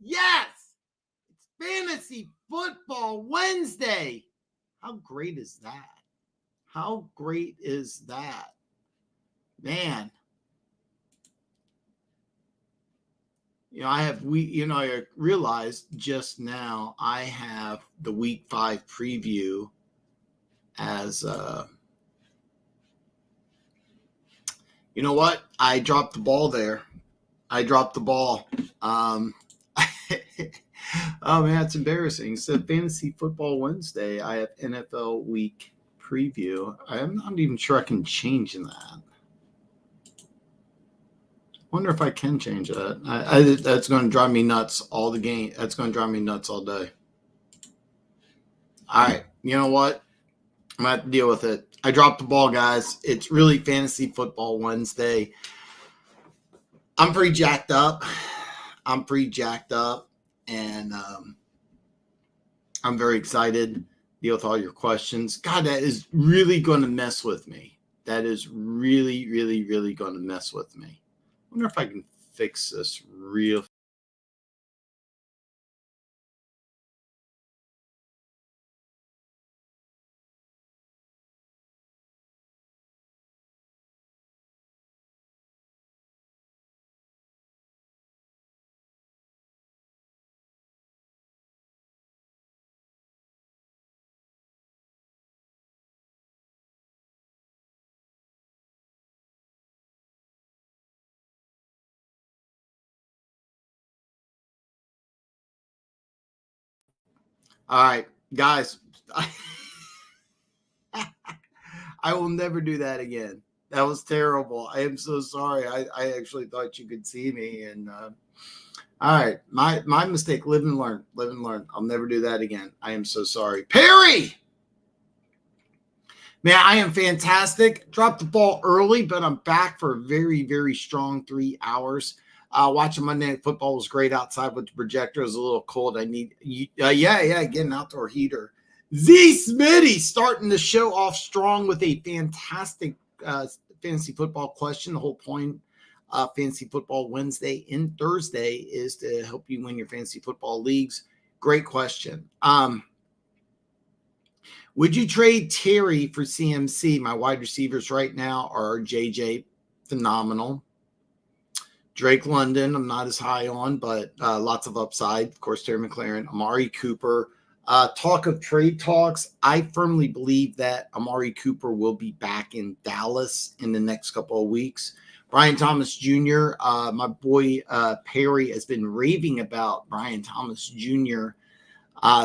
Yes, it's Fantasy Football Wednesday. How great is that? How great is that? Man. I realized just now I have the week 5 preview as you know what? I dropped the ball there. Oh man, it's embarrassing. Instead of Fantasy Football Wednesday, I have NFL week preview. I'm not even sure I can change that. Wonder if I can change that. That's going to drive me nuts all the game. That's going to drive me nuts all day. All right. You know what? I'm going to have to deal with it. I dropped the ball, guys. It's really Fantasy Football Wednesday. I'm pretty jacked up. And I'm very excited to deal with all your questions. God, that is really going to mess with me. That is really, really, really going to mess with me. I wonder if I can fix this real. All right, guys. I will never do that again. That was terrible. I am so sorry. I actually thought you could see me. And all right, my mistake. Live and learn. Live and learn. I'll never do that again. I am so sorry. Perry! Man, I am fantastic. Dropped the ball early, but I'm back for a very, very strong 3 hours. Watching Monday Night Football was great outside with the projector. It was a little cold. I need, get an outdoor heater. Z Smitty starting the show off strong with a fantastic fantasy football question. The whole point of Fantasy Football Wednesday and Thursday is to help you win your fantasy football leagues. Great question. Would you trade Terry for CMC? My wide receivers right now are JJ, phenomenal. Drake London, I'm not as high on, but lots of upside. Of course, Terry McLaurin, Amari Cooper. Talk of trade talks. I firmly believe that Amari Cooper will be back in Dallas in the next couple of weeks. Brian Thomas Jr., my boy Perry has been raving about Brian Thomas Jr.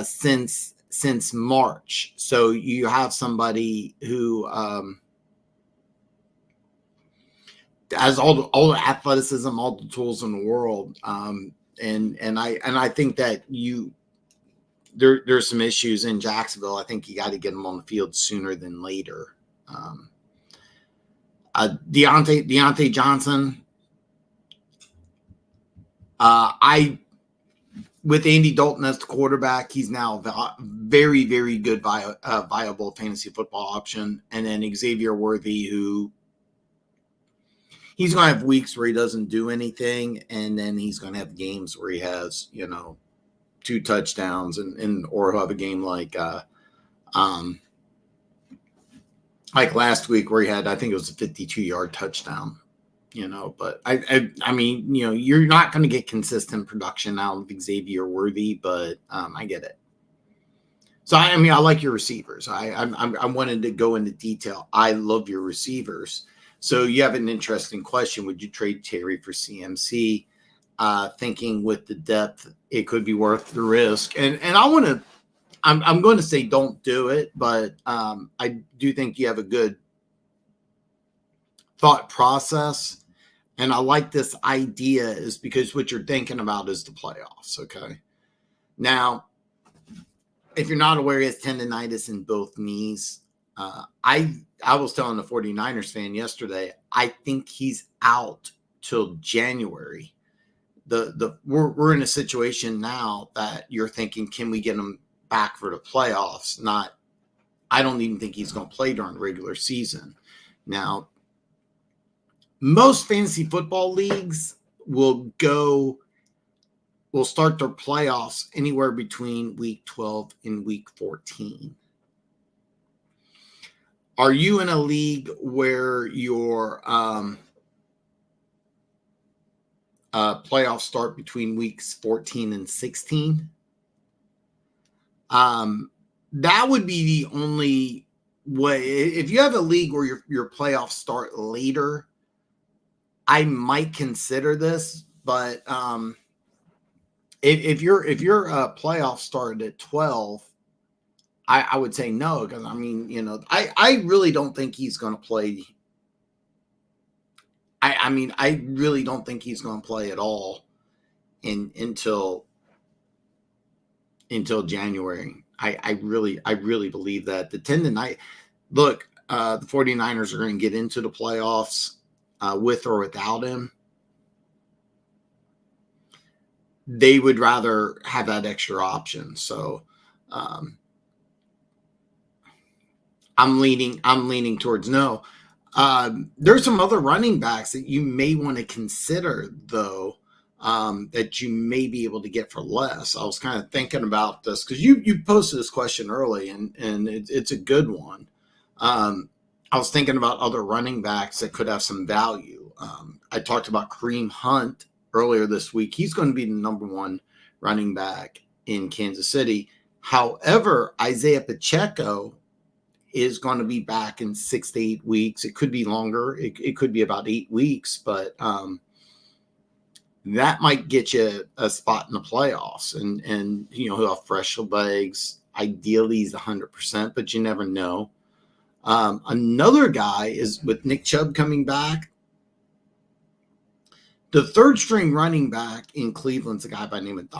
Since March. So you have somebody who has all the athleticism, all the tools in the world. And I think that there's some issues in Jacksonville. I think you got to get them on the field sooner than later. Deontay Johnson. With Andy Dalton as the quarterback, he's now a very, very good viable fantasy football option. And then Xavier Worthy, who he's going to have weeks where he doesn't do anything, and then he's going to have games where he has, 2 touchdowns, or he'll have a game like last week where he had, I think it was a 52-yard touchdown. But I mean, you're not going to get consistent production out of Xavier Worthy, but I get it. So I like your receivers. I wanted to go into detail. I love your receivers. So you have an interesting question. Would you trade Terry for CMC? Thinking with the depth, it could be worth the risk. And I'm going to say don't do it, but I do think you have a good thought process. And I like this idea is because what you're thinking about is the playoffs. Okay. Now, if you're not aware, he has tendonitis in both knees. I was telling the 49ers fan yesterday, I think he's out till January. We're in a situation now that you're thinking, can we get him back for the playoffs? I don't even think he's going to play during the regular season. Now, most fantasy football leagues will go will start their playoffs anywhere between week 12 and week 14. Are you in a league where your playoffs start between weeks 14 and 16? That would be the only way. If you have a league where your playoffs start later, I might consider this. But if your playoffs started at 12, I would say no, because I mean, I really don't think he's going to play. I mean, I really don't think he's going to play at all until January. I really believe that. The 10-9, look, the 49ers are going to get into the playoffs with or without him. They would rather have that extra option. So I'm leaning towards no. There's some other running backs that you may want to consider, though, that you may be able to get for less. I was kind of thinking about this because you posted this question early, and it's a good one. I was thinking about other running backs that could have some value. I talked about Kareem Hunt earlier this week. He's going to be the number one running back in Kansas City. However, Isaiah Pacheco is going to be back in 6 to 8 weeks. It could be longer. It could be about 8 weeks, but that might get you a spot in the playoffs. And he'll have fresh legs. Ideally, he's 100%, but you never know. Another guy is with Nick Chubb coming back. The third string running back in Cleveland's a guy by the name of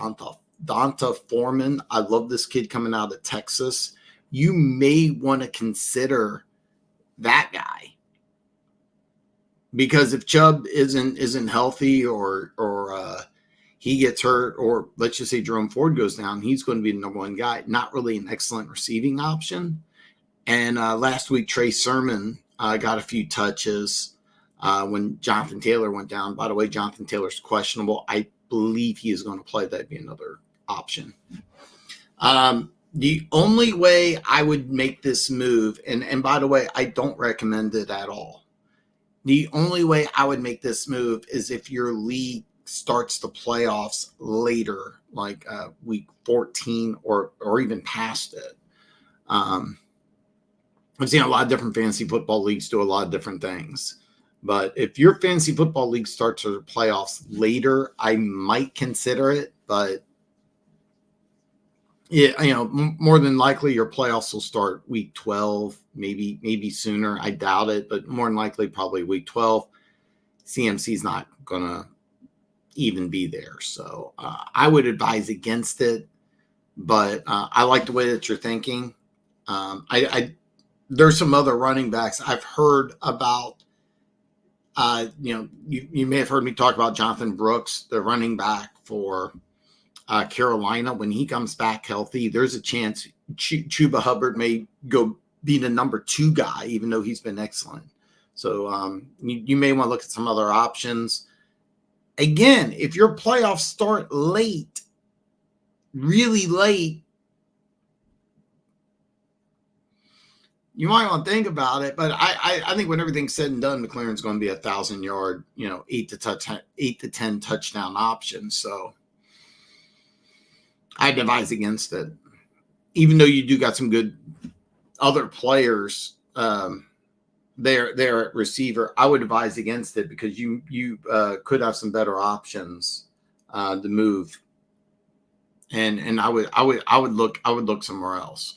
Donta Foreman. I love this kid coming out of Texas. You may want to consider that guy, because if Chubb isn't healthy or he gets hurt, or let's just say Jerome Ford goes down, he's going to be the number one guy. Not really an excellent receiving option. And last week, Trey Sermon got a few touches when Jonathan Taylor went down. By the way, Jonathan Taylor's questionable. I believe he is going to play. That'd be another option. The only way I would make this move, and by the way, I don't recommend it at all. The only way I would make this move is if your league starts the playoffs later, like week 14 or even past it. I've seen a lot of different fantasy football leagues do a lot of different things. But if your fantasy football league starts the playoffs later, I might consider it. But yeah, more than likely your playoffs will start week 12, maybe sooner. I doubt it, but more than likely probably week 12. CMC's not going to even be there. So I would advise against it. But I like the way that you're thinking. There's some other running backs I've heard about. You may have heard me talk about Jonathan Brooks, the running back for Carolina. When he comes back healthy, there's a chance Chuba Hubbard may go be the number 2 guy, even though he's been excellent. So you may want to look at some other options. Again, if your playoffs start late, really late, you might want to think about it, but I think when everything's said and done, McLaurin's going to be 1,000-yard, 8 to 10 touchdown option. So I'd advise against it, even though you do got some good other players there at receiver. I would advise against it because you could have some better options to move, and I would look somewhere else.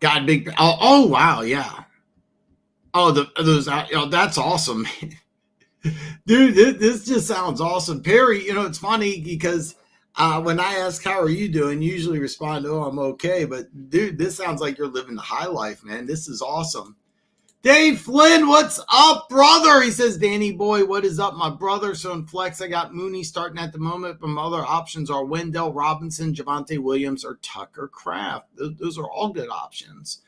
Got big. Oh wow, yeah. Oh, that's awesome, dude. This just sounds awesome, Perry. It's funny because when I ask how are you doing, you usually respond, "Oh, I'm okay." But dude, this sounds like you're living the high life, man. This is awesome. Dave Flynn, what's up, brother? He says, Danny boy, what is up, my brother? So in flex, I got Mooney starting at the moment, but my other options are Wendell Robinson, Javonte Williams, or Tucker Kraft. Those are all good options.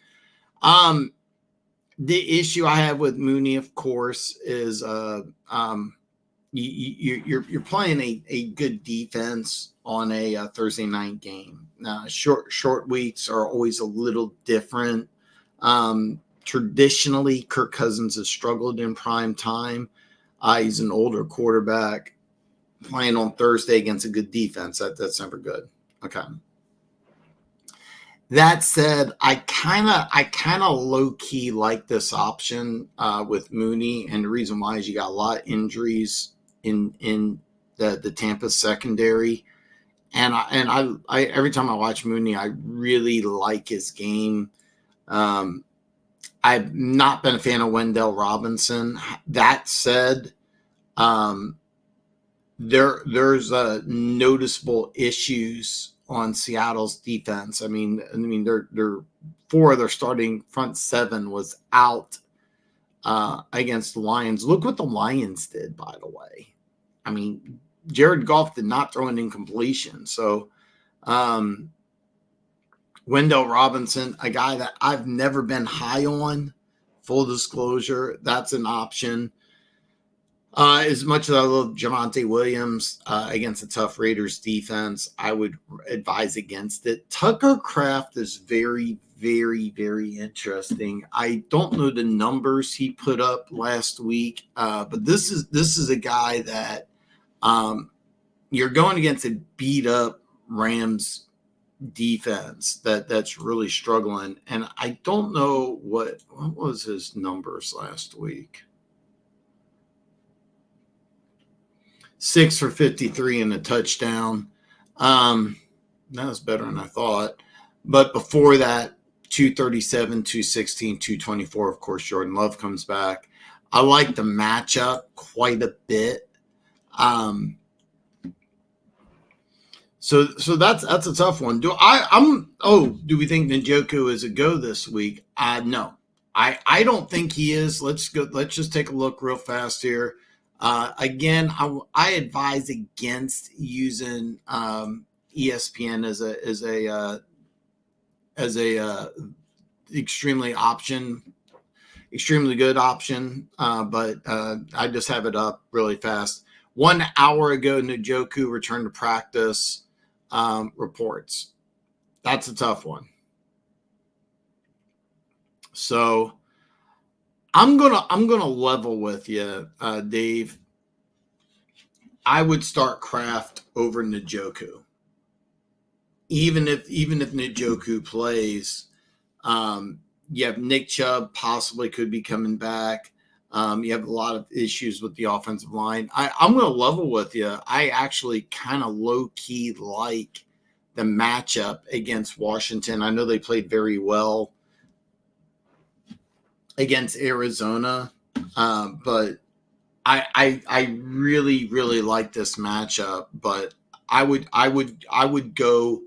The issue I have with Mooney, of course, is you're playing a good defense on a Thursday night game. Short weeks are always a little different. Traditionally, Kirk Cousins has struggled in prime time. He's an older quarterback playing on Thursday against a good defense. That's never good. Okay. That said, I kind of low key like this option with Mooney, and the reason why is you got a lot of injuries in the Tampa secondary, and I every time I watch Mooney, I really like his game. I've not been a fan of Wendell Robinson. That said, there's noticeable issues on Seattle's defense. I mean, they're four of their starting front seven was out against the Lions. Look what the Lions did, by the way. I mean, Jared Goff did not throw an incompletion. So, Wendell Robinson, a guy that I've never been high on, full disclosure, that's an option. As much as I love Javonte Williams against a tough Raiders defense, I would advise against it. Tucker Kraft is very, very, very interesting. I don't know the numbers he put up last week, but this is a guy that you're going against a beat up Rams defense that's really struggling, and I don't know what was his numbers last week. 6 for 53 and a touchdown. That was better than I thought. But before that, 237, 216, 224. Of course, Jordan Love comes back. I like the matchup quite a bit. So that's a tough one. Do we think Njoku is a go this week? No. I don't think he is. Let's just take a look real fast here. Again, I advise against using ESPN as a extremely good option. But I just have it up really fast. 1 hour ago, Njoku returned to practice reports. That's a tough one. So I'm gonna level with you, Dave. I would start Kraft over Njoku, even if Njoku plays. You have Nick Chubb possibly could be coming back. You have a lot of issues with the offensive line. I'm going to level with you. I actually kind of low key like the matchup against Washington. I know they played very well against Arizona, but I really, really like this matchup. But I would go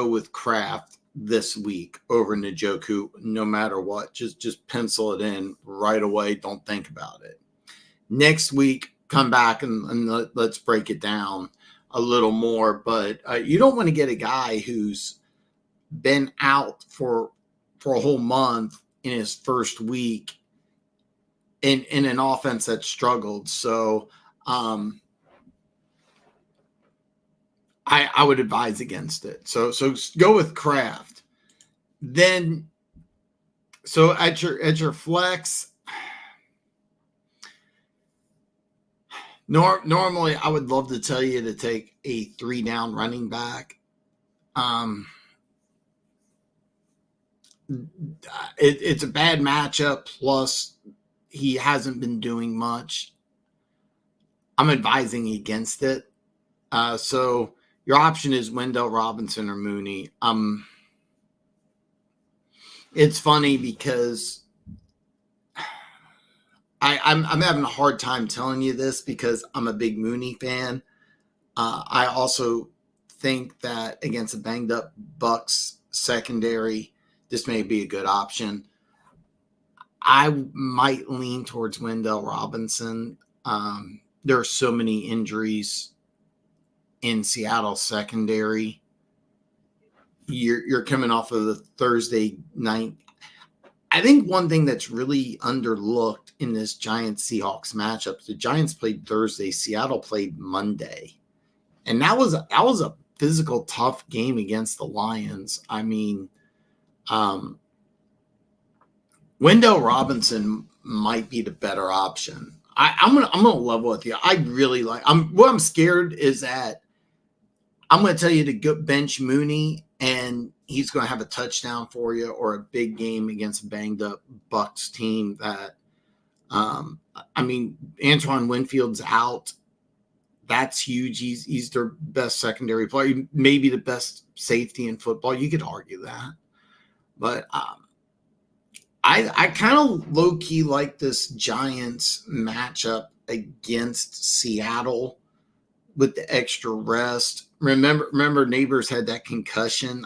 with Kraft this week over Njoku, no matter what. Just pencil it in right away. Don't think about it. Next week, come back and let's break it down a little more. But you don't want to get a guy who's been out for a whole month in his first week in an offense that struggled. So I would advise against it. So go with Kraft. Then, so at your flex, normally I would love to tell you to take a 3-down running back. It's a bad matchup. Plus, he hasn't been doing much. I'm advising against it. So your option is Wendell Robinson or Mooney. It's funny because I'm having a hard time telling you this because I'm a big Mooney fan. I also think that against a banged up Bucs secondary, this may be a good option. I might lean towards Wendell Robinson. There are so many injuries in Seattle secondary. You're coming off of the Thursday night. I think one thing that's really underlooked in this Giants-Seahawks matchup, the Giants played Thursday, Seattle played Monday. And that was a physical, tough game against the Lions. I mean, Wendell Robinson might be the better option. I'm gonna level with you. I really like. What I'm scared is that I'm gonna tell you to go bench Mooney, and he's gonna have a touchdown for you or a big game against a banged up Bucks team. That I mean, Antoine Winfield's out. That's huge. He's their best secondary player, maybe the best safety in football. You could argue that, but I kind of low key like this Giants matchup against Seattle with the extra rest. Remember, Neighbors had that concussion.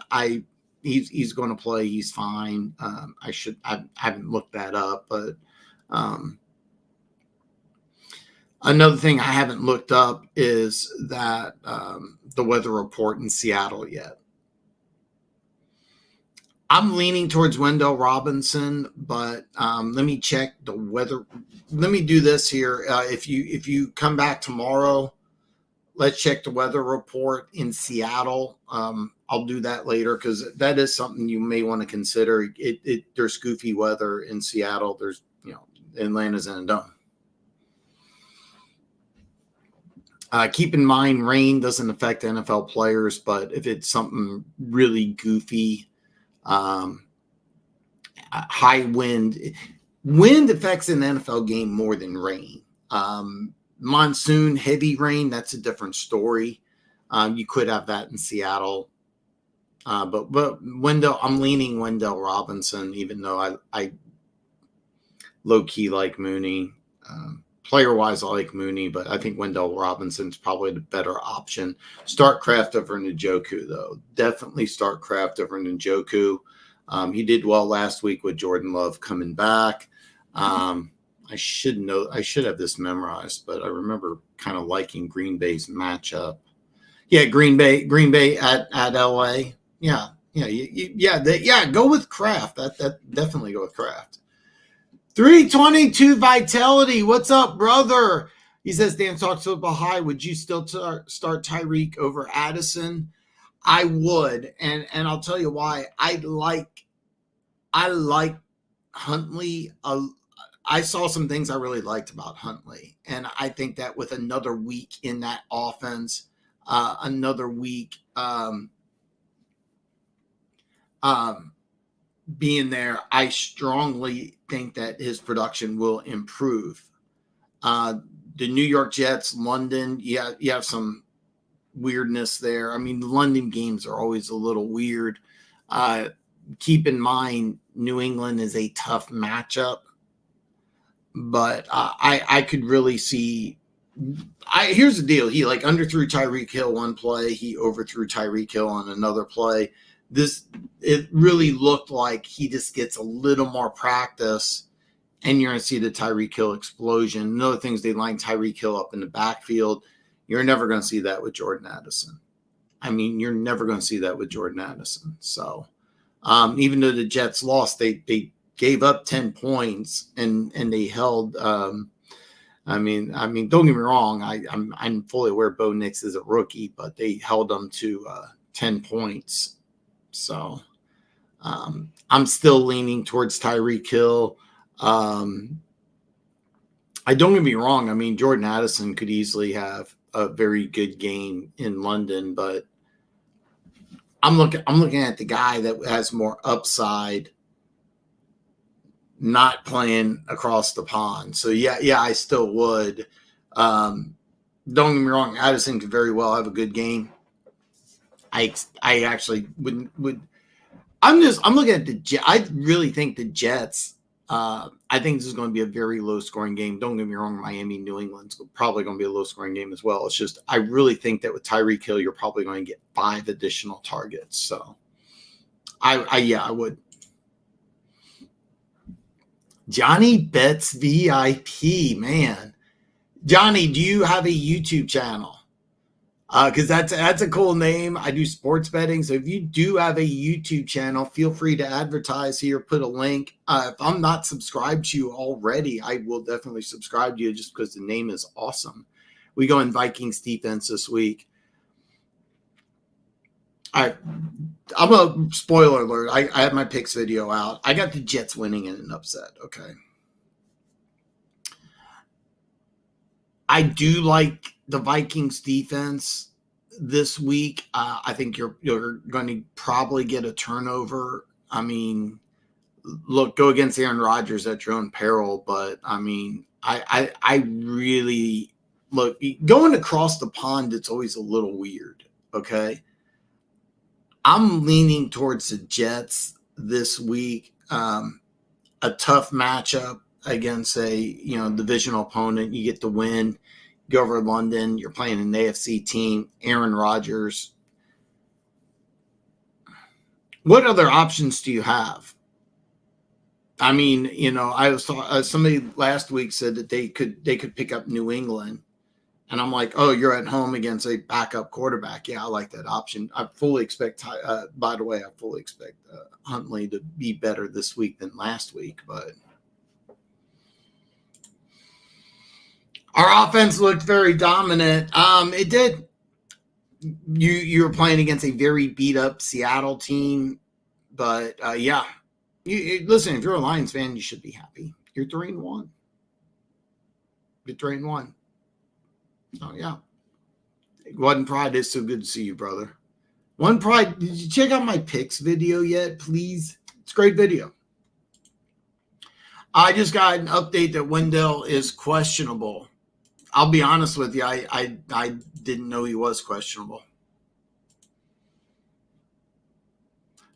He's going to play. He's fine. I haven't looked that up, but another thing I haven't looked up is that the weather report in Seattle yet. I'm leaning towards Wendell Robinson, but let me check the weather. Let me do this here. If you come back tomorrow, let's check the weather report in Seattle. I'll do that later because that is something you may want to consider. There's goofy weather in Seattle. There's Atlanta's in a dome. Keep in mind, rain doesn't affect NFL players, but if it's something really goofy. High wind affects an NFL game more than rain. Monsoon, heavy rain, that's a different story. You could have that in Seattle. But Wendell, I'm leaning Wendell Robinson, even though I low key like Mooney. Player wise, I like Mooney, but I think Wendell Robinson's probably the better option. Start Kraft over Njoku, though. Definitely start Kraft over Njoku. He did well last week with Jordan Love coming back. I should have this memorized, but I remember kind of liking Green Bay's matchup. Yeah, Green Bay at LA. Yeah. Go with Kraft. That definitely go with Kraft. 322 Vitality. What's up, brother? He says, Dan talks about high. Would you still start Tyreek over Addison? I would, and I'll tell you why. I like Huntley. I saw some things I really liked about Huntley, and I think that with another week in that offense, another week being there, I strongly think that his production will improve. The New York Jets, London, you have some weirdness there. I mean, the London games are always a little weird. Keep in mind, New England is a tough matchup, but I could really see. Here's the deal: he underthrew Tyreek Hill one play, he overthrew Tyreek Hill on another play. It really looked like he just gets a little more practice, and you're going to see the Tyreek Hill explosion. Another thing is they line Tyreek Hill up in the backfield. You're never going to see that with Jordan Addison. I mean, you're never going to see that with Jordan Addison. So even though the Jets lost, they gave up 10 points and they held. I mean, don't get me wrong. I'm fully aware Bo Nix is a rookie, but they held them to 10 points. So I'm still leaning towards Tyreek Hill. I don't get me wrong. I mean, Jordan Addison could easily have a very good game in London, but I'm looking at the guy that has more upside, not playing across the pond. So yeah, I still would. Don't get me wrong. Addison could very well have a good game. I actually would. I'm looking at the Jets. I really think the Jets. I think this is going to be a very low scoring game. Don't get me wrong. Miami, New England's probably going to be a low scoring game as well. It's just I really think that with Tyreek Hill, you're probably going to get 5 additional targets. So I would. Johnny Betts VIP, man. Johnny, do you have a YouTube channel? Because that's a cool name. I do sports betting. So if you do have a YouTube channel, feel free to advertise here, put a link. If I'm not subscribed to you already, I will definitely subscribe to you just because the name is awesome. We go in Vikings defense this week. I'm a spoiler alert. I have my picks video out. I got the Jets winning in an upset. Okay. I do like the Vikings defense this week. I think you're going to probably get a turnover. I mean, look, go against Aaron Rodgers at your own peril. But I mean, I really look going across the pond. It's always a little weird. Okay. I'm leaning towards the Jets this week. A tough matchup against a divisional opponent. You get the win. Go over to London. You're playing an AFC team. Aaron Rodgers. What other options do you have? I mean, I was somebody last week said that they could pick up New England. And I'm like, oh, you're at home against a backup quarterback. Yeah, I like that option. I fully expect, by the way, Huntley to be better this week than last week. But our offense looked very dominant. It did. You were playing against a very beat up Seattle team. But, yeah. Listen, if you're a Lions fan, you should be happy. You're 3-1. You're 3-1. Oh, yeah. One Pride, is so good to see you, brother. One Pride, did you check out my picks video yet, please? It's a great video. I just got an update that Wendell is questionable. I'll be honest with you, I didn't know he was questionable.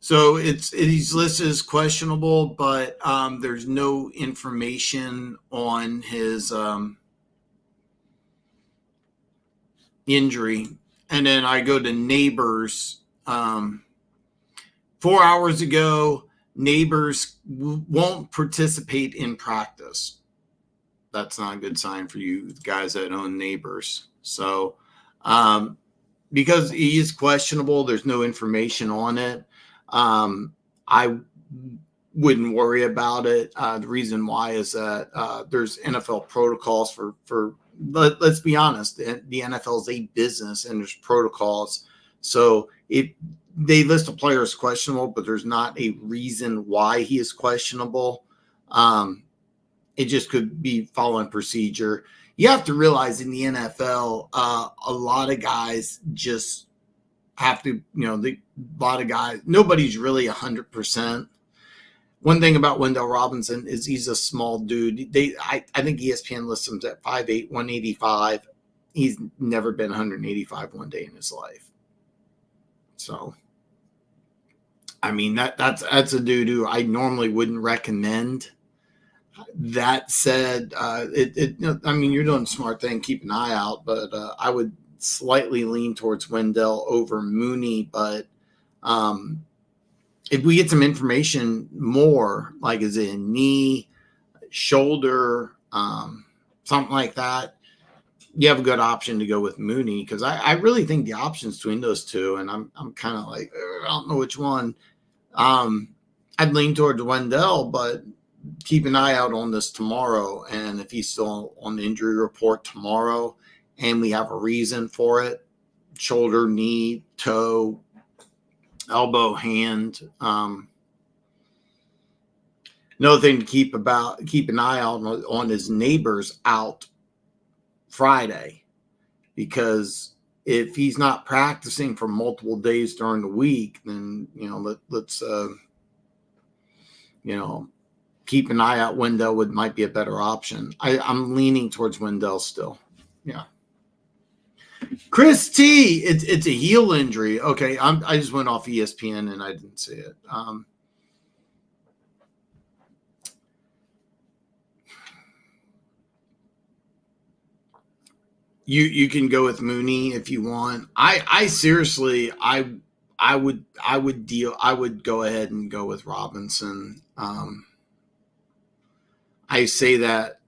So he's listed as questionable, but there's no information on his injury. And then I go to Neighbors. 4 hours ago, Neighbors won't participate in practice. That's not a good sign for you guys that own Neighbors. So because he is questionable, there's no information on it. I wouldn't worry about it. The reason why is that there's NFL protocols for let's be honest, the NFL is a business and there's protocols. So if they list a player as questionable, but there's not a reason why he is questionable, it just could be following procedure. You have to realize in the NFL, a lot of guys just have to, a lot of guys, nobody's really 100%. One thing about Wendell Robinson is he's a small dude. I think ESPN lists him at 5'8", 185. He's never been 185 one day in his life. So, I mean, that's a dude who I normally wouldn't recommend. That said, I mean, you're doing a smart thing, keep an eye out, but I would slightly lean towards Wendell over Mooney. But if we get some information more, like is it a knee, shoulder, something like that, you have a good option to go with Mooney, because I really think the options between those two, and I'm kind of like, I don't know which one. I'd lean towards Wendell, but keep an eye out on this tomorrow. And if he's still on the injury report tomorrow and we have a reason for it, shoulder, knee, toe, elbow, hand. Another thing to keep an eye out on his Neighbors out Friday, because if he's not practicing for multiple days during the week, then let's keep an eye out. Wendell might be a better option. I'm leaning towards Wendell still. Yeah. Chris T, it's a heel injury. Okay, I just went off ESPN and I didn't see it. You can go with Mooney if you want. I seriously I would go ahead and go with Robinson. I say that,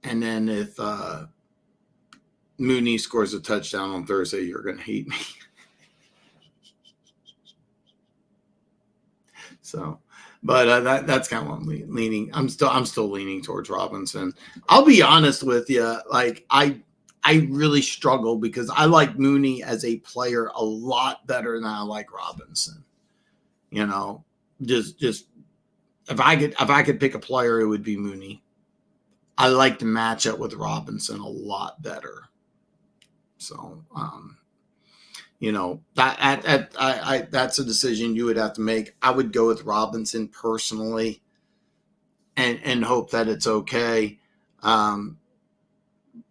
and then if Mooney scores a touchdown on Thursday, you're going to hate me. So, but that's kind of what I'm leaning. I'm still leaning towards Robinson. I'll be honest with you. Like I really struggle because I like Mooney as a player a lot better than I like Robinson. You know, just if I could pick a player, it would be Mooney. I like the matchup with Robinson a lot better. So, you know, that's a decision you would have to make. I would go with Robinson personally and hope that it's okay.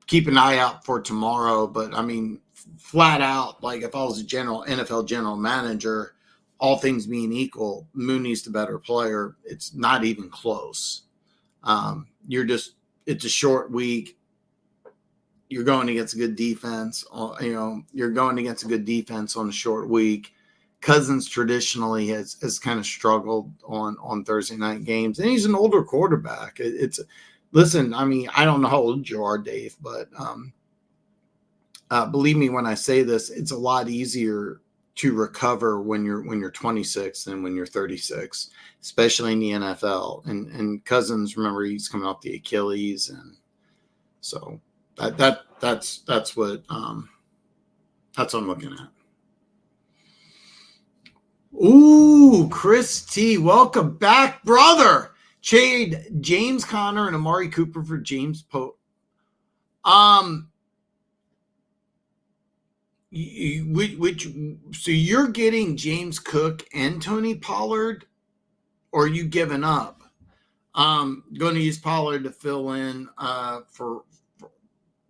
Keep an eye out for tomorrow, but I mean, flat out, like if I was a NFL general manager, all things being equal, Mooney's the better player. It's not even close. It's a short week. You're going against a good defense. You're going against a good defense on a short week. Cousins traditionally has kind of struggled on Thursday night games, and he's an older quarterback. Listen, I mean, I don't know how old you are, Dave, but believe me when I say this, it's a lot easier to recover when you're 26 than when you're 36, especially in the NFL. And Cousins, remember, he's coming off the Achilles, and so that's what I'm looking at. Ooh, Chris T, welcome back, brother. Trade James Conner and Amari Cooper for James Pope. So you're getting James Cook and Tony Pollard, or are you giving up? Going to use Pollard to fill in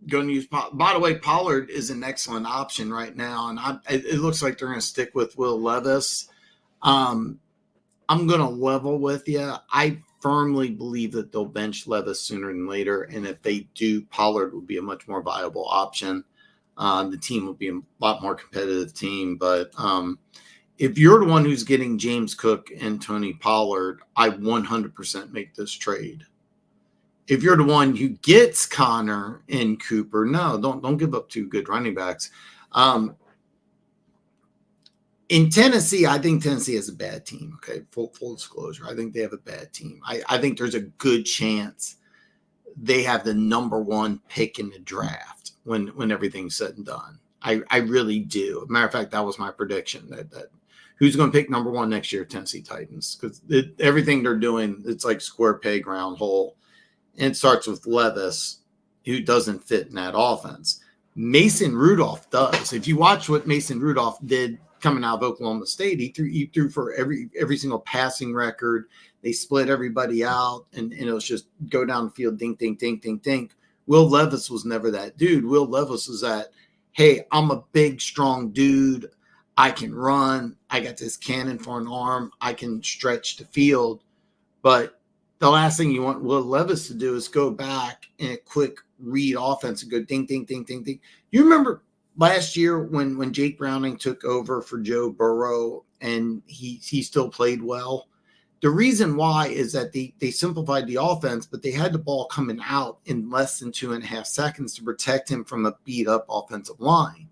going to use. By the way, Pollard is an excellent option right now, and it looks like they're going to stick with Will Levis. I'm going to level with you. I firmly believe that they'll bench Levis sooner than later, and if they do, Pollard will be a much more viable option. The team will be a lot more competitive team, but if you're the one who's getting James Cook and Tony Pollard, I 100% make this trade. If you're the one who gets Connor and Cooper, no, don't give up two good running backs. In Tennessee, I think Tennessee has a bad team. Okay, full disclosure. I think they have a bad team. I think there's a good chance they have the number one pick in the draft when everything's said and done. I really do. Matter of fact, that was my prediction that who's going to pick number one next year, Tennessee Titans, because everything they're doing, it's like square peg, round hole. And it starts with Levis, who doesn't fit in that offense. Mason Rudolph does. If you watch what Mason Rudolph did coming out of Oklahoma State, he threw for every single passing record. They split everybody out, and it was just go down the field, dink, dink, dink, dink, dink. Will Levis was never that dude. Will Levis was that, hey, I'm a big, strong dude. I can run. I got this cannon for an arm. I can stretch the field. But the last thing you want Will Levis to do is go back in a quick read offense and go ding, ding, ding, ding, ding. You remember last year when Jake Browning took over for Joe Burrow and he still played well? The reason why is that they simplified the offense, but they had the ball coming out in less than 2.5 seconds to protect him from a beat-up offensive line.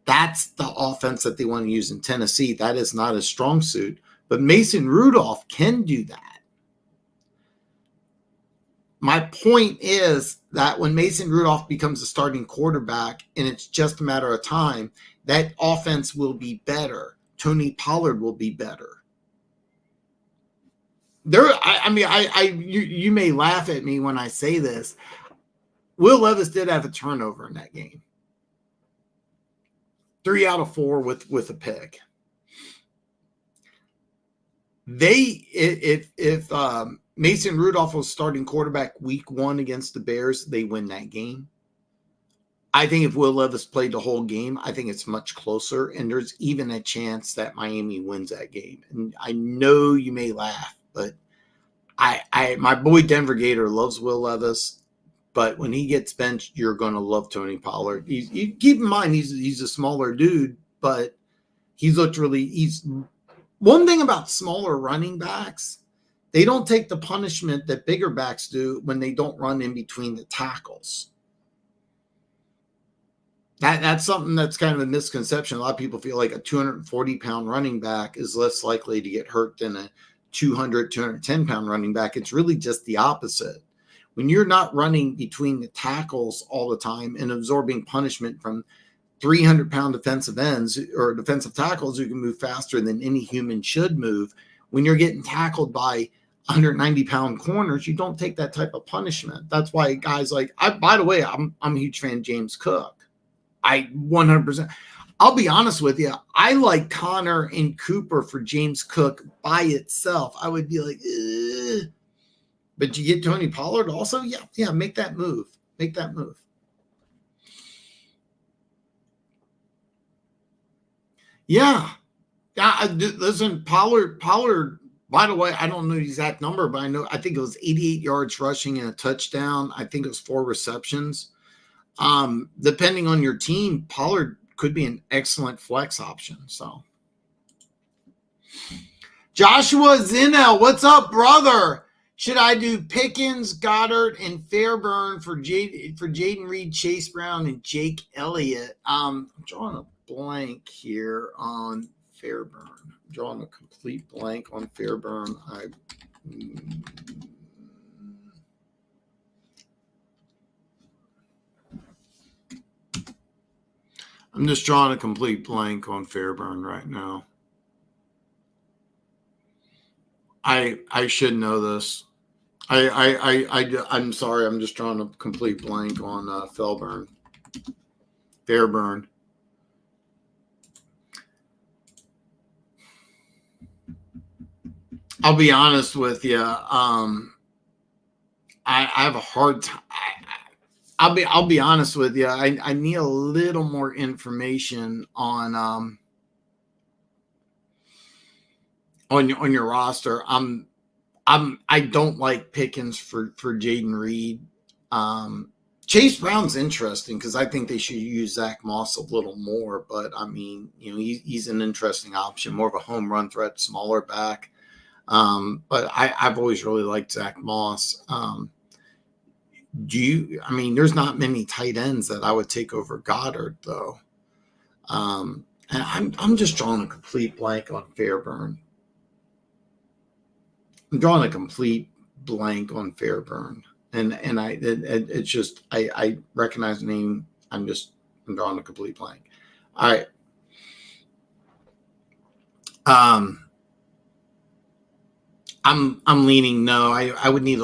That's the offense that they want to use in Tennessee. That is not a strong suit. But Mason Rudolph can do that. My point is that when Mason Rudolph becomes a starting quarterback, and it's just a matter of time, that offense will be better. Tony Pollard will be better. You may laugh at me when I say this. Will Levis did have a turnover in that game. 3 out of 4 with a pick. If Mason Rudolph was starting quarterback week 1 against the Bears, they win that game. I think if Will Levis played the whole game, I think it's much closer, and there's even a chance that Miami wins that game. And I know you may laugh, but my boy Denver Gator loves Will Levis, but when he gets benched, you're going to love Tony Pollard. You keep in mind he's a smaller dude, but he's one thing about smaller running backs, they don't take the punishment that bigger backs do when they don't run in between the tackles. That's something that's kind of a misconception. A lot of people feel like a 240-pound running back is less likely to get hurt than a 210-pound running back. It's really just the opposite. When you're not running between the tackles all the time and absorbing punishment from 300-pound defensive ends or defensive tackles who can move faster than any human should move, when you're getting tackled by 190-pound corners, you don't take that type of punishment. That's why guys like, by the way, I'm a huge fan of James Cook. I 100%. I'll be honest with you. I like Connor and Cooper for James Cook by itself. I would be like, ugh. But you get Tony Pollard also? Yeah, make that move. Make that move. Yeah. Listen, Pollard, by the way, I don't know the exact number, but I think it was 88 yards rushing and a touchdown. I think it was 4 receptions. Depending on your team, Pollard could be an excellent flex option. So Joshua Zinel, what's up, brother? Should I do Pickens, Goddard, and Fairburn for Jaden Reed, Chase Brown, and Jake Elliott? I'm drawing a blank here on Fairburn. I'm drawing a complete blank on Fairburn. I'm just drawing a complete blank on Fairburn right now. I should know this. I'm sorry. I'm just drawing a complete blank on Fairburn. I'll be honest with you. I have a hard time. I'll be honest with you. I need a little more information on your roster. I don't like Pickens for Jaden Reed. Chase Brown's interesting because I think they should use Zach Moss a little more. But I mean, he's an interesting option, more of a home run threat, smaller back. But I've always really liked Zach Moss. There's not many tight ends that I would take over Goddard though. And I'm just drawing a complete blank on Fairburn. I'm drawing a complete blank on Fairburn. And it's just, I recognize the name. I'm drawing a complete blank. All right. I'm leaning no. I would need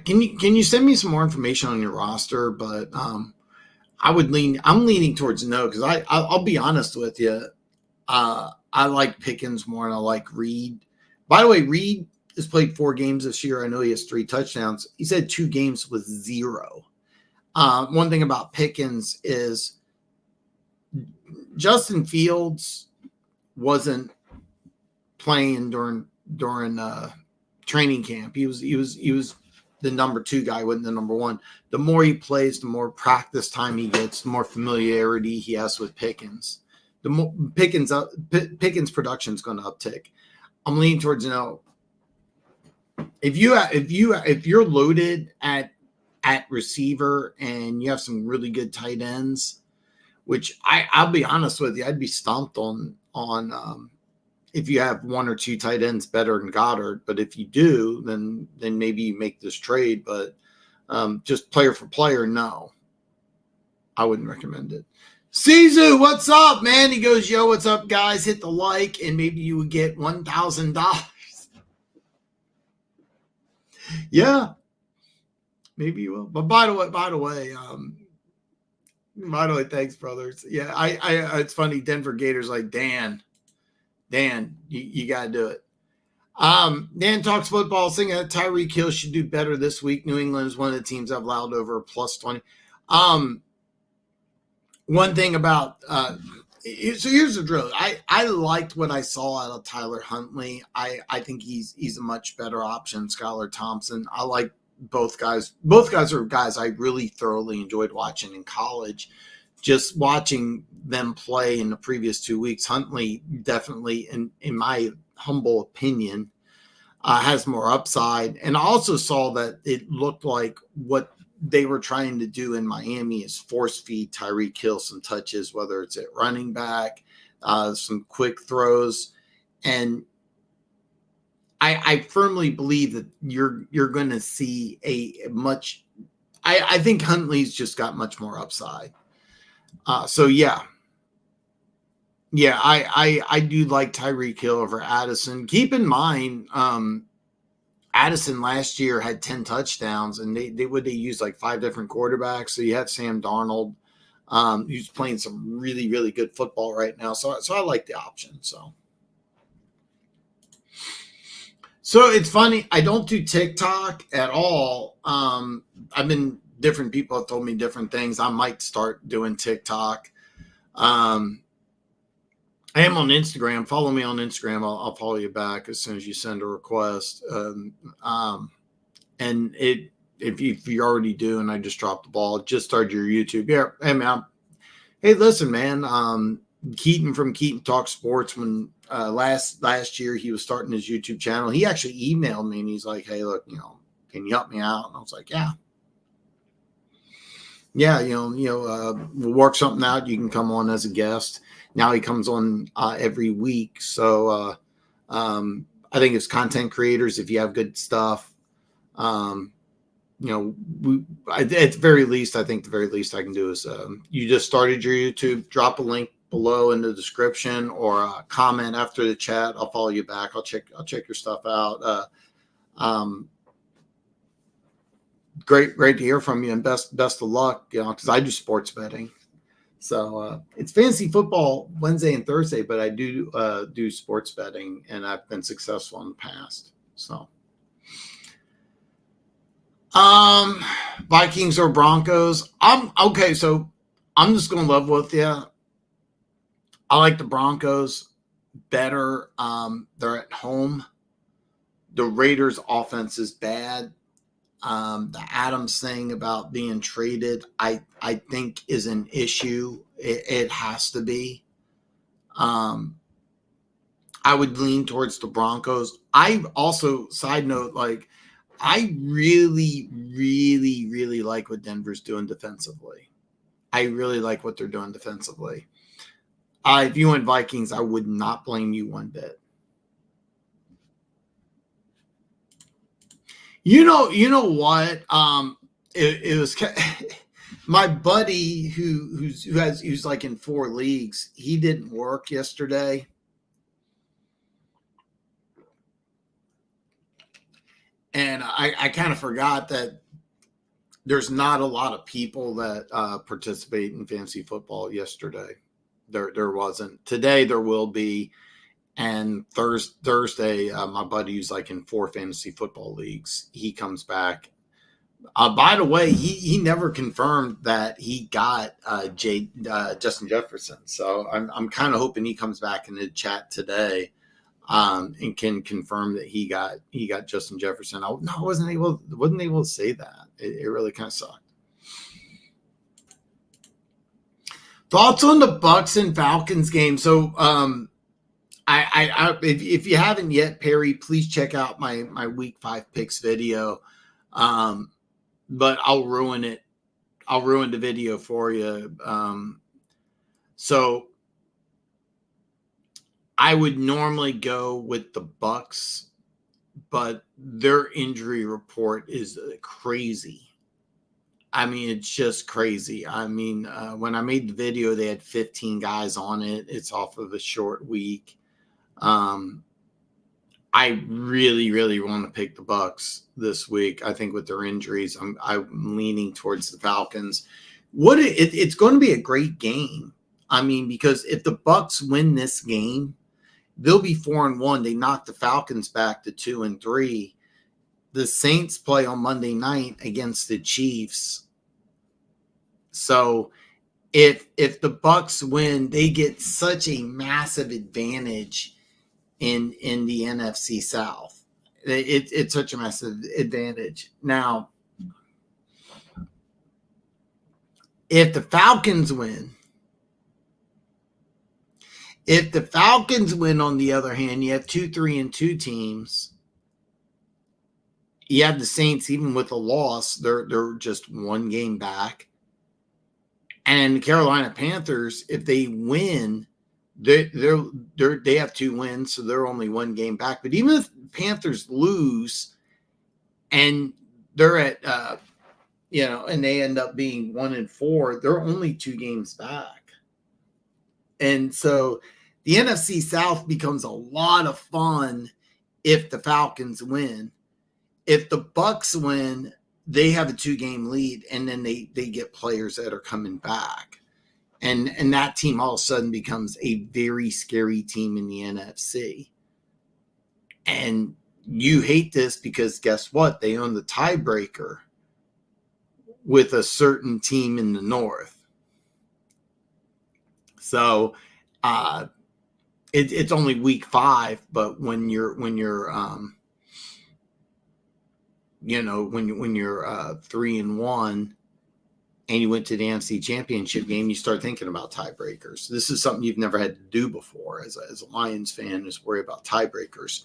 can you send me some more information on your roster? But I'm leaning towards no because I'll be honest with you. I like Pickens more and I like Reed. By the way, Reed has played 4 games this year. I know he has 3 touchdowns. He's had 2 games with 0. One thing about Pickens is Justin Fields wasn't playing during training camp. He was the number 2 guy, wasn't the number 1. The more he plays, the more practice time he gets, the more familiarity he has with Pickens. The more Pickens production is going to uptick. I'm leaning towards no. If you're loaded at receiver and you have some really good tight ends, which I'll be honest with you, I'd be stumped on if you have 1 or 2 tight ends better than Goddard. But if you do, then maybe you make this trade. But just player for player, no, I wouldn't recommend it. Sizu, what's up, man? He goes, yo, what's up, guys? Hit the like, and maybe you would get $1,000. Yeah, maybe you will. But by the way, thanks, brothers. Yeah, I it's funny. Denver Gators like Dan, you got to do it. Dan talks football, saying that Tyreek Hill should do better this week. New England is one of the teams I've allowed over +20. One thing about so here's the drill. I liked what I saw out of Tyler Huntley. I think he's a much better option. Skylar Thompson. I like both guys. Both guys are guys I really thoroughly enjoyed watching in college. Just watching them play in the previous 2 weeks, Huntley definitely, in my humble opinion, has more upside. And I also saw that it looked like what they were trying to do in Miami is force feed Tyreek Hill some touches, whether it's at running back, some quick throws. And I firmly believe that you're going to see a much. I think Huntley's just got much more upside. So yeah, I do like Tyreek Hill over Addison. Keep in mind, Addison last year had 10 touchdowns, and they used like 5 different quarterbacks. So you have Sam Darnold, who's playing some really, really good football right now. So I like the option. So it's funny. I don't do TikTok at all. Different people have told me different things. I might start doing TikTok. I am on Instagram. Follow me on Instagram. I'll follow you back as soon as you send a request. And if you already do, and I just dropped the ball, just started your YouTube. Yeah, hey man. Hey, listen, man. Keaton from Keaton Talk Sports, when last year he was starting his YouTube channel, he actually emailed me and he's like, "Hey, look, can you help me out?" And I was like, "Yeah, we'll work something out. You can come on as a guest." Now he comes on every week. So I think it's content creators. If you have good stuff, at the very least, I think the very least I can do is you just started your YouTube, drop a link below in the description or comment after the chat. I'll follow you back. I'll check your stuff out. Great to hear from you, and best of luck, because I do sports betting. So it's fantasy football Wednesday and Thursday, but I do sports betting, and I've been successful in the past. So Vikings or Broncos? I'm okay. So I'm just going to level with you. I like the Broncos better. They're at home. The Raiders' offense is bad. The Adams thing about being traded, I think is an issue. It has to be. I would lean towards the Broncos. I also, side note, I really, really, really like what Denver's doing defensively. I really like what they're doing defensively. If you went Vikings, I would not blame you one bit. You know what? It was my buddy who's like in 4 leagues. He didn't work yesterday, and I kind of forgot that there's not a lot of people that participate in fantasy football yesterday. There wasn't. Today there will be. And Thursday, my buddy who's like in 4 fantasy football leagues, he comes back. By the way, he never confirmed that he got Justin Jefferson. So I'm kind of hoping he comes back in the chat today and can confirm that he got Justin Jefferson. I wasn't able to say that. It really kind of sucked. Thoughts on the Bucks and Falcons game? So if you haven't yet, Perry, please check out my week 5 picks video. But I'll ruin it. I'll ruin the video for you. So I would normally go with the Bucks, but their injury report is crazy. I mean, it's just crazy. I mean, when I made the video, they had 15 guys on it. It's off of a short week. I really, really want to pick the Bucks this week. I think with their injuries, I'm leaning towards the Falcons. It's going to be a great game. I mean, because if the Bucks win this game, they'll be 4-1. They knock the Falcons back to 2-3. The Saints play on Monday night against the Chiefs. So if the Bucks win, they get such a massive advantage in the NFC South. It's such a massive advantage. Now, if the Falcons win, on the other hand, you have 2 3-2 teams, You have the Saints, even with a loss, they're just one game back. And the Carolina Panthers, if they win, they have 2 wins, so they're only one game back. But even if Panthers lose and they're at and they end up being 1-4, they're only 2 games back. And so the NFC South becomes a lot of fun if the Falcons win. If the Bucks win, they have a 2-game lead, and then they get players that are coming back. And that team all of a sudden becomes a very scary team in the NFC. And you hate this because guess what? They own the tiebreaker with a certain team in the North. So it's only week 5, but when you're 3-1 and you went to the NFC Championship game, you start thinking about tiebreakers. This is something you've never had to do before as a Lions fan, is worry about tiebreakers.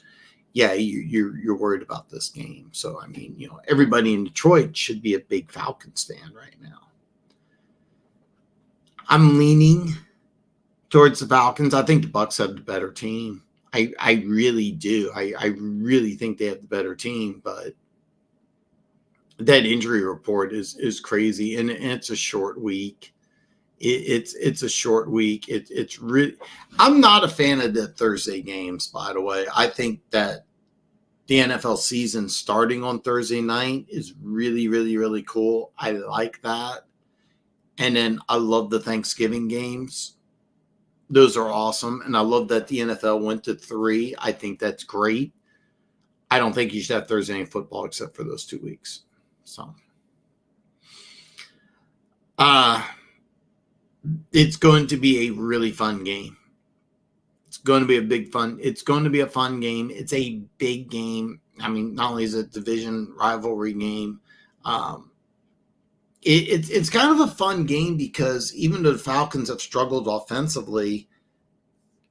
Yeah, you're worried about this game. So, I mean, everybody in Detroit should be a big Falcons fan right now. I'm leaning towards the Falcons. I think the Bucks have the better team. I really do. I really think they have the better team, but that injury report is crazy, and it's a short week. It's a short week. It's really. I'm not a fan of the Thursday games, by the way. I think that the NFL season starting on Thursday night is really, really, really cool. I like that, and then I love the Thanksgiving games. Those are awesome, and I love that the NFL went to 3. I think that's great. I don't think you should have Thursday night football except for those 2 weeks. So, it's going to be a really fun game. It's going to be It's going to be a fun game. It's a big game. I mean, not only is it a division rivalry game, it's kind of a fun game because even though the Falcons have struggled offensively,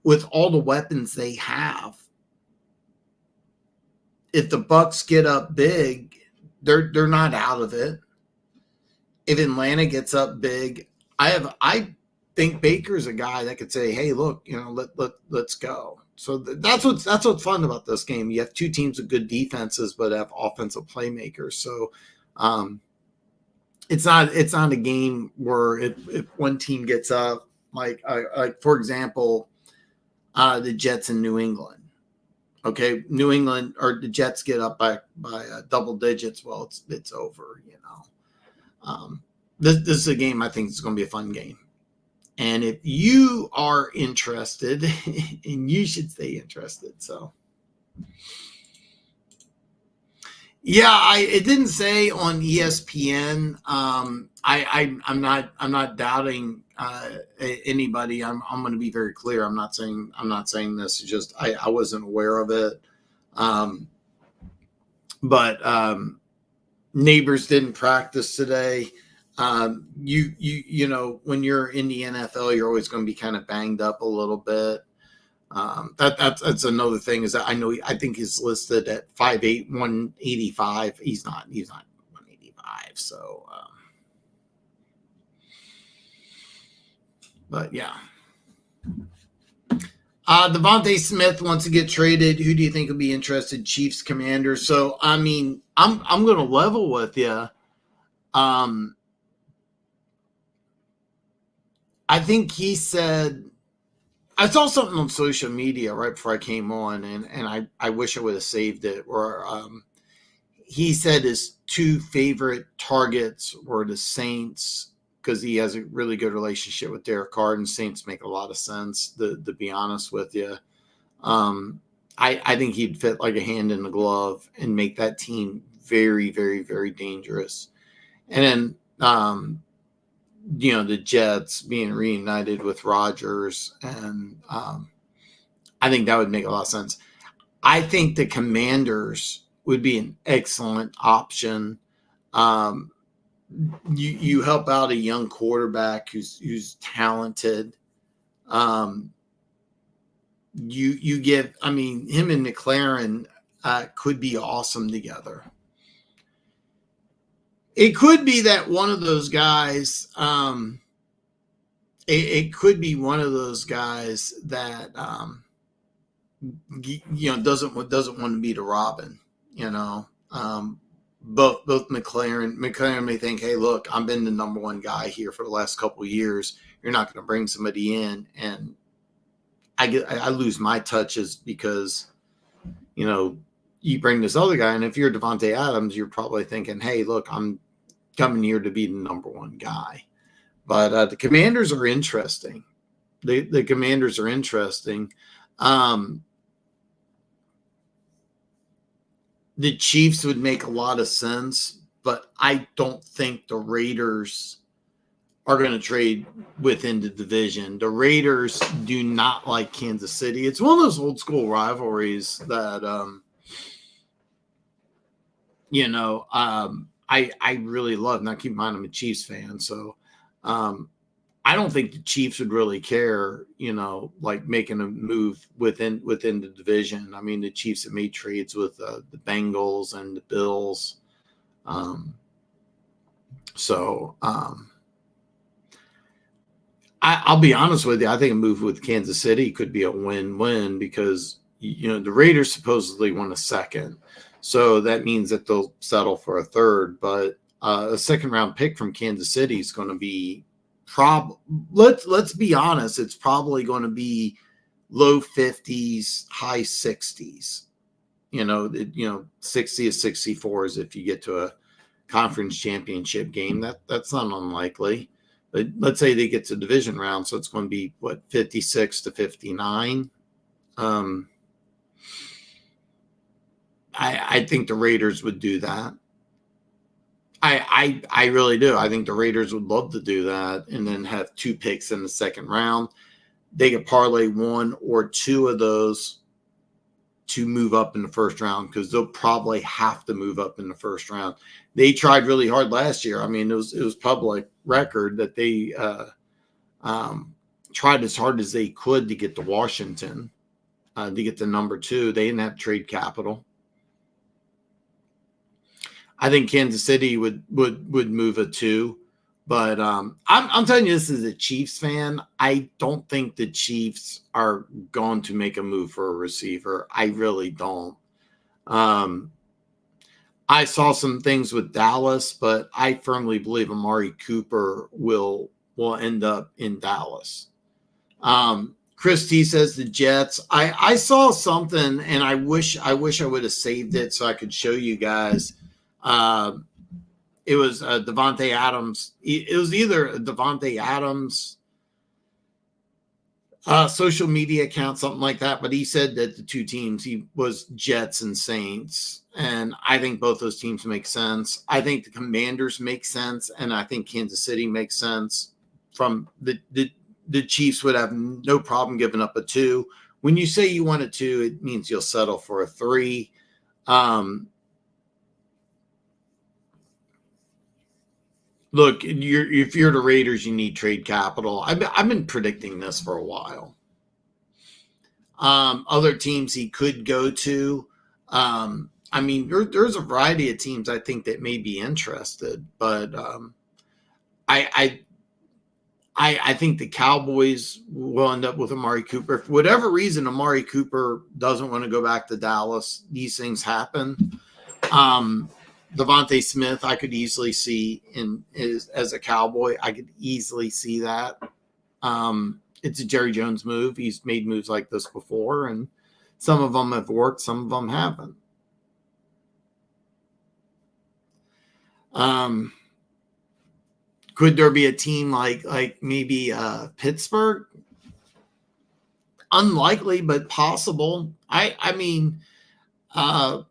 with all the weapons they have, if the Bucks get up big, they're not out of it. If Atlanta gets up big, I think Baker's a guy that could say, "Hey, look, let's go." So that's what's fun about this game. You have 2 teams with good defenses, but have offensive playmakers. So it's not a game where if one team gets up, like for example, the Jets in New England. Okay, New England or the Jets get up by double digits. Well, it's over. This is a game I think is going to be a fun game. And if you are interested, and you should stay interested. So, yeah, it didn't say on ESPN. I'm not doubting anybody. I'm going to be very clear. I'm not saying this. It's just I wasn't aware of it. But Neighbors didn't practice today. When you're in the NFL, you're always going to be kind of banged up a little bit. That's another thing is that I think he's listed at 5'8", 185. He's not 185. So, but yeah. Devontae Smith wants to get traded. Who do you think will be interested? Chiefs, Commanders. So, I mean, I'm going to level with you. I think he said, I saw something on social media right before I came on, and I wish I would have saved it, where he said his 2 favorite targets were the Saints, because he has a really good relationship with Derek Carr, and Saints make a lot of sense, to be honest with you. I think he'd fit like a hand in the glove and make that team very, very, very dangerous. And then, the Jets being reunited with Rodgers, and I think that would make a lot of sense. I think the Commanders would be an excellent option. You help out a young quarterback who's talented. You give, him and McLaren could be awesome together. it could be that one of those guys. It could be one of those guys that doesn't want to be the Robin. Both McLaren may think, hey, look, I've been the number one guy here for the last couple of years. You're not going to bring somebody in, and I lose my touches because you bring this other guy, and if you're Devontae Adams, you're probably thinking, hey, look, I'm coming here to be the number one guy. But the Commanders are interesting. The Commanders are interesting. The Chiefs would make a lot of sense, but I don't think the Raiders are going to trade within the division. The Raiders do not like Kansas City. It's one of those old school rivalries that, I really love. Now, keep in mind, I'm a Chiefs fan, so I don't think the Chiefs would really care, like making a move within the division. I mean, the Chiefs have made trades with the Bengals and the Bills. I'll be honest with you. I think a move with Kansas City could be a win-win because, the Raiders supposedly want a second. So that means that they'll settle for a third. But a second-round pick from Kansas City is going to be let's be honest, it's probably going to be low 50s, high 60s. 60 to 64 is if you get to a conference championship game. That's not unlikely. But let's say they get to division round, so it's going to be 56 to 59. I think the Raiders would do that. I really do. I think the Raiders would love to do that and then have 2 picks in the second round. They could parlay 1 or 2 of those to move up in the first round because they'll probably have to move up in the first round. They tried really hard last year. I mean, it was public record that they tried as hard as they could to get to Washington, to get to number 2. They didn't have trade capital. I think Kansas City would move a 2, but I'm telling you this as a Chiefs fan. I don't think the Chiefs are going to make a move for a receiver. I really don't. I saw some things with Dallas, but I firmly believe Amari Cooper will end up in Dallas. Chris T says the Jets. I saw something, and I wish I would have saved it so I could show you guys. It was Devontae Adams. It was either Devontae Adams social media account, something like that. But he said that the 2 teams, he was Jets and Saints. And I think both those teams make sense. I think the Commanders make sense. And I think Kansas City makes sense. From the Chiefs would have no problem giving up a 2. When you say you want a 2, it means you'll settle for a 3. Look, if you're the Raiders, you need trade capital. I've been predicting this for a while. Other teams he could go to. I mean, there's a variety of teams I think that may be interested, but I think the Cowboys will end up with Amari Cooper. For whatever reason, Amari Cooper doesn't want to go back to Dallas. These things happen. Devontae Smith, I could easily see as a Cowboy. I could easily see that. It's a Jerry Jones move. He's made moves like this before, and some of them have worked, some of them haven't. Could there be a team like maybe Pittsburgh? Unlikely, but possible. I mean, the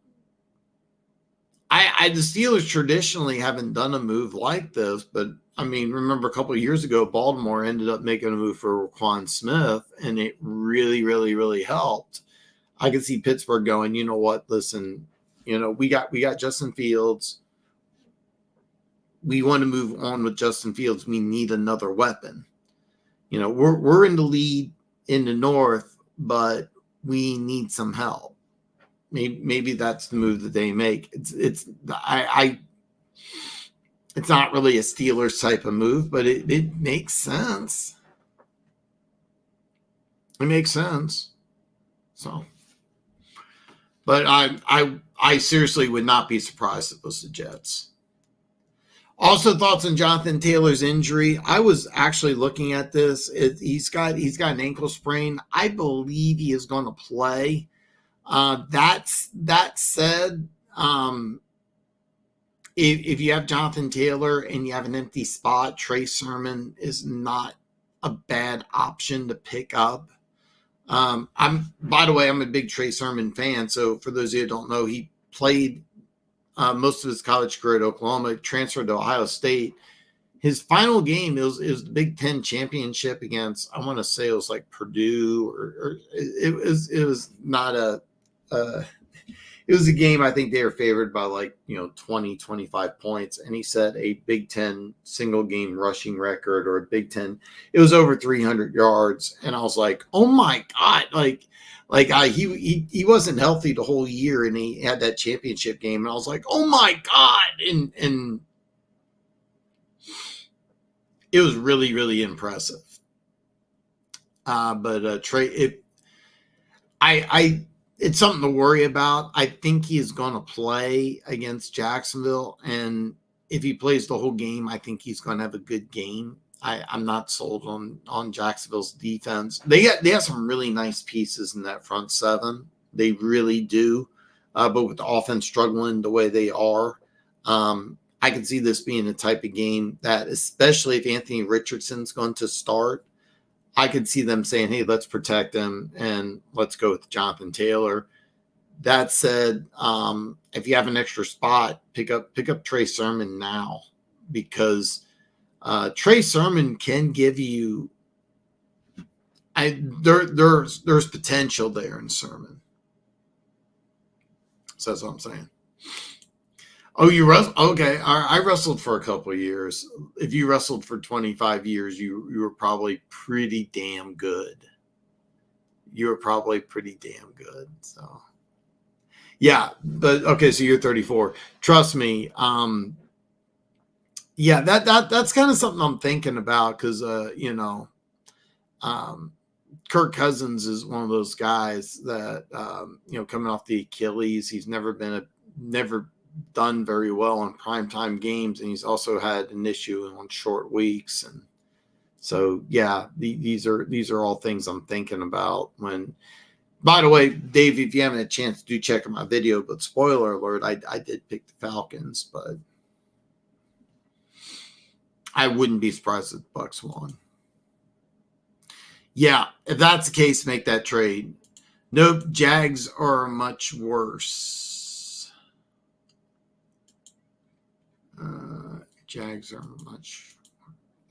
Steelers traditionally haven't done a move like this, but I mean, remember a couple of years ago, Baltimore ended up making a move for Roquan Smith, and it really, really, really helped. I could see Pittsburgh going, you know what? Listen, we got Justin Fields. We want to move on with Justin Fields. We need another weapon. We're in the lead in the North, but we need some help. Maybe that's the move that they make. It's not really a Steelers type of move, but it makes sense. It makes sense. So, but I seriously would not be surprised if it was the Jets. Also, thoughts on Jonathan Taylor's injury. I was actually looking at this. He's got an ankle sprain. I believe he is going to play. That said, if you have Jonathan Taylor and you have an empty spot, Trey Sermon is not a bad option to pick up. By the way, I'm a big Trey Sermon fan. So for those of you who don't know, he played most of his college career at Oklahoma, transferred to Ohio State. His final game, it was the Big Ten championship against, I want to say it was like Purdue, or it was not it was a game I think they were favored by 20, 25 points. And he set a Big Ten single game rushing record, or a Big Ten. It was over 300 yards. And I was like, oh my God, he wasn't healthy the whole year, and he had that championship game. And I was like, oh my God. And it was really, really impressive. But Trey, it's something to worry about. I think he is going to play against Jacksonville, and if he plays the whole game, I think he's going to have a good game. I'm not sold on Jacksonville's defense. They have some really nice pieces in that front seven. They really do. But with the offense struggling the way they are, I can see this being a type of game that, especially if Anthony Richardson's going to start, I could see them saying, hey, let's protect him and let's go with Jonathan Taylor. That said, if you have an extra spot, pick up Trey Sermon now, because Trey Sermon can give you there's potential there in Sermon. So that's what I'm saying. Oh, you wrestled? Okay, I wrestled for a couple of years. If you wrestled for 25 years, you were probably pretty damn good. You were probably pretty damn good. So, yeah, but okay, so you're 34. Trust me. Yeah, that's kind of something I'm thinking about, because Kirk Cousins is one of those guys that coming off the Achilles, he's never done very well in primetime games, and he's also had an issue on short weeks. And so, yeah, these are all things I'm thinking about. When, by the way, Dave, if you haven't had a chance to check out my video, but spoiler alert, I did pick the Falcons, but I wouldn't be surprised if the Bucks won. Yeah, if that's the case, make that trade. Nope, Jags are much worse. Jags are much.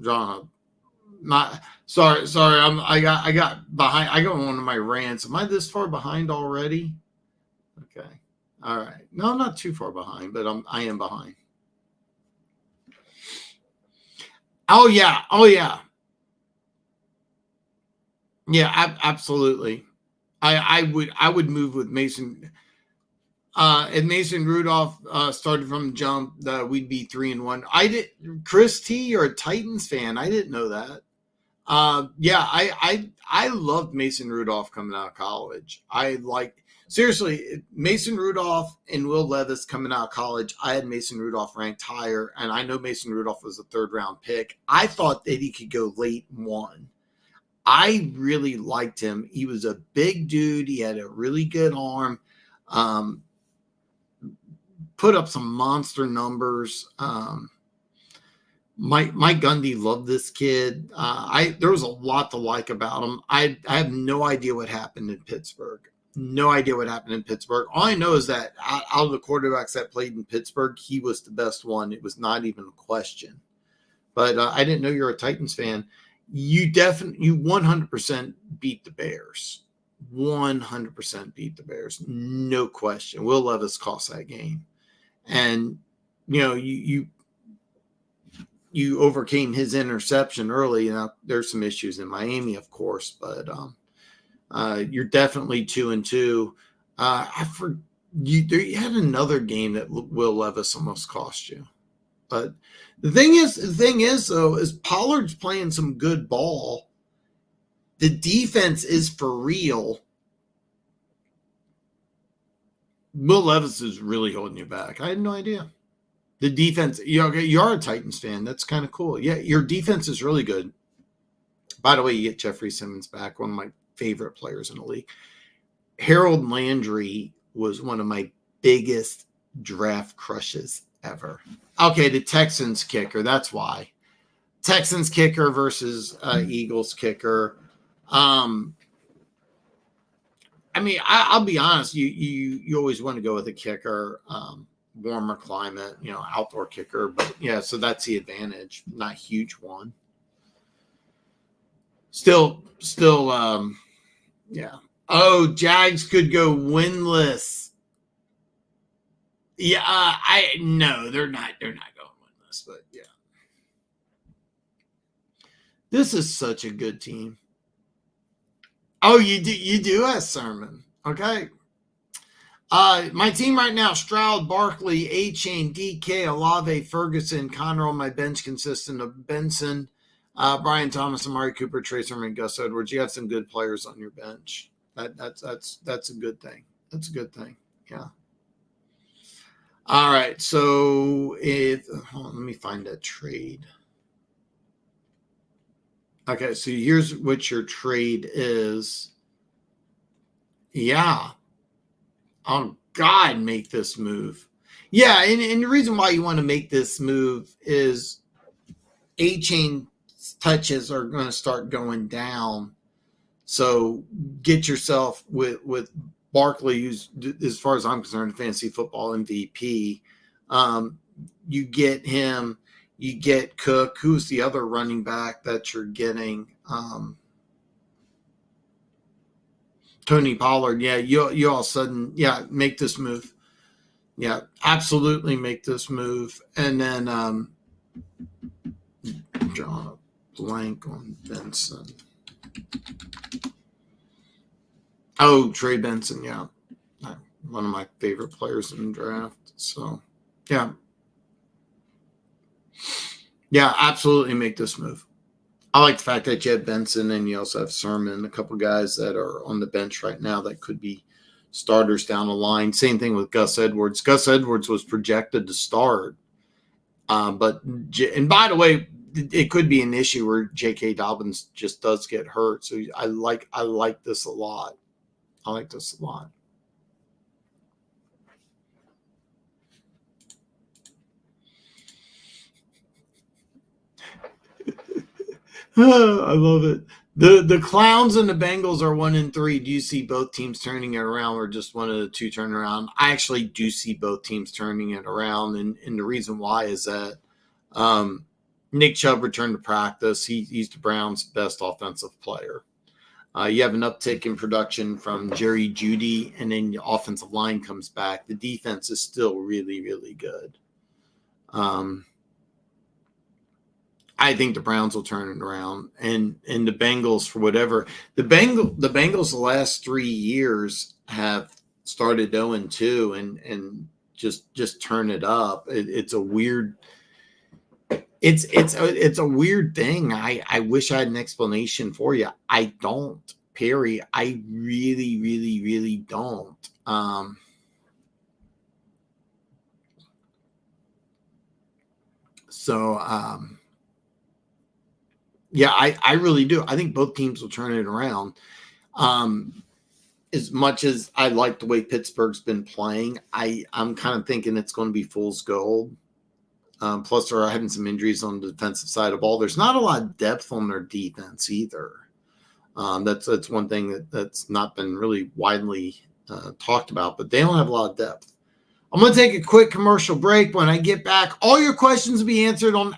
John, not sorry. I got behind. I got one of my rants. Am I this far behind already? Okay, all right. No, I'm not too far behind, but I am behind. Oh yeah. Yeah, absolutely. I would move with Mason. If Mason Rudolph started from the jump, we'd be 3-1. Chris T, you're a Titans fan. I didn't know that. Yeah, I loved Mason Rudolph coming out of college. Seriously, Mason Rudolph and Will Levis coming out of college. I had Mason Rudolph ranked higher, and I know Mason Rudolph was a 3rd-round pick. I thought that he could go late 1. I really liked him. He was a big dude. He had a really good arm. Put up some monster numbers. Mike Gundy loved this kid. There was a lot to like about him. I have no idea what happened in Pittsburgh. No idea what happened in Pittsburgh. All I know is that out of the quarterbacks that played in Pittsburgh, he was the best one. It was not even a question. But I didn't know you're a Titans fan. You 100% beat the Bears. 100% beat the Bears. No question. Will Levis cost that game. And, you overcame his interception early. There's some issues in Miami, of course, but you're definitely 2-2. You had another game that Will Levis almost cost you. But the thing is though, is Pollard's playing some good ball. The defense is for real. Will Levis is really holding you back. I had no idea. The defense, you're a Titans fan. That's kind of cool. Yeah, your defense is really good. By the way, you get Jeffrey Simmons back, one of my favorite players in the league. Harold Landry was one of my biggest draft crushes ever. Okay, the Texans kicker. That's why. Texans kicker versus Eagles kicker. I mean, I'll be honest. You always want to go with a kicker, warmer climate, outdoor kicker. But yeah, so that's the advantage. Not a huge one. Still, yeah. Oh, Jags could go winless. Yeah, no, they're not going winless. But yeah, this is such a good team. Oh, you do have Sermon. Okay. My team right now, Stroud, Barkley, A-Chain, DK, Olave, Ferguson, Connor on my bench consistent of Benson, Brian Thomas, Amari Cooper, Trey Sermon, Gus Edwards. You have some good players on your bench. That's a good thing. That's a good thing. Yeah. All right. So let me find that trade. Okay, so here's what your trade is. Yeah. Oh, God, make this move. Yeah, and the reason why you want to make this move is A-Chain touches are going to start going down. So get yourself with Barkley, who's, as far as I'm concerned, fantasy football MVP. You get him. You get Cook. Who's the other running back that you're getting? Tony Pollard. Yeah, you all of a sudden, make this move. Yeah, absolutely make this move. And then drawing a blank on Benson. Oh, Trey Benson, yeah. One of my favorite players in the draft. So, yeah. Yeah, absolutely make this move. I like the fact that you have Benson and you also have Sermon, a couple guys that are on the bench right now that could be starters down the line. Same thing with Gus Edwards. Gus Edwards was projected to start. And by the way, it could be an issue where J.K. Dobbins just does get hurt. So I like this a lot. I like this a lot. I love it. The Clowns and the Bengals are 1-3. Do you see both teams turning it around or just one of the two turning around? I actually do see both teams turning it around. And the reason why is that Nick Chubb returned to practice. He's the Browns' best offensive player. You have an uptick in production from Jerry Jeudy, and then the offensive line comes back. The defense is still really, really good. I think the Browns will turn it around, and the Bengals, for whatever the Bengals the last 3 years have started 0-2 and just turn it up. It's a weird. It's a weird thing. I wish I had an explanation for you. I don't, Perry. I really, really, really don't. Yeah, I really do. I think both teams will turn it around. As much as I like the way Pittsburgh's been playing, I'm kind of thinking it's going to be fool's gold. Plus, they're having some injuries on the defensive side of the ball. There's not a lot of depth on their defense either. That's one thing that's not been really widely talked about, but they don't have a lot of depth. I'm going to take a quick commercial break. When I get back, all your questions will be answered on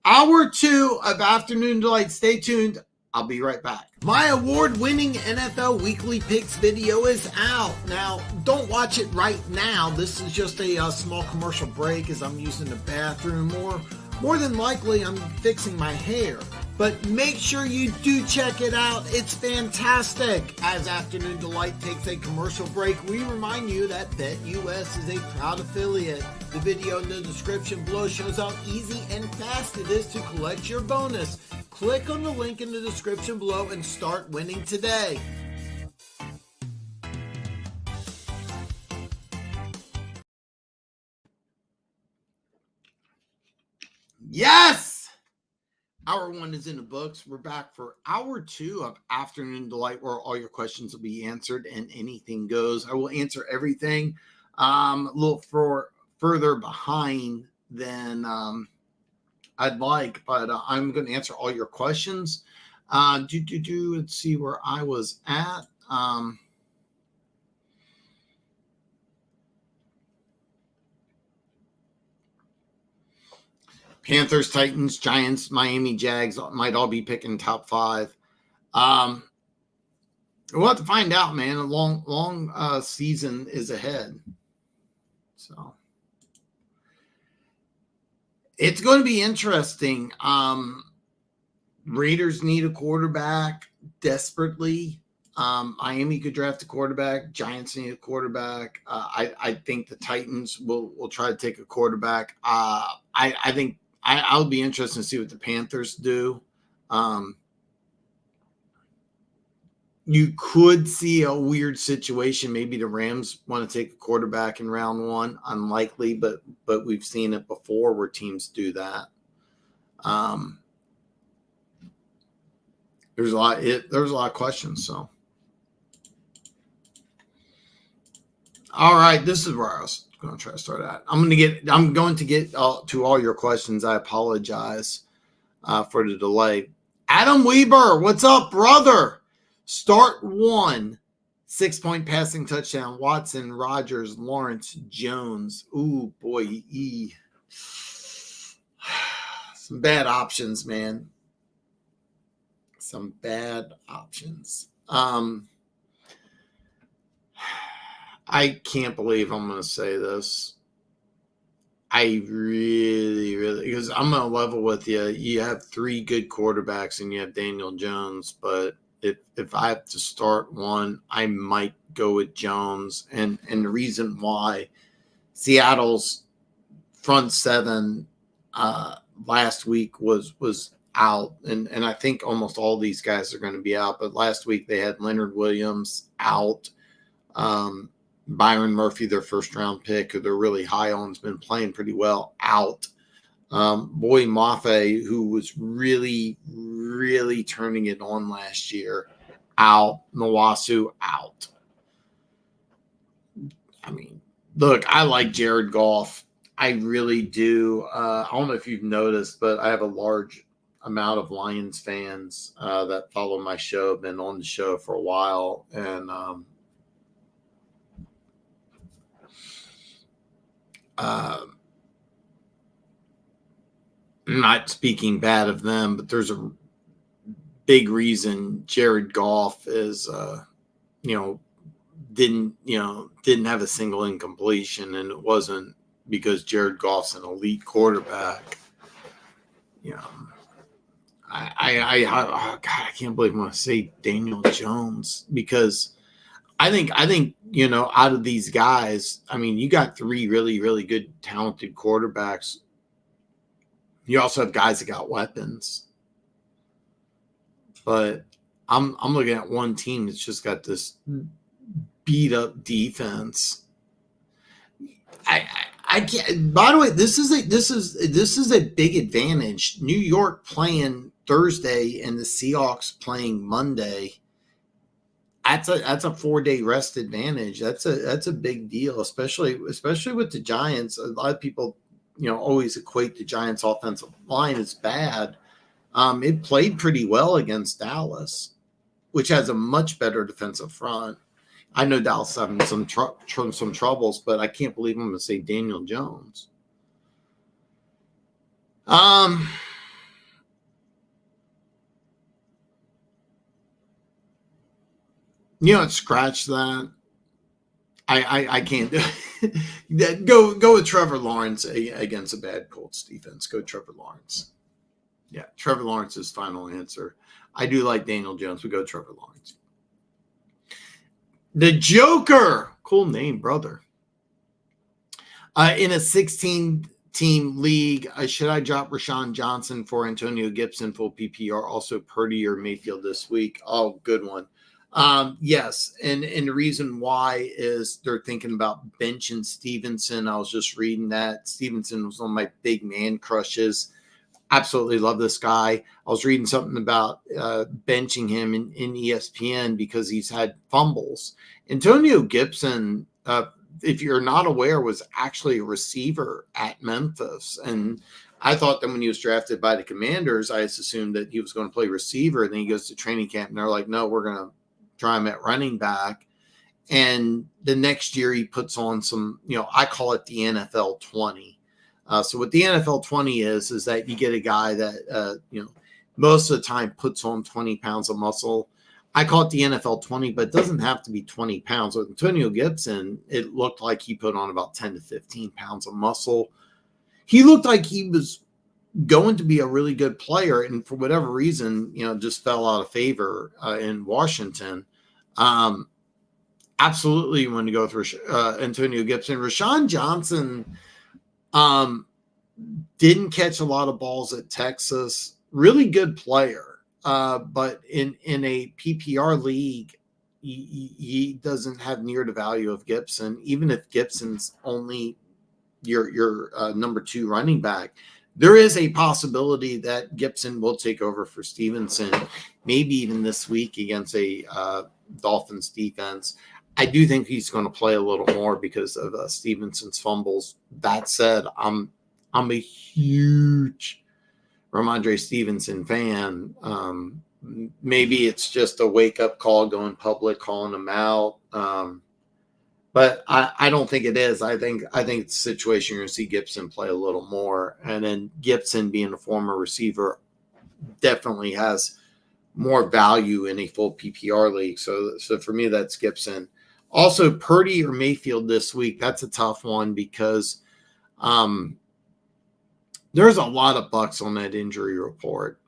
hour 2 of Afternoon Delight. Stay tuned. I'll be right back. My award-winning NFL Weekly Picks video is out. Now, don't watch it right now. This is just a small commercial break as I'm using the bathroom. More than likely, I'm fixing my hair. But make sure you do check it out. It's fantastic. As Afternoon Delight takes a commercial break, we remind you that BetUS is a proud affiliate. The video in the description below shows how easy and fast it is to collect your bonus. Click on the link in the description below and start winning today. Yes! Hour 1 is in the books. We're back for hour 2 of Afternoon Delight, where all your questions will be answered and anything goes. I will answer everything a little further behind than I'd like, but I'm going to answer all your questions. Let's see where I was at. Panthers, Titans, Giants, Miami, Jags might all be picking top 5. We'll have to find out, man. A long season is ahead. So it's going to be interesting. Raiders need a quarterback desperately. Miami could draft a quarterback. Giants need a quarterback. I think the Titans will try to take a quarterback. I think I'll be interested to see what the Panthers do. You could see a weird situation. Maybe the Rams want to take a quarterback in round 1. Unlikely, but we've seen it before where teams do that. There's a lot of questions. So, all right, this is where I was going to try to start at. I'm going to get to all your questions. I apologize for the delay. Adam Weber, what's up, brother? Start 1, 6-point passing touchdown. Watson, Rodgers, Lawrence, Jones. Ooh, boy. Some bad options, man. Some bad options. I can't believe I'm going to say this. I really, because I'm going to level with you. You have 3 good quarterbacks and you have Daniel Jones, but if I have to start one, I might go with Jones. And the reason why, Seattle's front 7 last week was out. And I think almost all these guys are going to be out. But last week they had Leonard Williams out. Byron Murphy, their first-round pick, who they're really high on, has been playing pretty well, out. Boy Mafe, who was really, really turning it on last year, out. Nawasu, out. I mean, look, I like Jared Goff. I really do. I don't know if you've noticed, but I have a large amount of Lions fans that follow my show, been on the show for a while, and I'm not speaking bad of them, but there's a big reason Jared Goff is, didn't have a single incompletion, and it wasn't because Jared Goff's an elite quarterback. I can't believe I'm going to say Daniel Jones, because I think out of these guys, I mean, you got 3 really, really good, talented quarterbacks. You also have guys that got weapons. But I'm looking at one team that's just got this beat up defense. I can't. By the way, this is a big advantage. New York playing Thursday and the Seahawks playing Monday. That's a 4-day rest advantage. That's a big deal, especially with the Giants. A lot of people, always equate the Giants' offensive line as bad. It played pretty well against Dallas, which has a much better defensive front. I know Dallas having some troubles, but I can't believe I'm going to say Daniel Jones. Scratch that. I can't do it. Go with Trevor Lawrence against a bad Colts defense. Go Trevor Lawrence. Yeah, Trevor Lawrence's final answer. I do like Daniel Jones. We go Trevor Lawrence. The Joker. Cool name, brother. In a 16-team league, should I drop Rashawn Johnson for Antonio Gibson full PPR? Also Purdy or Mayfield this week? Oh, good one. Yes, and the reason why is they're thinking about benching Stevenson. I was just reading that. Stevenson was one of my big man crushes. Absolutely love this guy. I was reading something about benching him in ESPN because he's had fumbles. Antonio Gibson, if you're not aware, was actually a receiver at Memphis. And I thought that when he was drafted by the Commanders, I just assumed that he was going to play receiver. And then he goes to training camp and they're like, no, we're going to try him at running back. And the next year he puts on some, I call it the NFL 20. So what the NFL 20 is that you get a guy that, most of the time puts on 20 pounds of muscle. I call it the NFL 20, but it doesn't have to be 20 pounds. With Antonio Gibson, it looked like he put on about 10 to 15 pounds of muscle. He looked like he was going to be a really good player, and for whatever reason, just fell out of favor in Washington. Absolutely want to go through Antonio Gibson. Rashawn Johnson didn't catch a lot of balls at Texas. Really good player, but in a PPR league, he doesn't have near the value of Gibson. Even if Gibson's only your number 2 running back, there is a possibility that Gibson will take over for Stevenson, maybe even this week against a Dolphins defense. I do think he's going to play a little more because of Stevenson's fumbles. That said, I'm a huge Ramondre Stevenson fan. Maybe it's just a wake-up call going public, calling him out. But I don't think it is. I think it's a situation you're going to see Gibson play a little more. And then Gibson, being a former receiver, definitely has more value in a full PPR league. So for me, that's Gibson. Also, Purdy or Mayfield this week, that's a tough one because there's a lot of bucks on that injury report.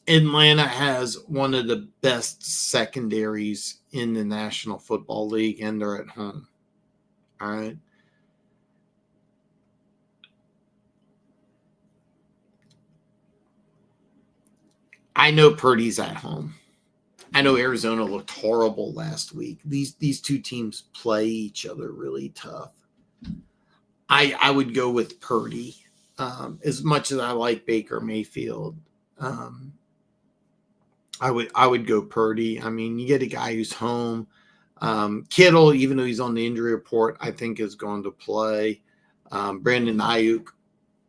Atlanta has one of the best secondaries in the National Football League, and they're at home. All right. I know Purdy's at home. I know Arizona looked horrible last week. These two teams play each other really tough. I would go with Purdy. As much as I like Baker Mayfield, I would go Purdy. I mean, you get a guy who's home. Kittle, even though he's on the injury report, I think is going to play. Brandon Ayuk,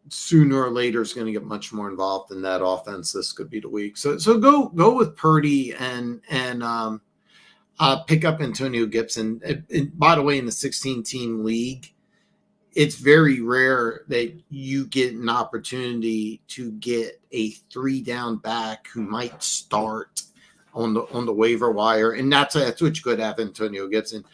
sooner or later, is going to get much more involved in that offense. This could be the week. So go with Purdy and pick up Antonio Gibson. And by the way, in the 16-team league, it's very rare that you get an opportunity to get a 3-down back who might start on the waiver wire, and that's what you could have Antonio Gibson.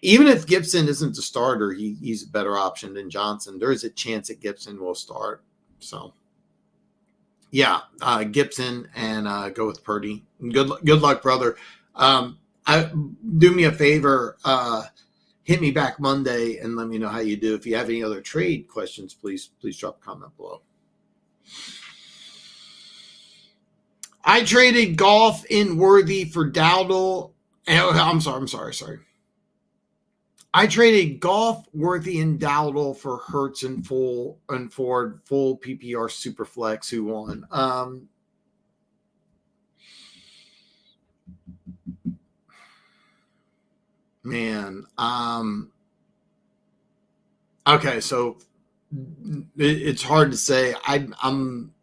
Even if Gibson isn't the starter, he's a better option than Johnson. There is a chance that Gibson will start. So, yeah, Gibson and go with Purdy. Good luck, brother. Do me a favor. Hit me back Monday and let me know how you do. If you have any other trade questions, please drop a comment below. I traded Goff in Worthy for Dowdle. I'm sorry. I traded Goff, Worthy, and Dowdle for Hurts and Ford full PPR Superflex who won. Man. Okay, so it's hard to say. I'm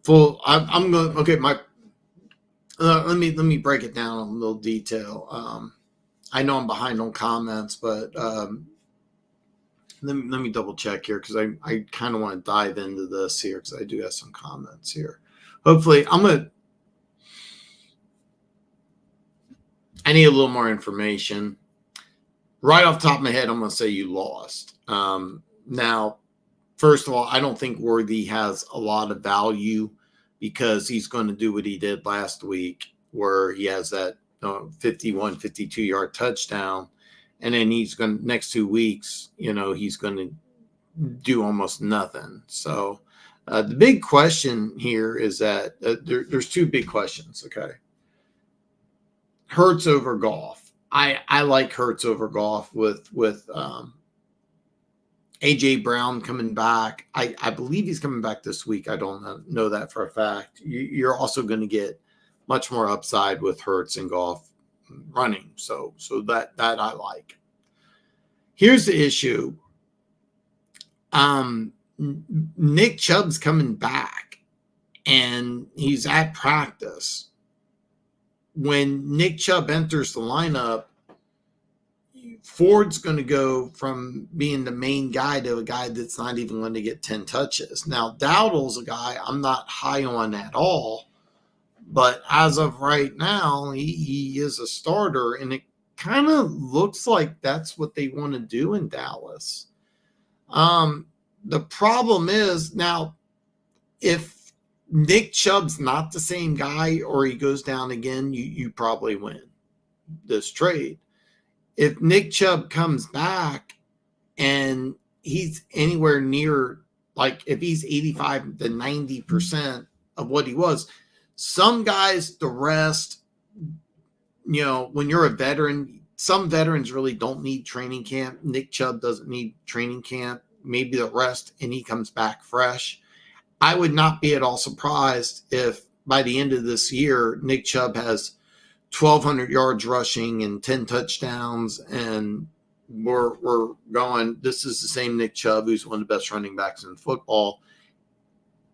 full. I'm going. Okay, let me break it down in a little detail. I know I'm behind on comments, but let me double check here because I kind of want to dive into this here because I do have some comments here. Hopefully, I need a little more information. Right off the top of my head, I'm going to say you lost. Now, first of all, I don't think Worthy has a lot of value because he's going to do what he did last week, where he has that 51, 52-yard touchdown. And then he's going to, next 2 weeks, he's going to do almost nothing. So the big question here is that there's two big questions. Okay. Hurts over Goff. I like Hurts over Goff with AJ Brown coming back. I believe he's coming back this week. I don't know that for a fact. You're also going to get much more upside with Hurts and Goff running. So that I like. Here's the issue. Nick Chubb's coming back and he's at practice. When Nick Chubb enters the lineup, Ford's going to go from being the main guy to a guy that's not even going to get 10 touches. Now, Dowdle's a guy I'm not high on at all, but as of right now, he is a starter, and it kind of looks like that's what they want to do in Dallas. The problem is now, if Nick Chubb's not the same guy or he goes down again, you probably win this trade. If Nick Chubb comes back and he's anywhere near, like if he's 85 to 90% of what he was, some guys, the rest, when you're a veteran, some veterans really don't need training camp. Nick Chubb doesn't need training camp. Maybe the rest, and he comes back fresh. I would not be at all surprised if by the end of this year, Nick Chubb has 1,200 yards rushing and 10 touchdowns, and we're going, this is the same Nick Chubb who's one of the best running backs in football.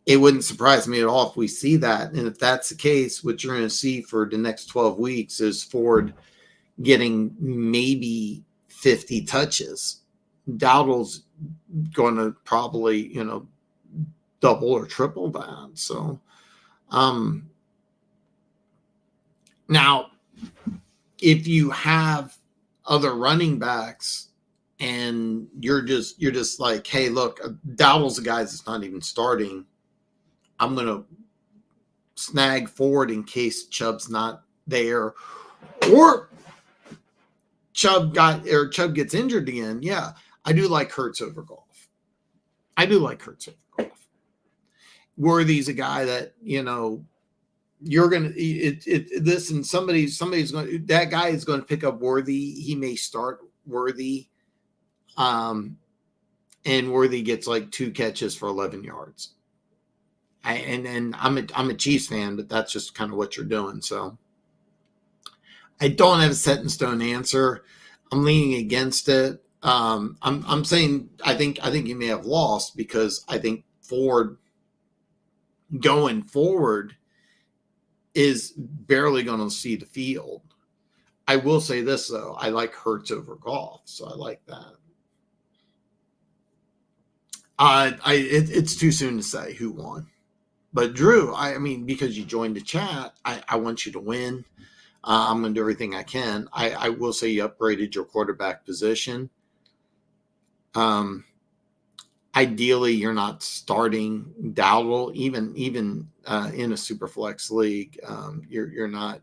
It wouldn't surprise me at all if we see that. And if that's the case, what you're going to see for the next 12 weeks is Ford getting maybe 50 touches. Dowdle's going to probably, double or triple that. So, now, if you have other running backs and you're just like, hey, look, Dowdle's a guy that's not even starting, I'm going to snag Ford in case Chubb's not there, or Chubb gets injured again. Yeah, I do like Hurts over Goff. Worthy's a guy that, you're going to listen, somebody's going, that guy is going to pick up Worthy. He may start Worthy. And Worthy gets like 2 catches for 11 yards. And I'm a Chiefs fan, but that's just kind of what you're doing. So I don't have a set in stone answer. I'm leaning against it. I'm saying I think he may have lost because I think Ford going forward is barely going to see the field. I will say this though, I like Hurts over Goff, so I like that. It's too soon to say who won, but Drew, I mean, because you joined the chat, I want you to win. I'm going to do everything I can. I will say you upgraded your quarterback position. Ideally, you're not starting Dowdle, even in a super flex league. You're not,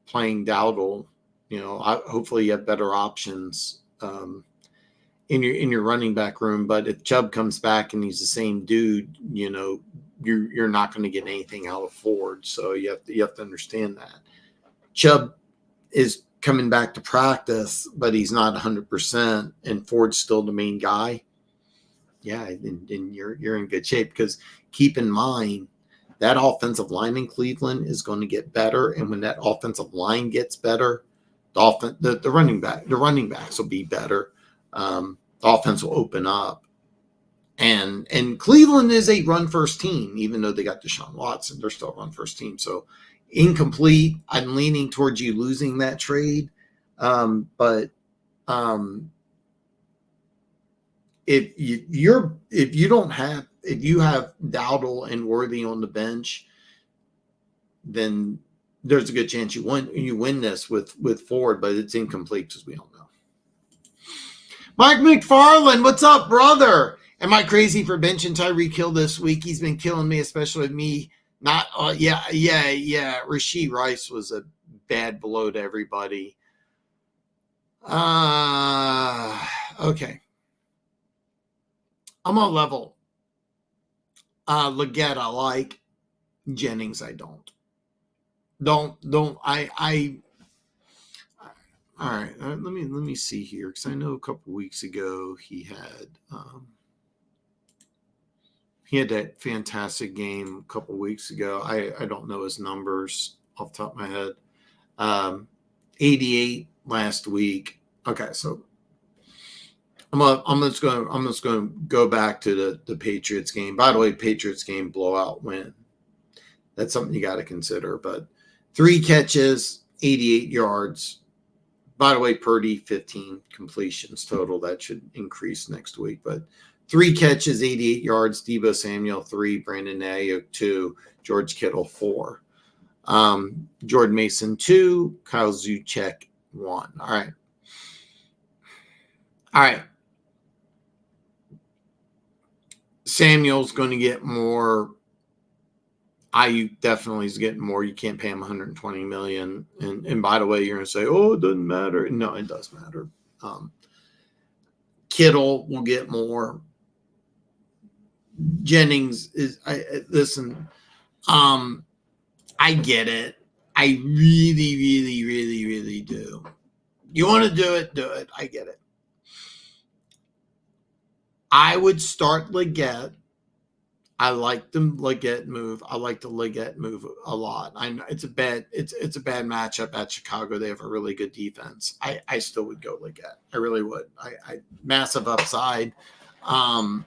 playing Dowdle. Hopefully you have better options in your running back room. But if Chubb comes back and he's the same dude, you're not going to get anything out of Ford. So you have to understand that Chubb is coming back to practice, but he's not 100%, and Ford's still the main guy. Yeah, and you're in good shape, because keep in mind that offensive line in Cleveland is going to get better, and when that offensive line gets better, the running backs will be better. The offense will open up, and Cleveland is a run first team, even though they got Deshaun Watson, they're still a run first team. So incomplete. I'm leaning towards you losing that trade, but if you have Dowdle and Worthy on the bench, then there's a good chance you win this with Ford, but it's incomplete, as we all know. Mike McFarland, what's up, brother? Am I crazy for benching Tyreek Hill this week? He's been killing me, especially with me. Not, yeah. Rashee Rice was a bad blow to everybody. Okay. I'm on level. Leggett, I like. Jennings, I don't. All right. Let me see here, because I know a couple weeks ago he had that fantastic game a couple weeks ago. I don't know his numbers off the top of my head. 88 last week. Okay, so I'm just going to go back to the Patriots game. By the way, Patriots game blowout win. That's something you got to consider. But 3 catches, 88 yards. By the way, Purdy 15 completions total. That should increase next week. But 3 catches, 88 yards. Deebo Samuel 3, Brandon Ayuk 2, George Kittle 4, Jordan Mason 2, Kyle Zuchek 1. All right. Samuel's going to get more. Ayuk definitely is getting more. You can't pay him $120 million. And by the way, you're going to say, "Oh, it doesn't matter." No, it does matter. Kittle will get more. Jennings is. Listen. I get it. I really, really, really, really do. You want to do it? Do it. I get it. I would start Leggett. I like the Leggett move. I like the Leggett move a lot. I know it's a bad matchup at Chicago. They have a really good defense. I still would go Leggett. I really would. I massive upside. I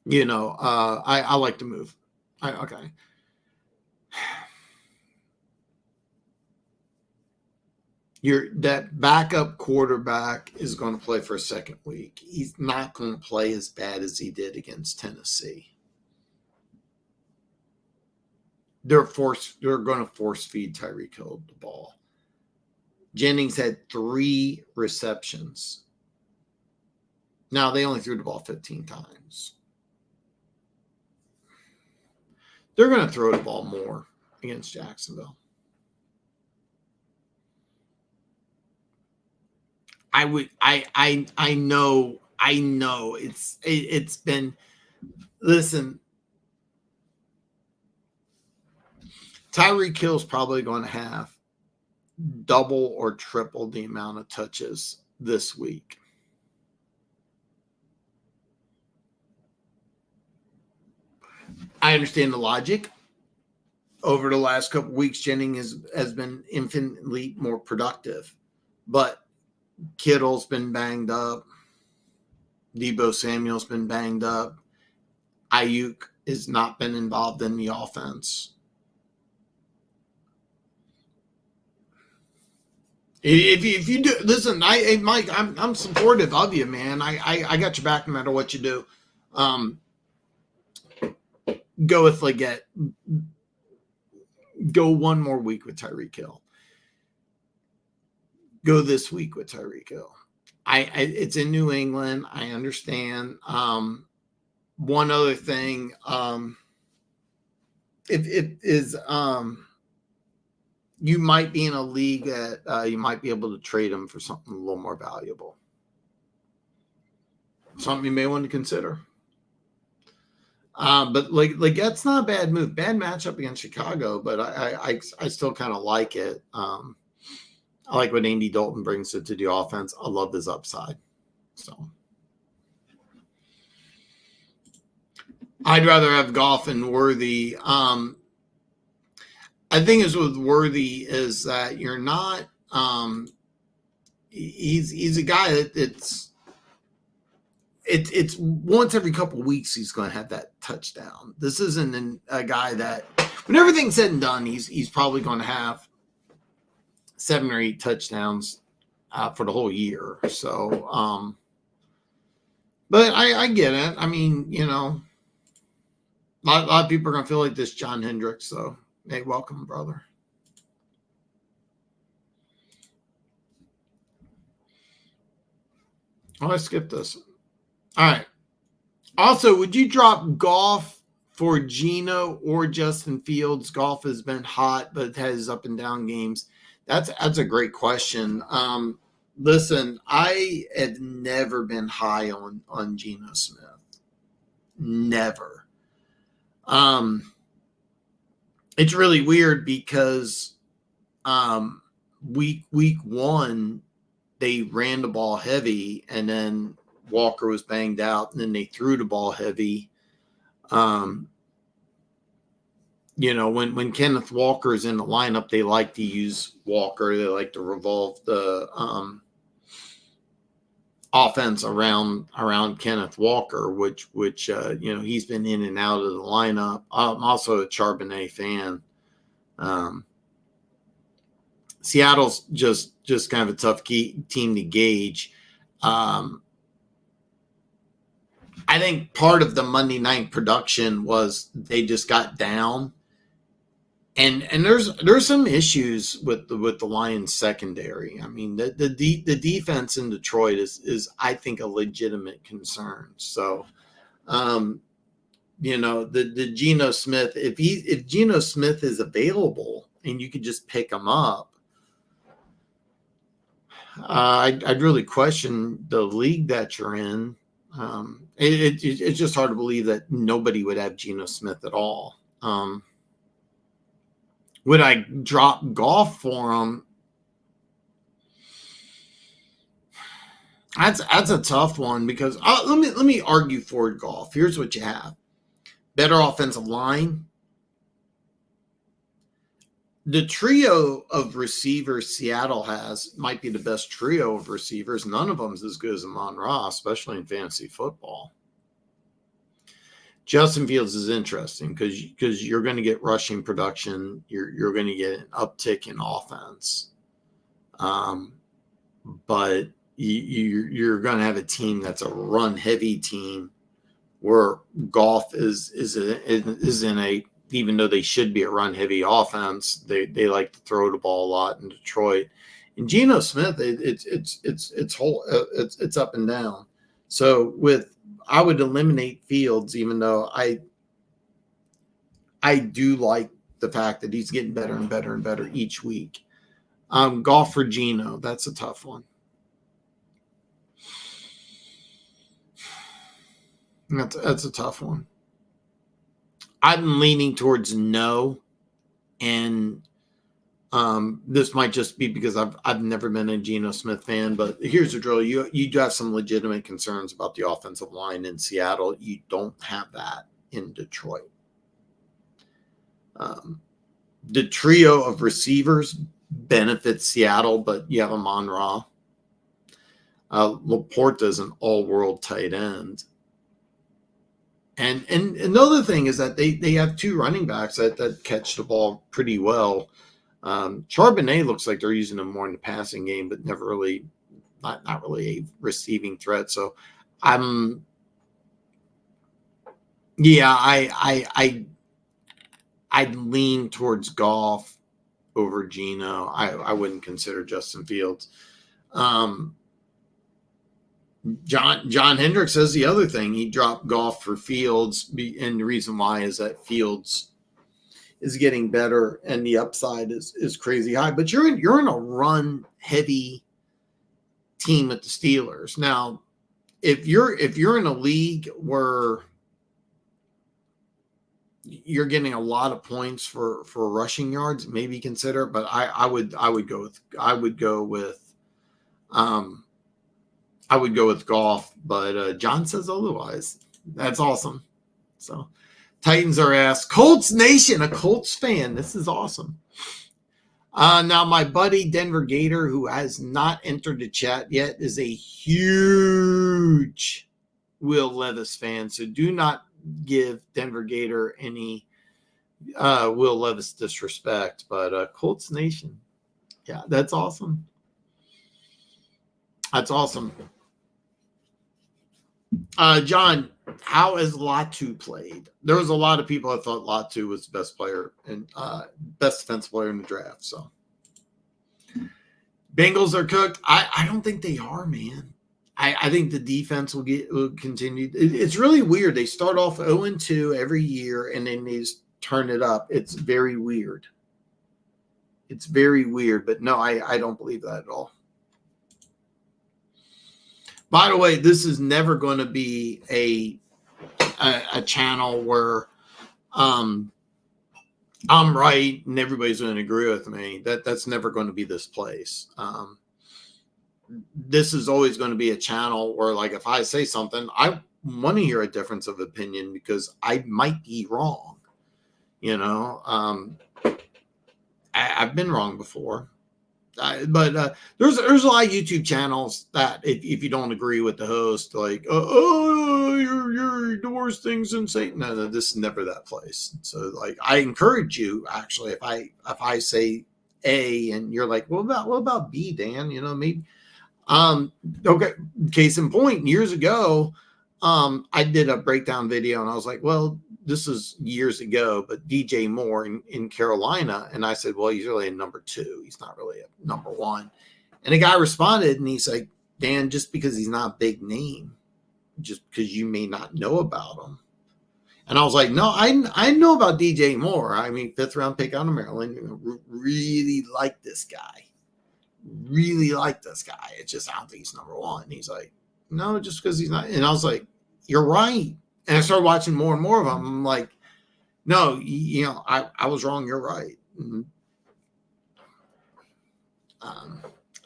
like the move. Okay. That backup quarterback is going to play for a second week. He's not going to play as bad as he did against Tennessee. They're going to force feed Tyreek Hill the ball. Jennings had 3 receptions. Now they only threw the ball 15 times. They're going to throw the ball more against Jacksonville. I know it's been, listen, Tyreek Hill's probably going to have double or triple the amount of touches this week. I understand the logic. Over the last couple of weeks, Jennings has been infinitely more productive, but Kittle's been banged up. Deebo Samuel's been banged up. Ayuk has not been involved in the offense. If you do, listen, Mike, I'm supportive of you, man. I got your back no matter what you do. Go with Leggett. Go one more week with Tyreek Hill. Go this week with Tyreek Hill. It's in New England. I understand. One other thing, it is you might be in a league that you might be able to trade him for something a little more valuable. Something you may want to consider. But like that's not a bad move. Bad matchup against Chicago, but I still kind of like it. I like what Andy Dalton brings to the offense. I love his upside. So I'd rather have Goff and Worthy. I think is with Worthy is that you're not. He's a guy that it's once every couple of weeks he's going to have that touchdown. This isn't a guy that, when everything's said and done, he's probably going to have 7 or 8 touchdowns for the whole year. So, but I get it. I mean, a lot of people are going to feel like this John Hendricks. So, hey, welcome, brother. Oh, I skipped this. All right. Also, would you drop Goff for Geno or Justin Fields? Goff has been hot, but has up and down games. That's a great question. Listen, I have never been high on Geno Smith. Never. Um, it's really weird because week one they ran the ball heavy, and then Walker was banged out, and then they threw the ball heavy. When Kenneth Walker is in the lineup, they like to use Walker. They like to revolve the offense around Kenneth Walker, which he's been in and out of the lineup. I'm also a Charbonnet fan. Seattle's just kind of a tough team to gauge. I think part of the Monday night production was they just got down, and there's some issues with the Lions secondary. I mean, the defense in Detroit is I think a legitimate concern. So, the Geno Smith, if Geno Smith is available and you could just pick him up, I'd really question the league that you're in. It's just hard to believe that nobody would have Geno Smith at all. Would I drop Goff for him? That's a tough one because let me argue for Goff. Here's what you have: better offensive line. The trio of receivers Seattle has might be the best trio of receivers. None of them is as good as Amon-Ra, especially in fantasy football. Justin Fields is interesting because you're going to get rushing production. You're going to get an uptick in offense. But you're going to have a team that's a run-heavy team where Goff is in a, even though they should be a run-heavy offense, they like to throw the ball a lot in Detroit. And Geno Smith, it's up and down. So I would eliminate Fields, even though I do like the fact that he's getting better and better and better each week. Goff for Geno, that's a tough one. That's a tough one. I'm leaning towards no, and this might just be because I've never been a Geno Smith fan, but here's the drill: you do have some legitimate concerns about the offensive line in Seattle. You don't have that in Detroit. The trio of receivers benefits Seattle, but you have Amon-Ra. Laporta is an all-world tight end. And another thing is that they have two running backs that catch the ball pretty well. Charbonnet looks like they're using him more in the passing game, but never really, not really a receiving threat. So I'd lean towards Goff over Geno. I wouldn't consider Justin Fields. John Hendricks says the other thing. He dropped Goff for Fields, and the reason why is that Fields is getting better, and the upside is crazy high. But you're in a run heavy team at the Steelers now. If you're in a league where you're getting a lot of points for rushing yards, maybe consider. But I would go with Goff, but John says otherwise. That's awesome. So Titans are asked. Colts Nation, a Colts fan. This is awesome. Now, my buddy Denver Gator, who has not entered the chat yet, is a huge Will Levis fan. So do not give Denver Gator any Will Levis disrespect. But Colts Nation. Yeah, that's awesome. That's awesome. John, how has Latu played? There was a lot of people that thought Latu was the best player and best defensive player in the draft. So Bengals are cooked. I don't think they are, man. I think the defense will continue. It's really weird. They start off 0-2 every year, and then they just turn it up. It's very weird. It's very weird, but no, I don't believe that at all. By the way, this is never going to be a channel where I'm right and everybody's going to agree with me. That's never going to be this place. This is always going to be a channel where, like, if I say something, I want to hear a difference of opinion because I might be wrong. You know, I've been wrong before. But there's a lot of YouTube channels that if you don't agree with the host, like, you're the worst things in Satan. No, this is never that place. So, like, I encourage you, actually, if I say A and you're like, what about B, Dan? You know, maybe. Okay. Case in point, years ago, I did a breakdown video and I was like, well, this is years ago, but DJ Moore in Carolina. And I said, well, he's really a number 2. He's not really a number 1. And a guy responded and he's like, Dan, just because he's not a big name, just because you may not know about him. And I was like, no, I know about DJ Moore. I mean, 5th round pick out of Maryland. Really like this guy. It's just, I don't think he's number 1. And he's like, no, just because he's not. And I was like, you're right. And I started watching more and more of them. I'm like, no, I was wrong. You're right.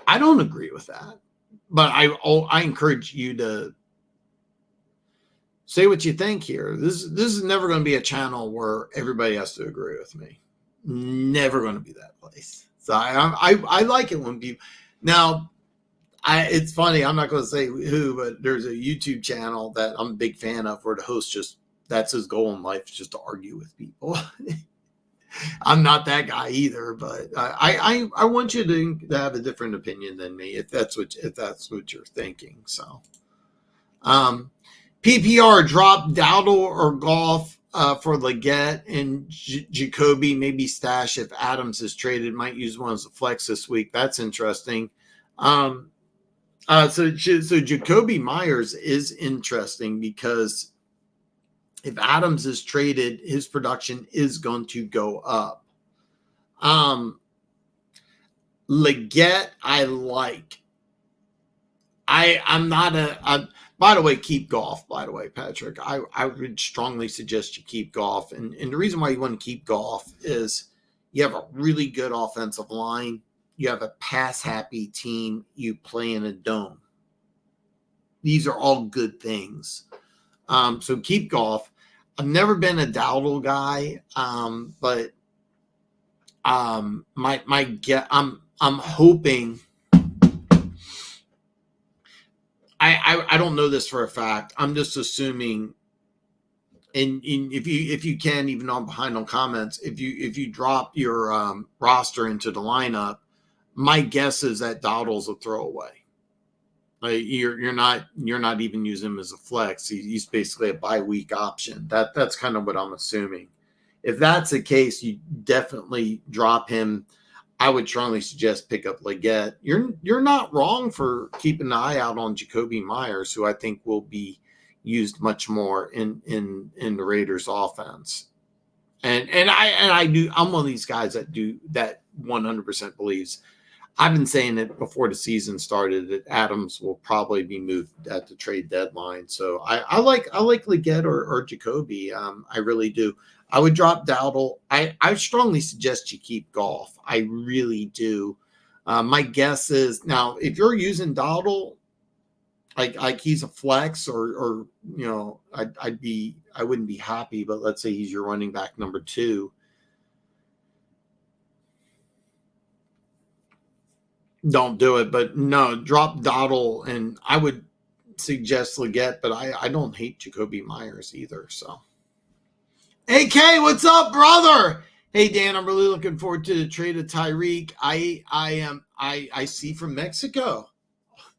I don't agree with that, but I encourage you to say what you think here. This is never going to be a channel where everybody has to agree with me. Never going to be that place. So I like it when people now. It's funny. I'm not going to say who, but there's a YouTube channel that I'm a big fan of where the host that's his goal in life, is just to argue with people. I'm not that guy either, but I want you to have a different opinion than me if that's what you're thinking. So, PPR drop Dowdle or Goff for Leggett and Jacoby, maybe stash if Adams is traded. Might use one as a flex this week. That's interesting. So Jacoby Myers is interesting because if Adams is traded, his production is going to go up. Leggett, I like. I'm not by the way, keep Goff, by the way, Patrick. I would strongly suggest you keep Goff. And the reason why you want to keep Goff is you have a really good offensive line. You have a pass-happy team. You play in a dome. These are all good things. So keep Goff. I've never been a Dowdle guy, but I'm hoping. I don't know this for a fact. I'm just assuming. And if you can, even on behind on comments, if you drop your roster into the lineup. My guess is that Dowdle's a throwaway. Like you're not even using him as a flex. He's basically a bye-week option. That's kind of what I'm assuming. If that's the case, you definitely drop him. I would strongly suggest pick up Leggett. You're not wrong for keeping an eye out on Jacoby Myers, who I think will be used much more in the Raiders offense. And I'm one of these guys that 100% believes. I've been saying it before the season started that Adams will probably be moved at the trade deadline. So I like Leggett or Jacoby. I really do. I would drop Dowdle. I strongly suggest you keep Goff. I really do. My guess is now if you're using Dowdle, like he's a flex or I wouldn't be happy, but let's say he's your running back number 2. Don't do it, but no, drop Dowdle, and I would suggest Leggett, but I don't hate Jacoby Myers either. So, AK, what's up, brother? Hey Dan, I'm really looking forward to the trade of Tyreek. I see from Mexico,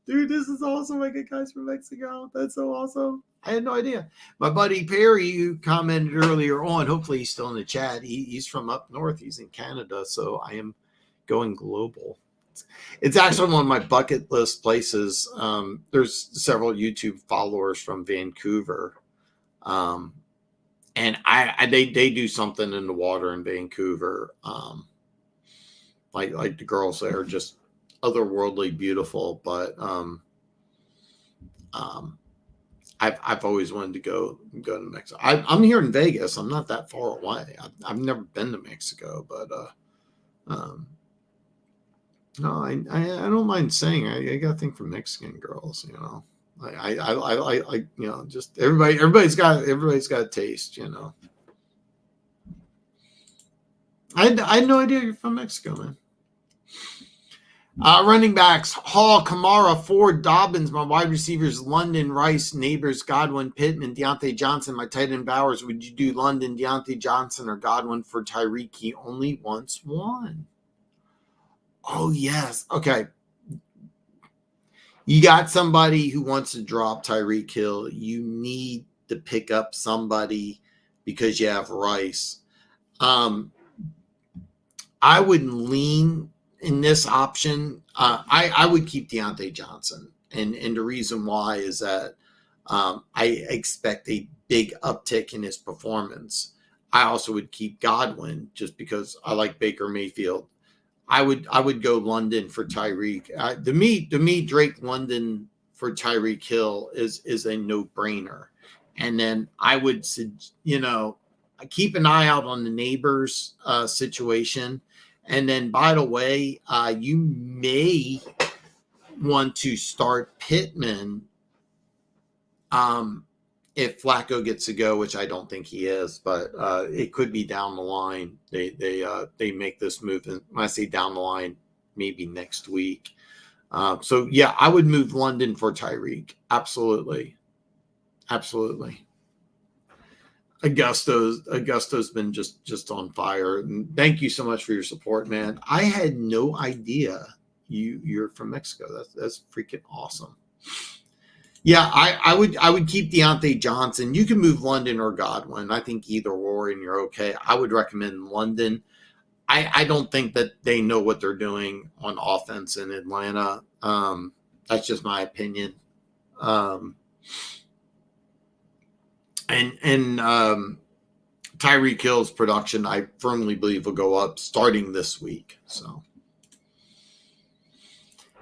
dude. This is awesome. I get guys from Mexico. That's so awesome. I had no idea. My buddy Perry, who commented earlier on, hopefully he's still in the chat. He's from up north. He's in Canada, so I am going global. It's actually one of my bucket list places. There's several YouTube followers from Vancouver. And they do something in the water in Vancouver. Like the girls there are just otherworldly beautiful, but I've always wanted to go to Mexico. I'm here in Vegas. I'm not that far away. I've never been to Mexico, but no, I don't mind saying I got a thing for Mexican girls. You know, I you know, just everybody's got a taste. You know, I had no idea you're from Mexico, man. Running backs: Hall, Kamara, Ford, Dobbins. My wide receivers: London, Rice, Neighbors, Godwin, Pittman, Deontay Johnson. My tight end: Bowers. Would you do London, Deontay Johnson, or Godwin for Tyreek? He only wants one. Oh, yes. Okay. You got somebody who wants to drop Tyreek Hill. You need to pick up somebody because you have Rice. I would lean in this option. I would keep Deontay Johnson. And the reason why is that I expect a big uptick in his performance. I also would keep Godwin just because I like Baker Mayfield. I would go London for Tyreek. To me, Drake London for Tyreek Hill is a no-brainer. And then I would, keep an eye out on the Neighbors situation. And then, by the way, you may want to start Pittman if Flacco gets to go, which I don't think he is, but it could be down the line. They make this move, and when I say down the line, maybe next week. So yeah, I would move London for Tyreek. Absolutely. Augusto's been just on fire. And thank you so much for your support, man. I had no idea you're from Mexico. That's freaking awesome. Yeah, I would keep Deontay Johnson. You can move London or Godwin. I think either or, and you're okay. I would recommend London. I don't think that they know what they're doing on offense in Atlanta. That's just my opinion. And Tyreek Hill's production, I firmly believe, will go up starting this week. So.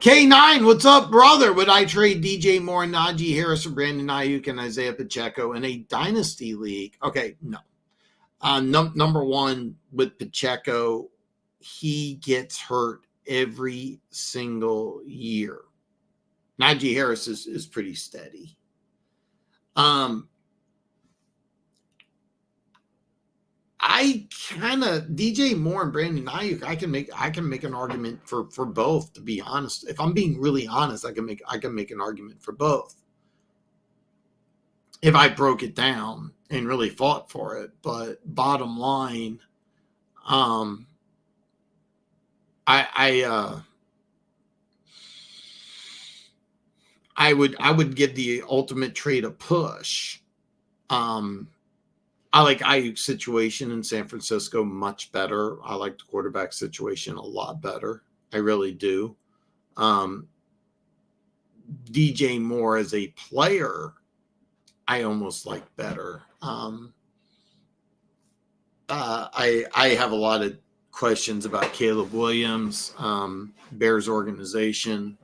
K9, what's up, brother? Would I trade DJ Moore, Najee Harris, or Brandon Ayuk and Isaiah Pacheco in a dynasty league? Okay, no. Number one, with Pacheco, he gets hurt every single year. Najee Harris is pretty steady. I kind of DJ Moore and Brandon Ayuk. I can make an argument for both. To be honest, if I'm being really honest, I can make an argument for both. If I broke it down and really fought for it, but bottom line, I would give the ultimate trade a push. I like Ayuk's situation in San Francisco much better. I like the quarterback situation a lot better. I really do. DJ Moore as a player, I almost like better. I have a lot of questions about Caleb Williams, Bears organization.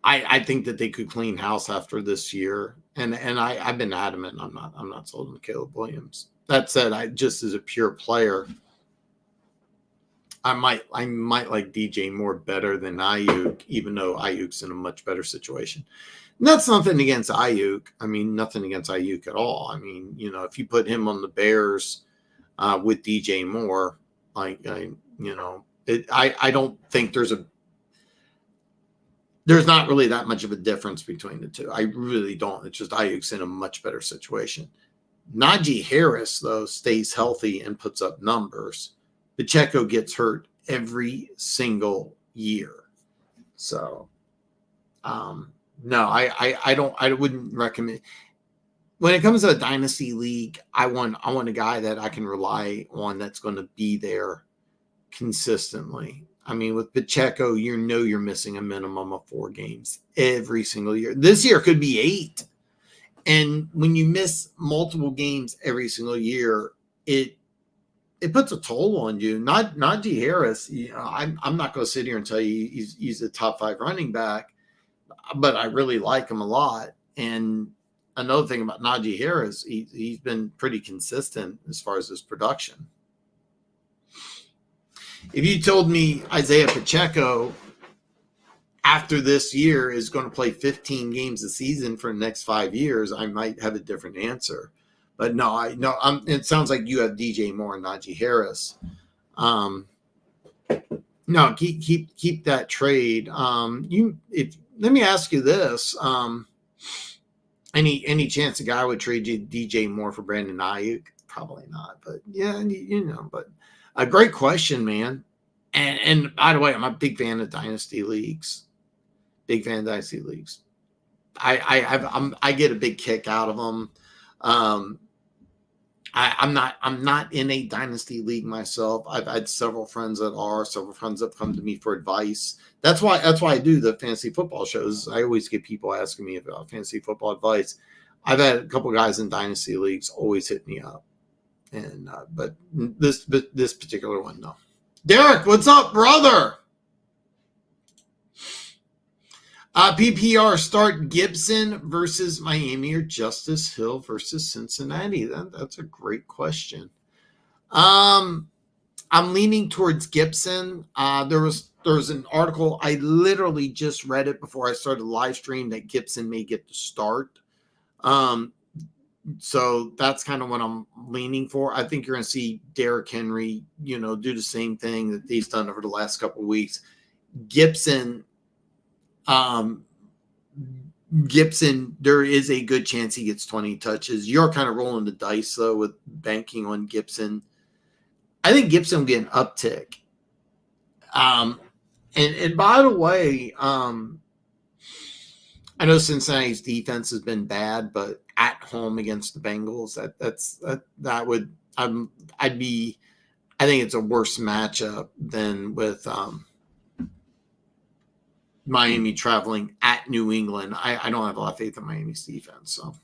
I think that they could clean house after this year, and I've been adamant. I'm not sold on Caleb Williams. That said, I just as a pure player, I might like DJ Moore better than Ayuk, even though Ayuk's in a much better situation. And that's nothing against Ayuk. I mean, nothing against Ayuk at all. I mean, if you put him on the Bears with DJ Moore, I don't think there's not really that much of a difference between the two. I really don't. It's just Ayuk's in a much better situation. Najee Harris, though, stays healthy and puts up numbers. Pacheco gets hurt every single year. So, no, I wouldn't recommend. when it comes to a dynasty league, I want a guy that I can rely on that's going to be there consistently. I mean, with Pacheco, you're missing a minimum of 4 games every single year. This year could be 8. And when you miss multiple games every single year, it puts a toll on you. Najee Harris, I'm not going to sit here and tell you he's a top 5 running back, but I really like him a lot. And another thing about Najee Harris, he's been pretty consistent as far as his production. If you told me Isaiah Pacheco after this year is going to play 15 games a season for the next 5 years, I might have a different answer. But no, it sounds like you have DJ Moore and Najee Harris. No, keep that trade. Let me ask you this: any chance a guy would trade you DJ Moore for Brandon Ayuk? Probably not. But yeah, but a great question, man. And by the way, I'm a big fan of dynasty leagues. I get a big kick out of them. I'm not in a dynasty league myself. I've had several friends that are. Several friends have come to me for advice. That's why I do the fantasy football shows. I always get people asking me about fantasy football advice. I've had a couple guys in dynasty leagues always hit me up, and but this particular one, no. Derek, what's up, brother? PPR start Gibson versus Miami or Justice Hill versus Cincinnati. That's a great question. I'm leaning towards Gibson. There was an article, I literally just read it before I started the live stream, that Gibson may get the start. So that's kind of what I'm leaning for. I think you're going to see Derrick Henry, do the same thing that he's done over the last couple of weeks. Gibson, there is a good chance he gets 20 touches. You're kind of rolling the dice, though, with banking on Gibson. I think Gibson will get an uptick. And by the way, I know Cincinnati's defense has been bad, but at home against the Bengals, I think it's a worse matchup than with Miami traveling at New England. I don't have a lot of faith in Miami's defense. So,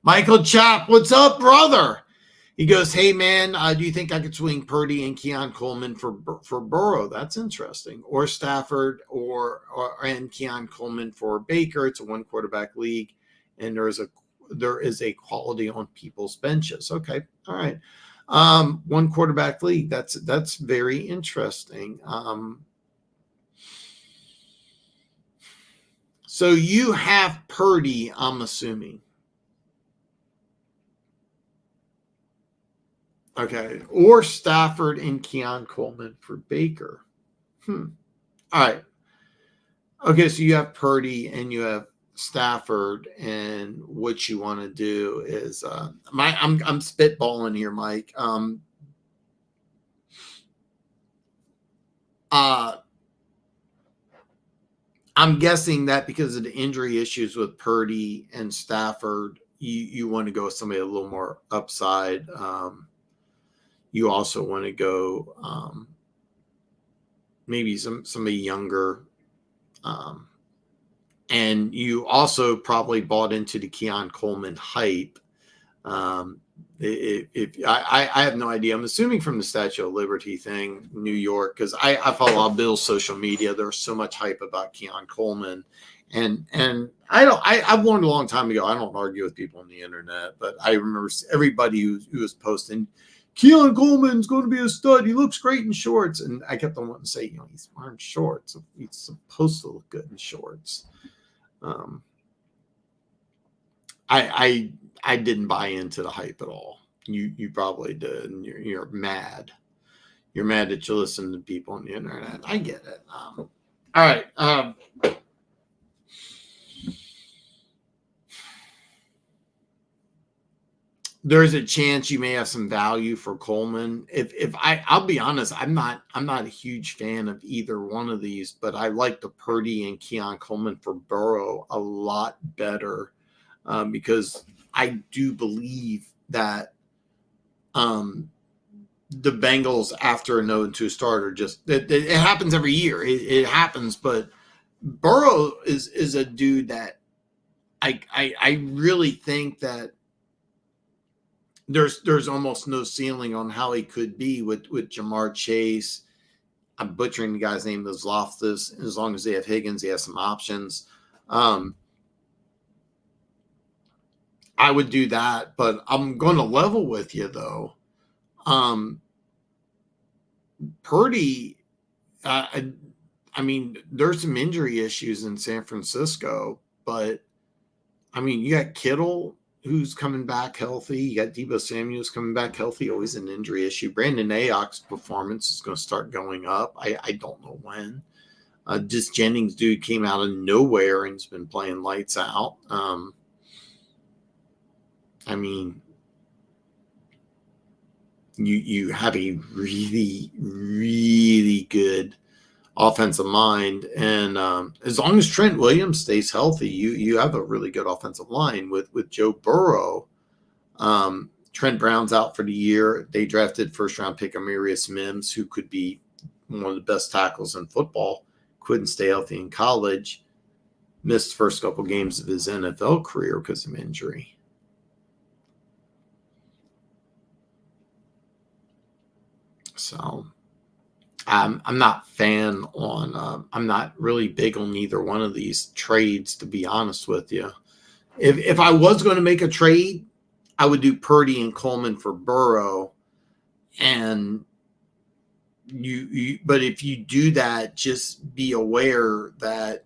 Michael Chap, what's up, brother? He goes, hey, man, do you think I could swing Purdy and Keon Coleman for Burrow? That's interesting. Or Stafford and Keon Coleman for Baker. It's a 1-quarterback league, and there is a quality on people's benches. Okay, all right. 1-quarterback league. That's very interesting. So you have Purdy, I'm assuming. Okay. Or Stafford and Keon Coleman for Baker. All right. Okay, so you have Purdy and you have Stafford, and what you want to do is I'm spitballing here, Mike. I'm guessing that because of the injury issues with Purdy and Stafford, you want to go with somebody a little more upside. You also want to go maybe somebody younger. And you also probably bought into the Keon Coleman hype. I have no idea. I'm assuming from the Statue of Liberty thing, New York, because I follow Bill's social media. There's so much hype about Keon Coleman, and I've warned a long time ago. I don't argue with people on the internet, but I remember everybody who was posting, Keon Coleman's going to be a stud. He looks great in shorts, and I kept on wanting to say, he's wearing shorts. He's supposed to look good in shorts. I didn't buy into the hype at all. You probably did, and you're mad. You're mad that you listen to people on the internet. I get it. All right. There's a chance you may have some value for Coleman. I'll be honest, I'm not a huge fan of either one of these, but I like the Purdy and Keon Coleman for Burrow a lot better because I do believe that the Bengals after a 0-2 start are just it happens every year. It happens, but Burrow is a dude that I really think that there's almost no ceiling on how he could be with Jamar Chase. I'm butchering the guy's name, is Loftus. As long as they have Higgins, he has some options. I would do that, but I'm going to level with you though. Purdy, I mean, there's some injury issues in San Francisco, but I mean, you got Kittle who's coming back healthy. You got Deebo Samuel's coming back healthy. Always an injury issue. Brandon Ayuk's performance is going to start going up. I don't know when. Just Jennings dude came out of nowhere and has been playing lights out. I mean, you have a really, really good offensive mind, and as long as Trent Williams stays healthy, you have a really good offensive line with Joe Burrow. Trent Brown's out for the year. They drafted first-round pick Amarius Mims, who could be one of the best tackles in football. Couldn't stay healthy in college. Missed the first couple games of his NFL career because of injury. So I'm not I'm not really big on either one of these trades, to be honest with you. If I was going to make a trade, I would do Purdy and Coleman for Burrow. And but if you do that, just be aware that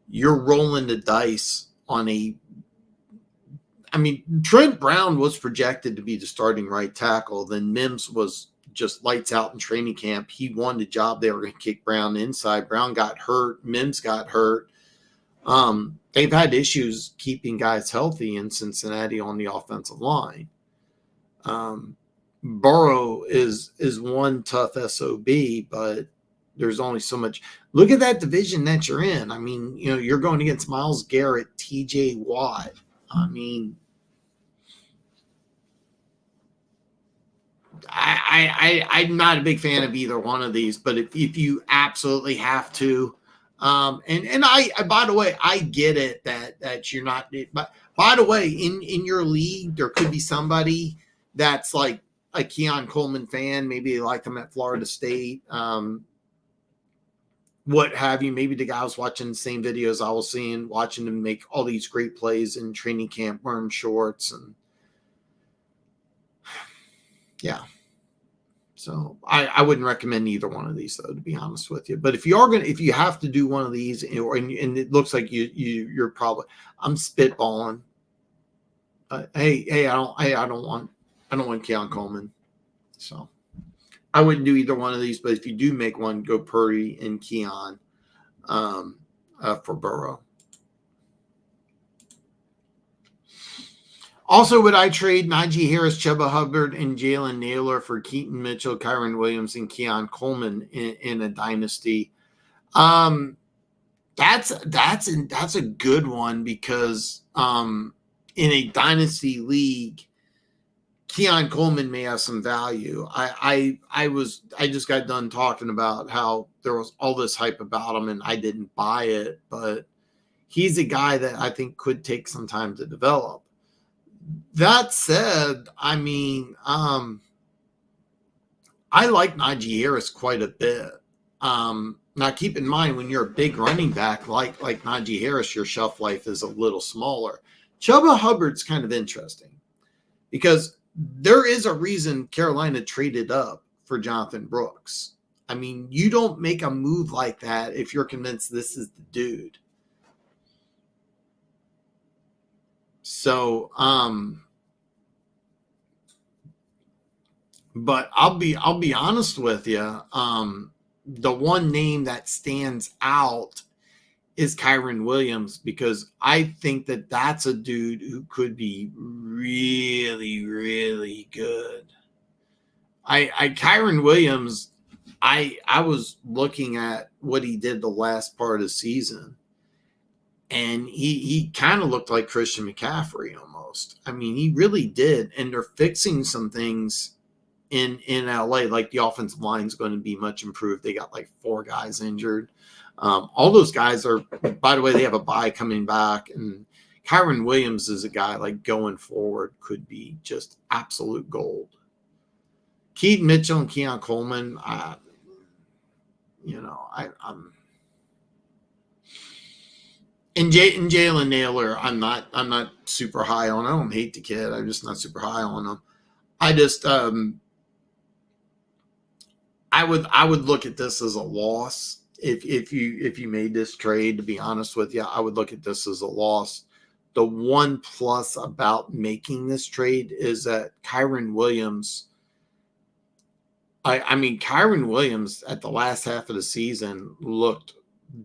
you're rolling the dice on I mean, Trent Brown was projected to be the starting right tackle. Then Mims was just lights out in training camp. He won the job. They were going to kick Brown inside. Brown got hurt. Mims got hurt. They've had issues keeping guys healthy in Cincinnati on the offensive line. Burrow is one tough SOB, but there's only so much. Look at that division that you're in. I mean, you're going against Myles Garrett, TJ Watt. I mean, I'm not a big fan of either one of these, but if you absolutely have to, and I by the way, I get it that you're not, but by the way, in your league, there could be somebody that's like a Keon Coleman fan. Maybe they like him at Florida State, what have you. Maybe the guy was watching the same videos I was seeing, watching him make all these great plays in training camp, wearing shorts, and yeah. So I wouldn't recommend either one of these, though, to be honest with you. But if you have to do one of these, and it looks like you're probably, I'm spitballing. Hey, I don't want Keon Coleman. So I wouldn't do either one of these. But if you do make one, go Purdy and Keon for Burrow. Also, would I trade Najee Harris, Chuba Hubbard, and Jalen Naylor for Keaton Mitchell, Kyren Williams, and Keon Coleman in a dynasty? That's a good one because in a dynasty league, Keon Coleman may have some value. I just got done talking about how there was all this hype about him and I didn't buy it, but he's a guy that I think could take some time to develop. That said, I mean, I like Najee Harris quite a bit. Now, keep in mind, when you're a big running back like Najee Harris, your shelf life is a little smaller. Chuba Hubbard's kind of interesting because there is a reason Carolina traded up for Jonathan Brooks. I mean, you don't make a move like that if you're convinced this is the dude. So, but I'll be honest with you. The one name that stands out is Kyren Williams because I think that that's a dude who could be really, really good. Kyren Williams, I was looking at what he did the last part of the season. And he kind of looked like Christian McCaffrey almost. I mean, he really did. And they're fixing some things in LA. Like the offensive line is going to be much improved. They got like 4 guys injured. All those guys are, by the way, they have a bye coming back. And Kyron Williams is a guy like going forward could be just absolute gold. Keaton Mitchell and Keon Coleman, I'm and Jalen Naylor, I'm not super high on. I don't hate the kid. I'm just not super high on him. I just I would look at this as a loss if you made this trade. To be honest with you, I would look at this as a loss. The one plus about making this trade is that Kyron Williams. I mean, Kyron Williams at the last half of the season looked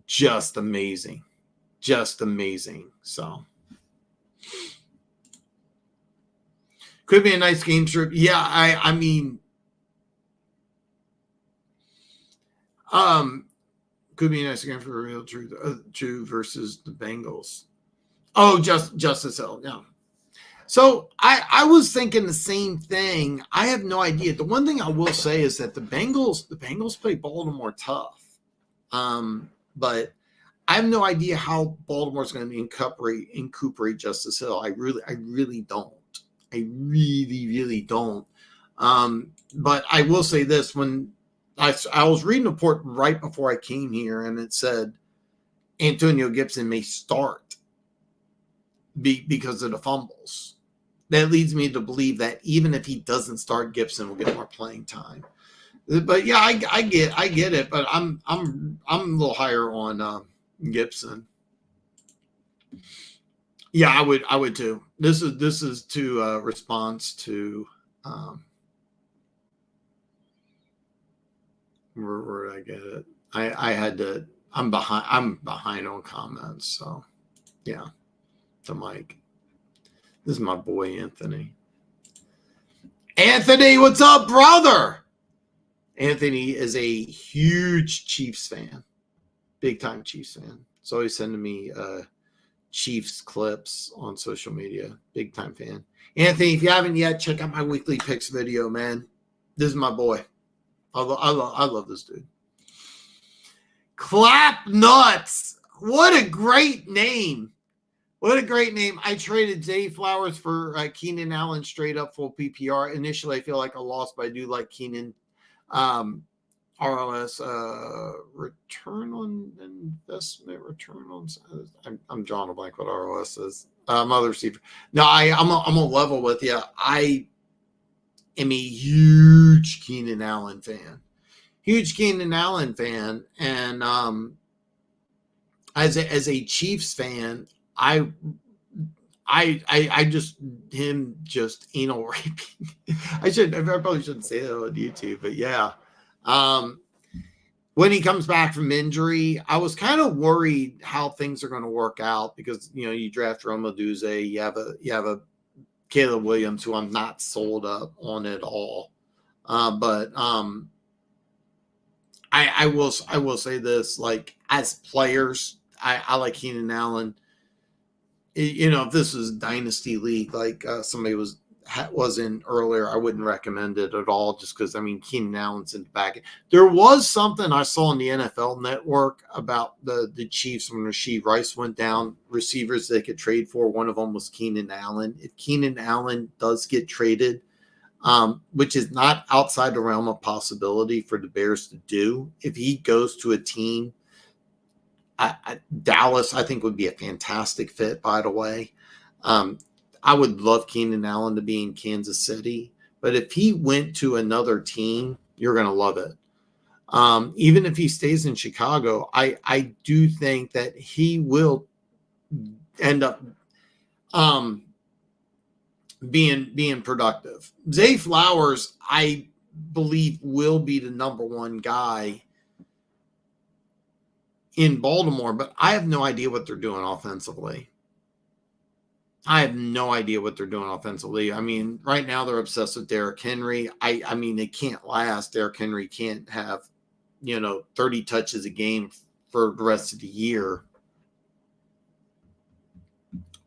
just amazing. Just amazing. So could be a nice game trip. Yeah, I mean, could be a nice game for real Drew versus the Bengals. Oh, Justice Hill. Yeah. So I was thinking the same thing. I have no idea. The one thing I will say is that the Bengals play Baltimore tough. But I have no idea how Baltimore's going to incorporate Justice Hill. I really don't. I really don't. But I will say this: when I was reading a report right before I came here, and it said Antonio Gibson may start because of the fumbles. That leads me to believe that even if he doesn't start, Gibson will get more playing time. But yeah, I get it. But I'm a little higher on Gibson. Yeah, I would too. This is to response to where did I get it? I had to. I'm behind on comments. So yeah, to Mike. This is my boy Anthony. Anthony, what's up, brother? Anthony is a huge Chiefs fan, big time Chiefs fan. So he's sending me Chiefs clips on social media. Big time fan. Anthony, if you haven't yet, check out my weekly picks video, man. This is my boy. I love this dude. Clap Nuts. What a great name. What a great name. I traded Zay Flowers for Keenan Allen straight up full PPR. Initially, I feel like I lost, but I do like Keenan. ROS, return on investment, return on. I'm drawing a blank what ROS is. Other receiver. No, I'm a level with you. I am a huge Keenan Allen fan. And as a Chiefs fan, I just him just anal raping. I probably shouldn't say that on YouTube, but yeah. When he comes back from injury, I was kind of worried how things are going to work out because you draft Roma Duze, you have a Caleb Williams who I'm not sold up on at all. But I will say this, like as players, I like Keenan Allen. If this was dynasty league, like somebody was in earlier, I wouldn't recommend it at all just because, Keenan Allen's in the back. There was something I saw on the NFL Network about the Chiefs when Rashee Rice went down, receivers they could trade for. One of them was Keenan Allen. If Keenan Allen does get traded, which is not outside the realm of possibility for the Bears to do, if he goes to a team, Dallas, I think, would be a fantastic fit, by the way. I would love Keenan Allen to be in Kansas City, but if he went to another team, you're going to love it. Even if he stays in Chicago, I do think that he will end up being productive. Zay Flowers, I believe, will be the number one guy in Baltimore, but I have no idea what they're doing offensively. Right now they're obsessed with Derrick Henry. They can't last. Derrick Henry can't have, 30 touches a game for the rest of the year.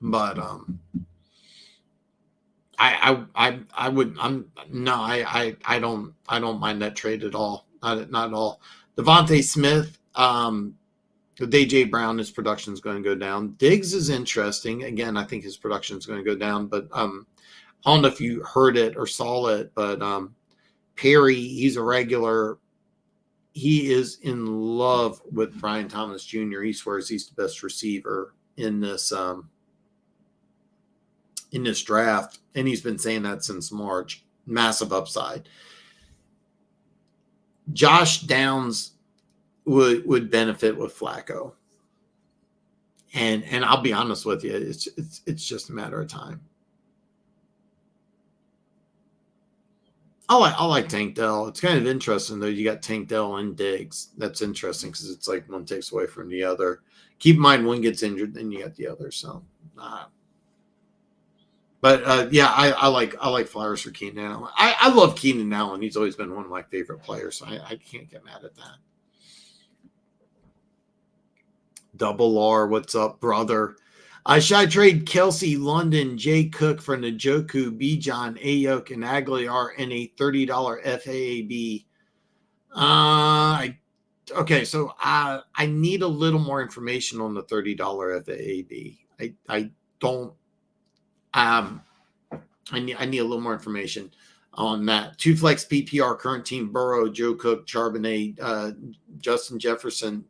But I would I don't mind that trade at all. Not at all. Devontae Smith, with AJ Brown, his production is going to go down. Diggs is interesting. Again, I think his production is going to go down. But I don't know if you heard it or saw it, but Perry, he's a regular. He is in love with Brian Thomas Jr. He swears he's the best receiver in this draft, and he's been saying that since March. Massive upside. Josh Downs would benefit with Flacco, and I'll be honest with you, it's just a matter of time. I like Tank Dell. It's kind of interesting though. You got Tank Dell and Diggs. That's interesting because it's like one takes away from the other. Keep in mind, one gets injured, then you got the other. So, yeah, I like flowers for Keenan Allen. I love Keenan Allen. He's always been one of my favorite players. So I can't get mad at that. Double R, what's up, brother? Should I trade Kelsey, London, Jay Cook for Njoku, Bijan, Ayuk, and Aguilar in a $30 FAAB? Okay, so I need a little more information on the $30 FAAB. I don't. I need a little more information on that. 2 flex PPR current team: Burrow, Joe Cook, Charbonnet, Justin Jefferson.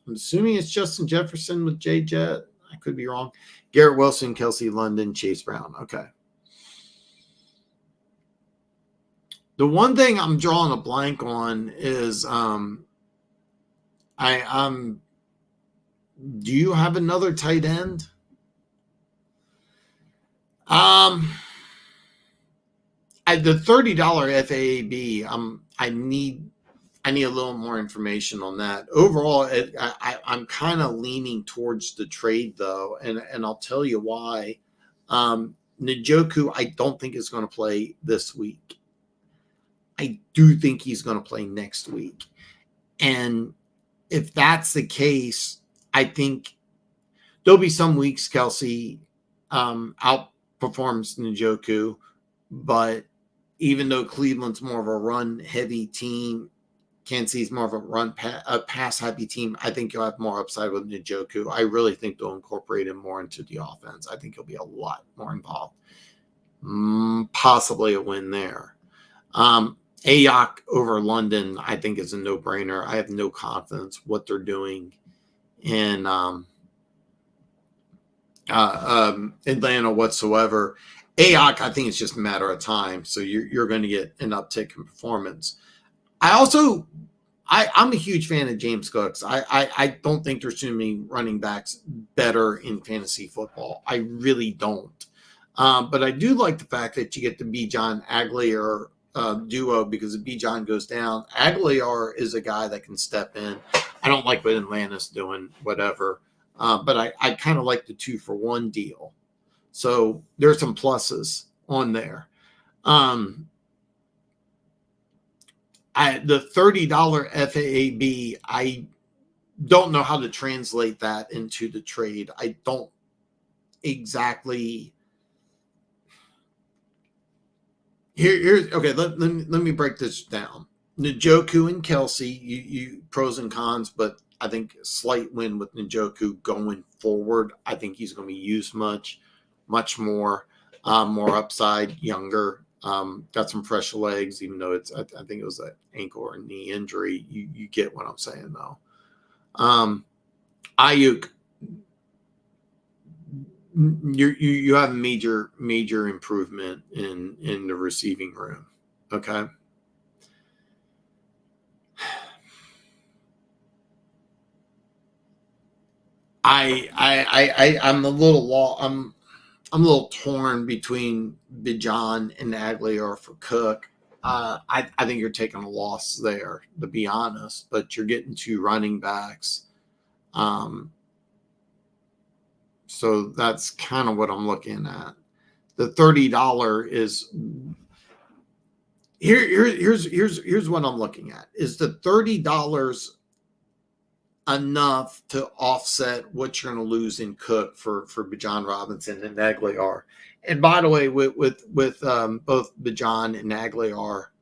I'm assuming it's Justin Jefferson with J Jet. I could be wrong. Garrett Wilson, Kelsey London, Chase Brown. Okay. The one thing I'm drawing a blank on is do you have another tight end? The $30 FAAB, I need a little more information on that. Overall, I'm kind of leaning towards the trade, though, and I'll tell you why. Njoku, I don't think is going to play this week. I do think he's going to play next week. And if that's the case, I think there'll be some weeks Kelsey outperforms Njoku, but even though Cleveland's more of a run-heavy team, Kansas City's more of a pass-happy team, I think you'll have more upside with Njoku. I really think they'll incorporate him more into the offense. I think he'll be a lot more involved. Possibly a win there. Ayuk over London, I think, is a no-brainer. I have no confidence what they're doing in Atlanta whatsoever. Ayuk, I think it's just a matter of time. So you're going to get an uptick in performance. I'm a huge fan of James Cooks. I don't think there's too many running backs better in fantasy football. I really don't. But I do like the fact that you get the Bijan Aguilar duo, because if Bijan goes down, Aguilar is a guy that can step in. I don't like what Atlanta's doing, whatever. But I kind of like the 2-for-1 deal. So there's some pluses on there. The $30 FAAB, I don't know how to translate that into the trade. I don't exactly. Here's okay. Let me break this down. Njoku and Kelsey, you pros and cons, but I think a slight win with Njoku going forward. I think he's going to be used much more, more upside, younger. Got some fresh legs, even though I think it was an ankle or a knee injury. You get what I'm saying, though. Ayuk, you have a major improvement in the receiving room. Okay. I'm a little torn between Bijan and Aguilar for Cook. I think you're taking a loss there, to be honest, but you're getting 2 running backs. So that's kind of what I'm looking at. The $30 is here's what I'm looking at. Is the $30 enough to offset what you're going to lose in Cook for Bijan Robinson and Aguilar. And by the way, with both Bijan and Aguilar,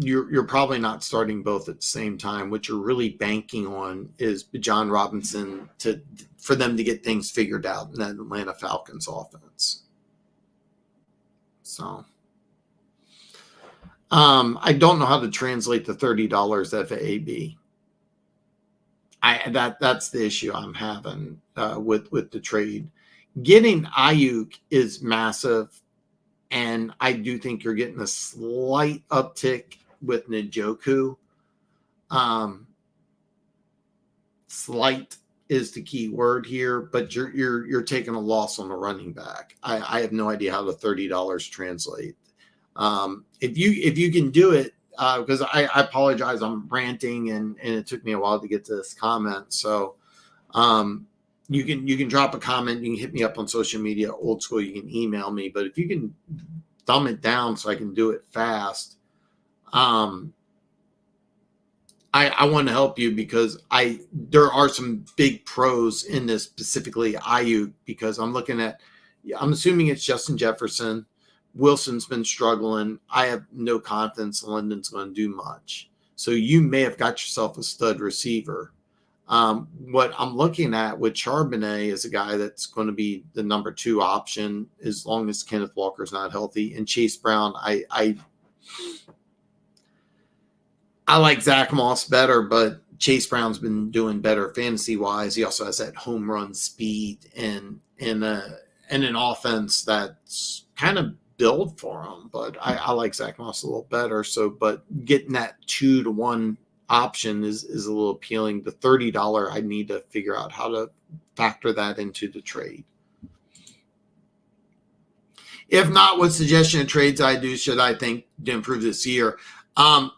you're probably not starting both at the same time. What you're really banking on is Bijan Robinson for them to get things figured out in that Atlanta Falcons offense. So I don't know how to translate the $30 FAAB. That's the issue I'm having with the trade. Getting Ayuk is massive, and I do think you're getting a slight uptick with Njoku. Slight is the key word here, but you're taking a loss on the running back. I have no idea how the $30 translate. If you can do it, because I apologize, I'm ranting and it took me a while to get to this comment. So you can drop a comment, you can hit me up on social media, old school, you can email me, but if you can thumb it down so I can do it fast, I want to help you because there are some big pros in this, specifically Ayuk, because I'm assuming it's Justin Jefferson. Wilson's been struggling. I have no confidence London's going to do much. So you may have got yourself a stud receiver. What I'm looking at with Charbonnet is a guy that's going to be the number 2 option as long as Kenneth Walker's not healthy. And Chase Brown, I like Zach Moss better, but Chase Brown's been doing better fantasy-wise. He also has that home run speed and an offense that's kind of built for him. But I like Zach Moss a little better. So, but getting that 2-to-1 option is a little appealing. The $30, I need to figure out how to factor that into the trade. If not, what suggestion of trades I do should I think to improve this year? I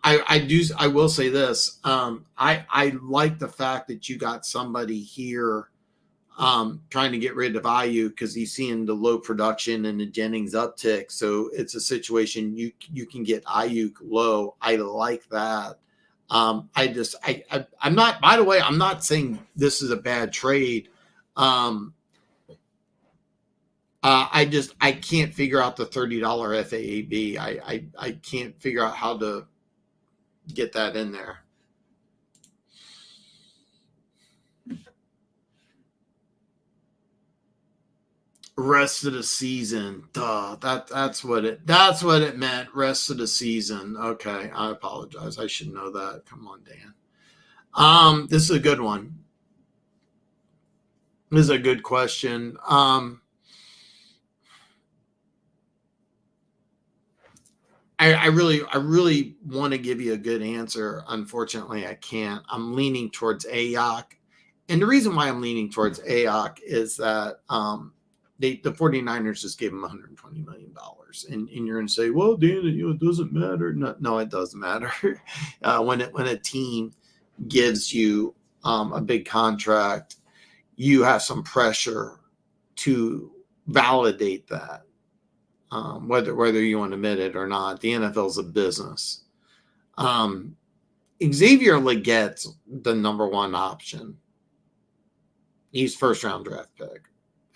will say this. I like the fact that you got somebody here trying to get rid of Ayuk because he's seeing the low production and the Jennings uptick. So it's a situation you can get Ayuk low. I like that. I'm not, by the way, I'm not saying this is a bad trade. I can't figure out the $30 FAAB. I can't figure out how to get that in there. Rest of the season. Duh, that's what it meant. Rest of the season. Okay, I apologize. I should know that. Come on, Dan. This is a good one. This is a good question. I really want to give you a good answer. Unfortunately, I can't. I'm leaning towards Ayuk. And the reason why I'm leaning towards Ayuk is that the 49ers just gave him $120 million. And you're going to say, well, Dan, it doesn't matter. No, it does matter. When a team gives you a big contract, you have some pressure to validate that. Whether you want to admit it or not, the NFL is a business. Xavier Legette's the number 1 option. He's first-round draft pick.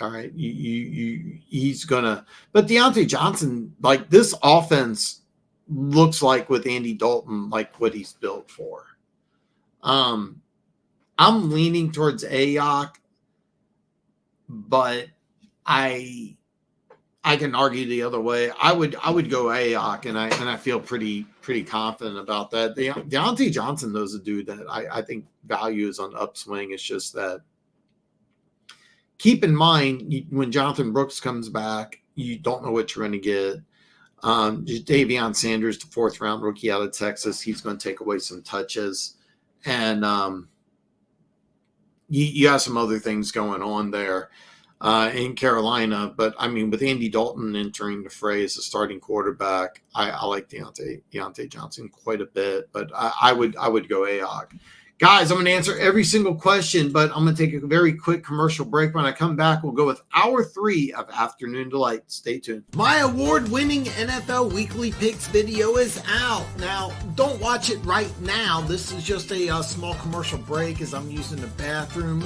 All right, he's gonna. But Deontay Johnson, like this offense, looks like with Andy Dalton, like what he's built for. I'm leaning towards Ayuk, but I can argue the other way. I would go Ayuk, and I feel pretty confident about that. Deontay Johnson, though, is a dude that I think value is on upswing. It's just that keep in mind when Jonathan Brooks comes back, you don't know what you're going to get. Davion Sanders, the 4th round rookie out of Texas, he's going to take away some touches, and you have some other things going on there. In Carolina, but I mean, with Andy Dalton entering the fray as a starting quarterback, I like Deontay Johnson quite a bit, but I would go Ayuk. Guys, I'm going to answer every single question, but I'm going to take a very quick commercial break. When I come back, we'll go with hour 3 of Afternoon Delight. Stay tuned. My award-winning NFL Weekly Picks video is out. Now, don't watch it right now. This is just a small commercial break as I'm using the bathroom.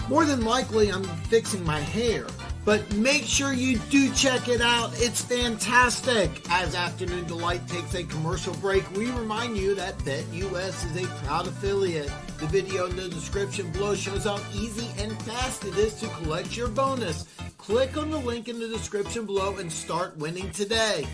More than likely, I'm fixing my hair. But make sure you do check it out. It's fantastic. As Afternoon Delight takes a commercial break, we remind you that BetUS is a proud affiliate. The video in the description below shows how easy and fast it is to collect your bonus. Click on the link in the description below and start winning today.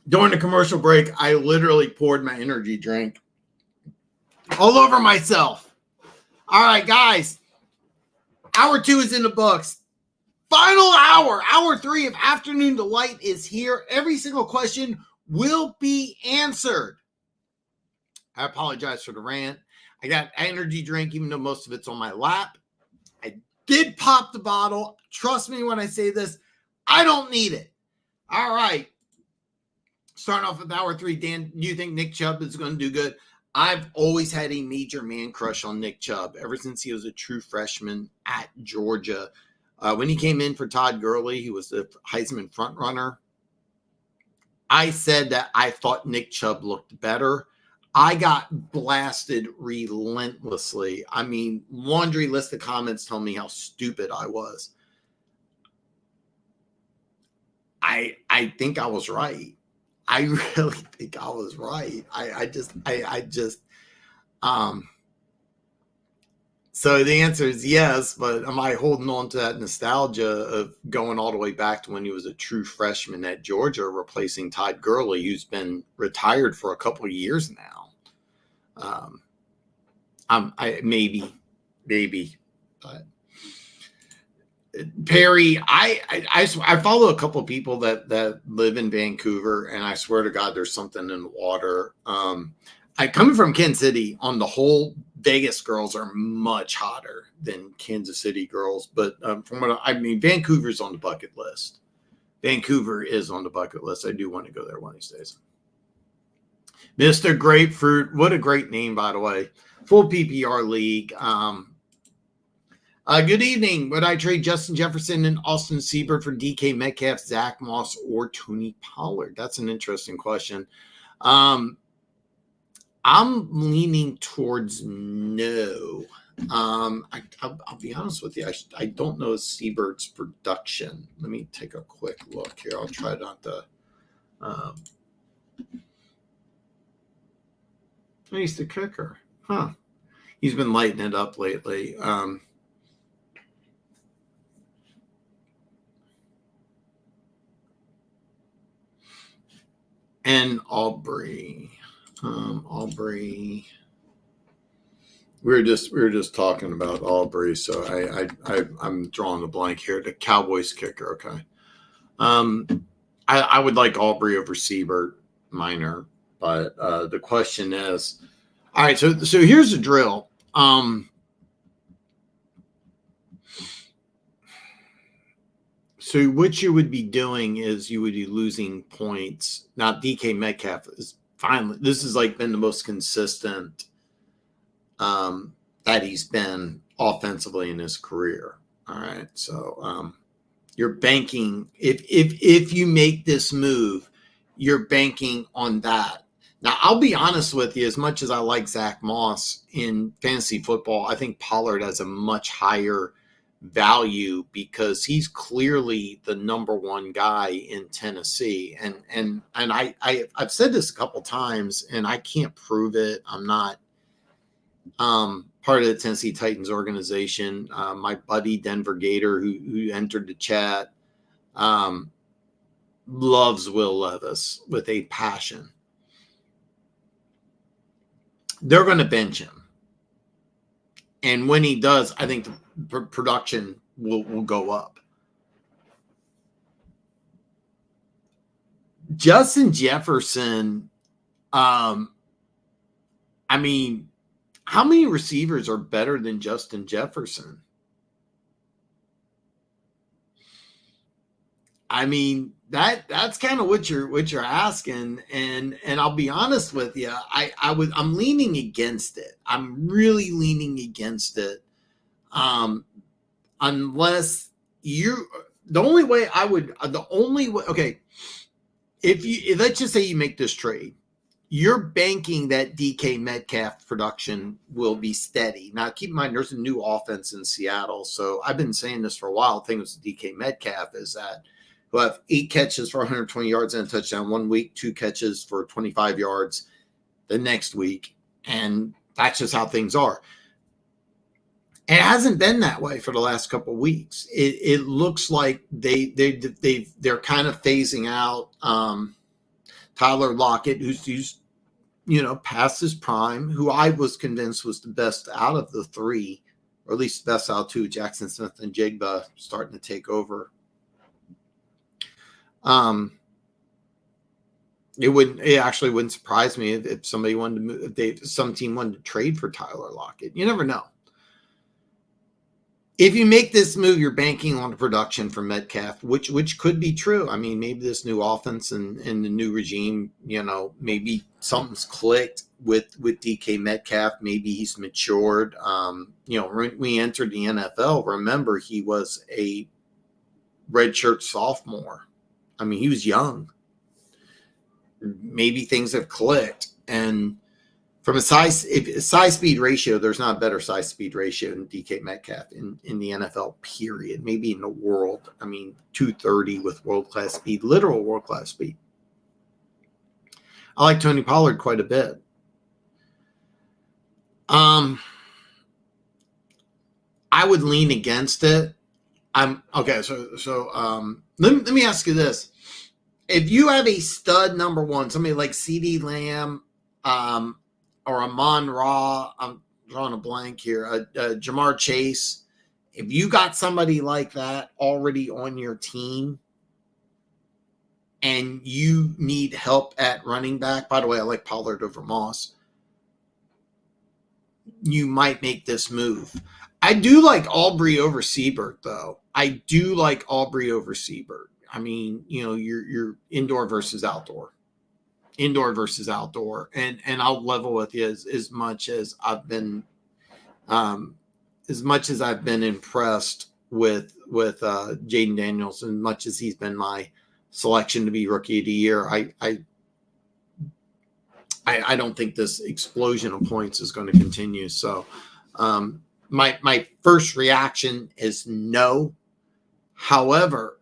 During the commercial break, I literally poured my energy drink all over myself. All right, guys. Hour 2 is in the books. Final hour. Hour 3 of Afternoon Delight is here. Every single question will be answered. I apologize for the rant. I got energy drink, even though most of it's on my lap. I did pop the bottle. Trust me when I say this. I don't need it. All right. Starting off with hour 3, Dan, do you think Nick Chubb is going to do good? I've always had a major man crush on Nick Chubb ever since he was a true freshman at Georgia. When he came in for Todd Gurley, he was the Heisman frontrunner. I said that I thought Nick Chubb looked better. I got blasted relentlessly. I mean, laundry list of comments telling me how stupid I was. I think I was right. I really think I was right. So the answer is yes, but am I holding on to that nostalgia of going all the way back to when he was a true freshman at Georgia, replacing Todd Gurley, who's been retired for a couple of years now? Maybe, but Perry, I follow a couple of people that live in Vancouver, and I swear to God, there's something in the water. Coming from Kansas City, on the whole, Vegas girls are much hotter than Kansas City girls. But from what I mean, Vancouver's on the bucket list. Vancouver is on the bucket list. I do want to go there one of these days. Mr. Grapefruit, what a great name, by the way. Full PPR league. Good evening. Would I trade Justin Jefferson and Austin Seibert for DK Metcalf, Zach Moss, or Tony Pollard? That's an interesting question. I'm leaning towards no. I'll be honest with you. I don't know Seibert's production. Let me take a quick look here. I'll try not to. He's the kicker. Huh. He's been lighting it up lately. And Aubrey. Aubrey. We were just talking about Aubrey, so I'm drawing a blank here. The Cowboys kicker, okay. I would like Aubrey over Seibert, minor, but the question is, all right. So here's the drill. So what you would be doing is you would be losing points. Now DK Metcalf is finally. This has like been the most consistent that he's been offensively in his career. All right, so you're banking if you make this move, you're banking on that. Now I'll be honest with you. As much as I like Zach Moss in fantasy football, I think Pollard has a much higher value because he's clearly the number one guy in Tennessee. And I've said this a couple times, and I can't prove it. I'm not part of the Tennessee Titans organization. My buddy Denver Gator, who entered the chat, loves Will Levis with a passion. They're going to bench him. And when he does, I think the production will go up. Justin Jefferson, I mean, how many receivers are better than Justin Jefferson? I mean, that's kind of what you're asking, and I'll be honest with you, I'm leaning against it. I'm really leaning against it. Unless you, the only way I would, the only way, okay, if let's just say you make this trade, you're banking that DK Metcalf production will be steady. Now, keep in mind, there's a new offense in Seattle. So I've been saying this for a while. The thing with DK Metcalf is that we'll have 8 catches for 120 yards and a touchdown one week, 2 catches for 25 yards the next week. And that's just how things are. It hasn't been that way for the last couple of weeks. It looks like they're kind of phasing out Tyler Lockett, who's past his prime, who I was convinced was the best out of the 3, or at least the best out of 2, Jackson Smith and Jigba starting to take over. It actually wouldn't surprise me if somebody wanted to move, if some team wanted to trade for Tyler Lockett. You never know. If you make this move, you're banking on the production from Metcalf, which could be true. I mean, maybe this new offense and the new regime, maybe something's clicked with DK Metcalf. Maybe he's matured. When we entered the NFL, remember, he was a redshirt sophomore. I mean, he was young. Maybe things have clicked. And from a size speed ratio, there's not a better size speed ratio than DK Metcalf in the NFL, period. Maybe in the world. I mean, 230 with world-class speed, literal world-class speed. I like Tony Pollard quite a bit. I would lean against it. Okay. So let me ask you this: if you have a stud number 1, somebody like CeeDee Lamb, or Amon-Ra, I'm drawing a blank here, Jamar Chase, if you got somebody like that already on your team and you need help at running back, by the way, I like Pollard over Moss, you might make this move. I do like Aubrey over Siebert, though. I do like Aubrey over Siebert. I mean, you're indoor versus outdoor. And I'll level with you as much as I've been impressed with Jaden Daniels, as much as he's been my selection to be rookie of the year. I don't think this explosion of points is going to continue. So my first reaction is no. However,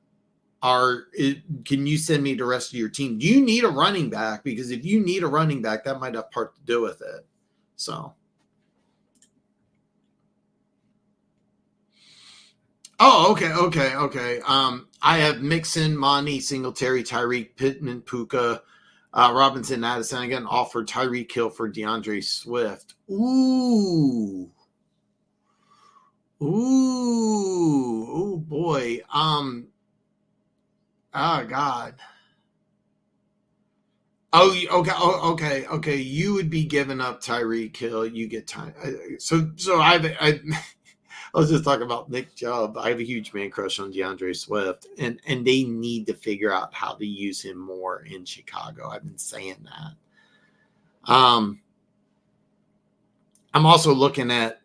can you send me the rest of your team? Do you need a running back? Because if you need a running back, that might have part to do with it. So. Oh, okay. I have Mixon, Monty, Singletary, Tyreek, Pittman, Puka, Robinson, Addison. Again, offered Tyreek Hill for DeAndre Swift. Ooh, boy. Oh God. Oh, okay. You would be giving up Tyreek Hill. You get time. So I was just talking about Nick Chubb. I have a huge man crush on DeAndre Swift, and they need to figure out how to use him more in Chicago. I've been saying that. I'm also looking at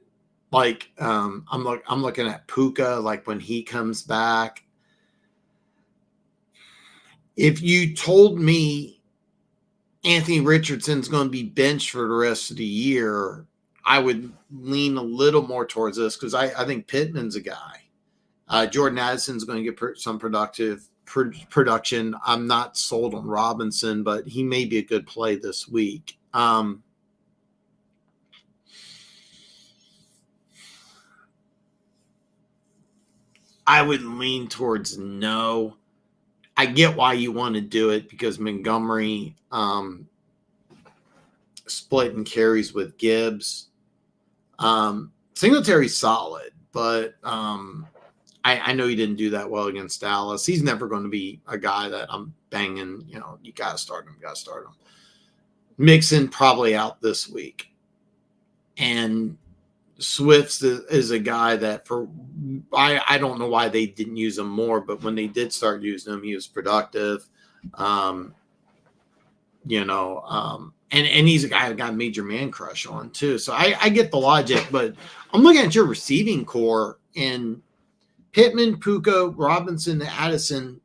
I'm looking at Puka, like when he comes back. If you told me Anthony Richardson's going to be benched for the rest of the year, I would lean a little more towards this, because I think Pittman's a guy. Jordan Addison's going to get some production. I'm not sold on Robinson, but he may be a good play this week. I would lean towards no. I get why you want to do it, because Montgomery split and carries with Gibbs. Singletary's solid, but I know he didn't do that well against Dallas. He's never going to be a guy that I'm banging, you got to start him. Mixon probably out this week. And Swift is a guy that I don't know why they didn't use him more, but when they did start using him, he was productive. And he's a guy who got a major man crush on too. So I get the logic, but I'm looking at your receiving core and Pittman, Puka, Robinson, Addison.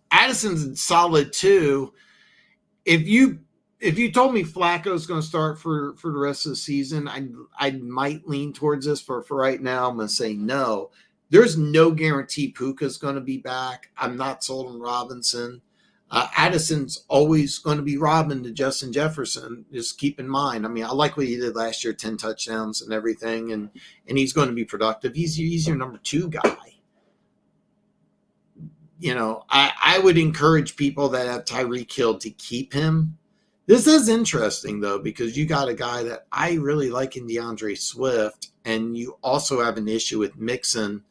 Addison's solid too. If you told me Flacco's going to start for the rest of the season, I might lean towards this. For right now, I'm going to say no. There's no guarantee Puka's going to be back. I'm not sold on Robinson. Addison's always going to be Robin to Justin Jefferson. Just keep in mind. I mean, I like what he did last year, 10 touchdowns and everything, and he's going to be productive. He's your number 2 guy. I would encourage people that have Tyreek Hill to keep him. This is interesting, though, because you got a guy that I really like in DeAndre Swift, and you also have an issue with Mixon.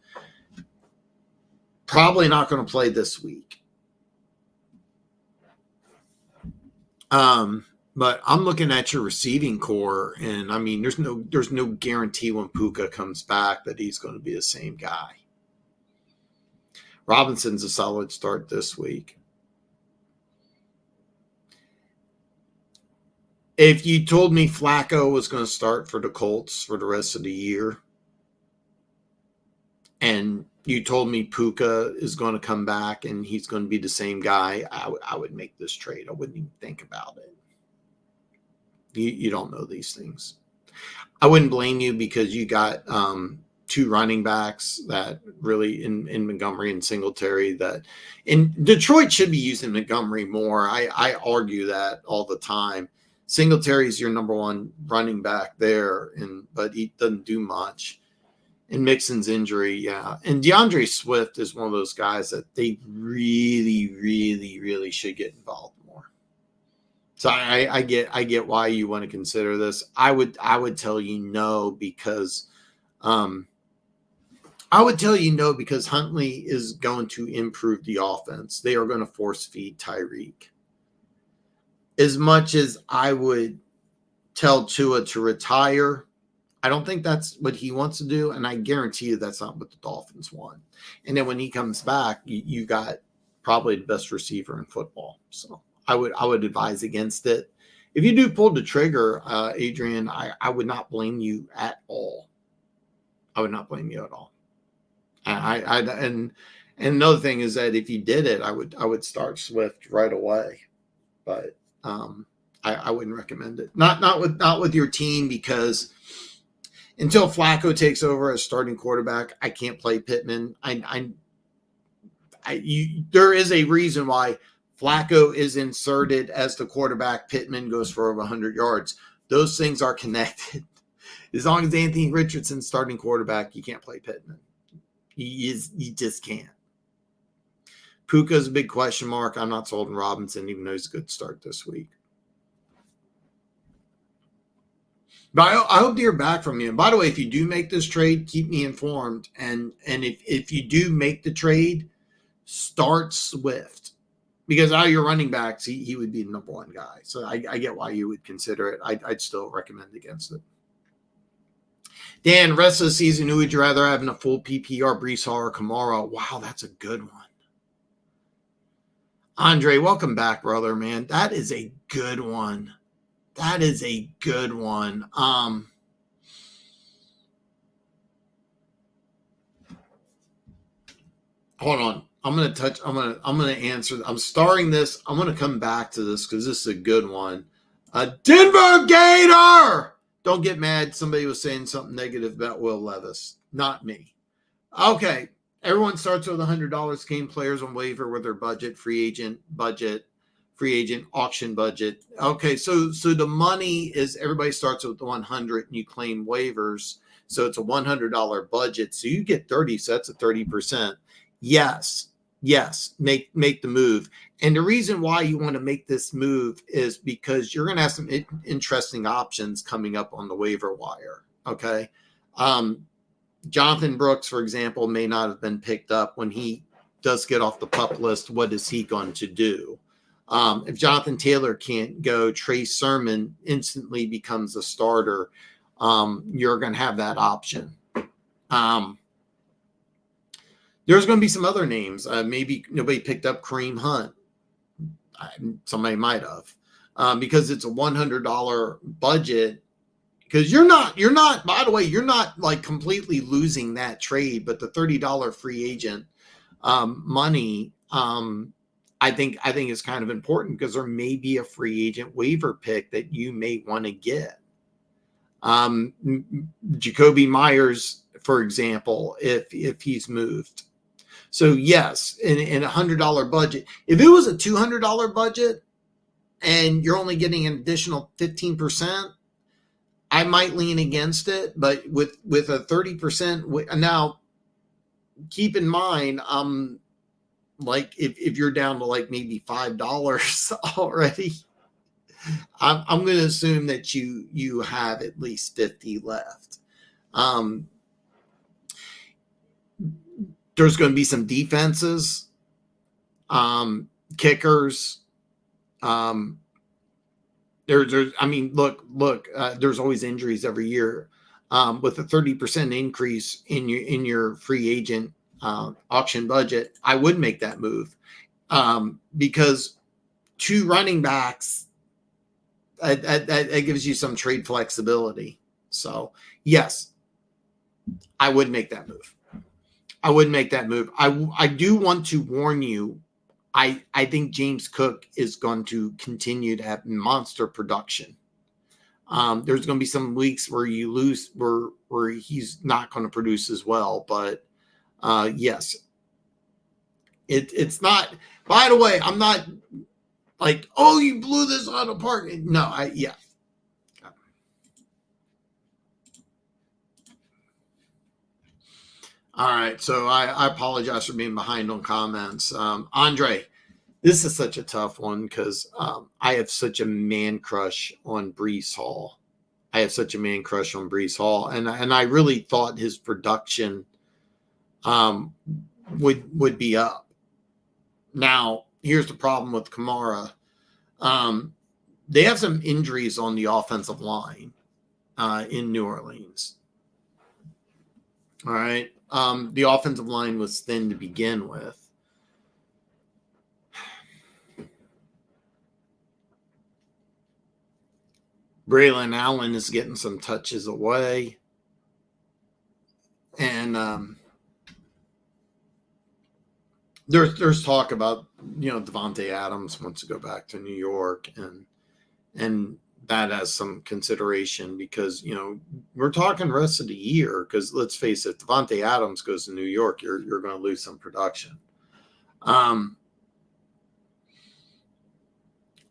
Probably not going to play this week. But I'm looking at your receiving core, and I mean, there's no guarantee when Puka comes back that he's going to be the same guy. Robinson's a solid start this week. If you told me Flacco was going to start for the Colts for the rest of the year, and you told me Puka is going to come back and he's going to be the same guy, I would make this trade. I wouldn't even think about it. You don't know these things. I wouldn't blame you because you got 2 running backs that really in Montgomery and Singletary that in Detroit should be using Montgomery more. I argue that all the time. Singletary's your number 1 running back there, but he doesn't do much. And Mixon's injury, yeah. And DeAndre Swift is one of those guys that they really, really, really should get involved more. So I get why you want to consider this. I would tell you no because Huntley is going to improve the offense. They are going to force feed Tyreek. As much as I would tell Tua to retire, I don't think that's what he wants to do, and I guarantee you that's not what the Dolphins want. And then when he comes back, you got probably the best receiver in football. So I would advise against it. If you do pull the trigger, Adrian, I would not blame you at all. I would not blame you at all. And another thing is that if you did it, I would start Swift right away, but I wouldn't recommend it. Not with your team, because until Flacco takes over as starting quarterback, I can't play Pittman. There is a reason why Flacco is inserted as the quarterback. Pittman goes for over 100 yards. Those things are connected. As long as Anthony Richardson's starting quarterback, you can't play Pittman. You just can't. Puka's a big question mark. I'm not sold on Robinson, even though he's a good start this week. But I hope to hear back from you. And by the way, if you do make this trade, keep me informed. And if you do make the trade, start Swift. Because out of your running backs, he would be the number 1 guy. So I get why you would consider it. I'd still recommend against it. Dan, rest of the season, who would you rather have in a full PPR, Breece Hall or Kamara? Wow, that's a good one. Andre, welcome back, brother, man. That is a good one. That is a good one. Hold on. I'm going to answer. I'm starring this. I'm going to come back to this because this is a good one. Denver Gator! Don't get mad. Somebody was saying something negative about Will Levis. Not me. Okay. Everyone starts with $100. Game players on waiver with their budget, free agent, auction budget. Okay. So the money is everybody starts with the 100 and you claim waivers. So it's a $100 budget. So you get 30. So that's a 30%. Yes. Make the move. And the reason why you want to make this move is because you're going to have some interesting options coming up on the waiver wire. Okay. Jonathan Brooks, for example, may not have been picked up. When he does get off the PUP list, what is he going to do? If Jonathan Taylor can't go, Trey Sermon instantly becomes a starter. You're going to have that option. There's going to be some other names. Maybe nobody picked up Kareem Hunt. Somebody might have, because it's a $100 budget. Because you're not, by the way, you're not like completely losing that trade, but the $30 free agent money, I think is kind of important, because there may be a free agent waiver pick that you may want to get. Jacoby Myers, for example, if he's moved. So yes, in $100 budget, if it was a $200 budget and you're only getting an additional 15%, I might lean against it. But with a 30%, now keep in mind, like if you're down to like maybe $5 already, I'm going to assume that you have at least 50 left. There's going to be some defenses, kickers. There's I mean, look, there's always injuries every year. With a 30% increase in your free agent auction budget, I would make that move, because 2 running backs, that gives you some trade flexibility. So yes, I would make that move. I do want to warn you. I think James Cook is going to continue to have monster production. There's going to be some weeks where you lose, where he's not going to produce as well. But yes, it's not. By the way, I'm not like, oh, you blew this out of the park. No, yeah. All right, so I apologize for being behind on comments. Andre, this is such a tough one, because I have such a man crush on Breece Hall. And I really thought his production would be up. Now, here's the problem with Kamara. They have some injuries on the offensive line in New Orleans. All right. The offensive line was thin to begin with. Braylon Allen is getting some touches away. And there's talk about, Devontae Adams wants to go back to New York, and that has some consideration, because, we're talking rest of the year, because let's face it, Devontae Adams goes to New York, you're going to lose some production. I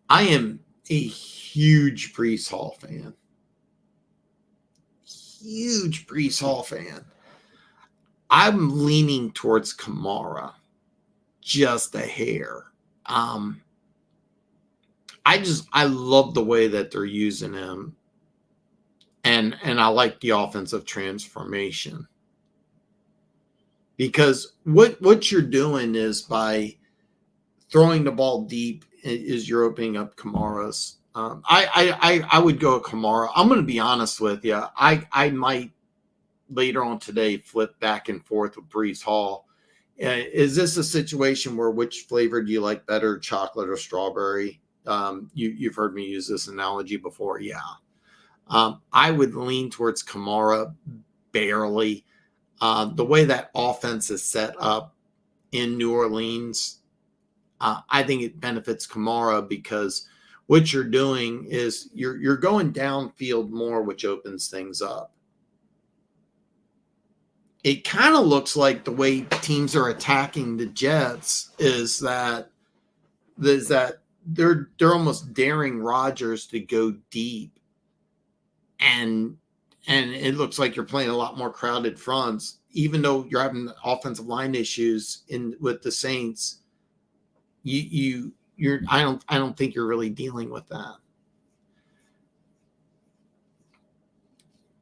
am a huge Breece Hall fan. I'm leaning towards Kamara just a hair. I love the way that they're using him, and I like the offensive transformation, because what you're doing is, by throwing the ball deep, is you're opening up Kamara's. I would go Kamara. I'm going to be honest with you. I might later on today flip back and forth with Breece Hall. Is this a situation where which flavor do you like better, chocolate or strawberry? You've heard me use this analogy before. Yeah. I would lean towards Kamara barely. The way that offense is set up in New Orleans, I think it benefits Kamara, because what you're doing is you're going downfield more, which opens things up. It kind of looks like the way teams are attacking the Jets is that they're almost daring Rodgers to go deep, and it looks like you're playing a lot more crowded fronts, even though you're having offensive line issues with the Saints. I don't think you're really dealing with that.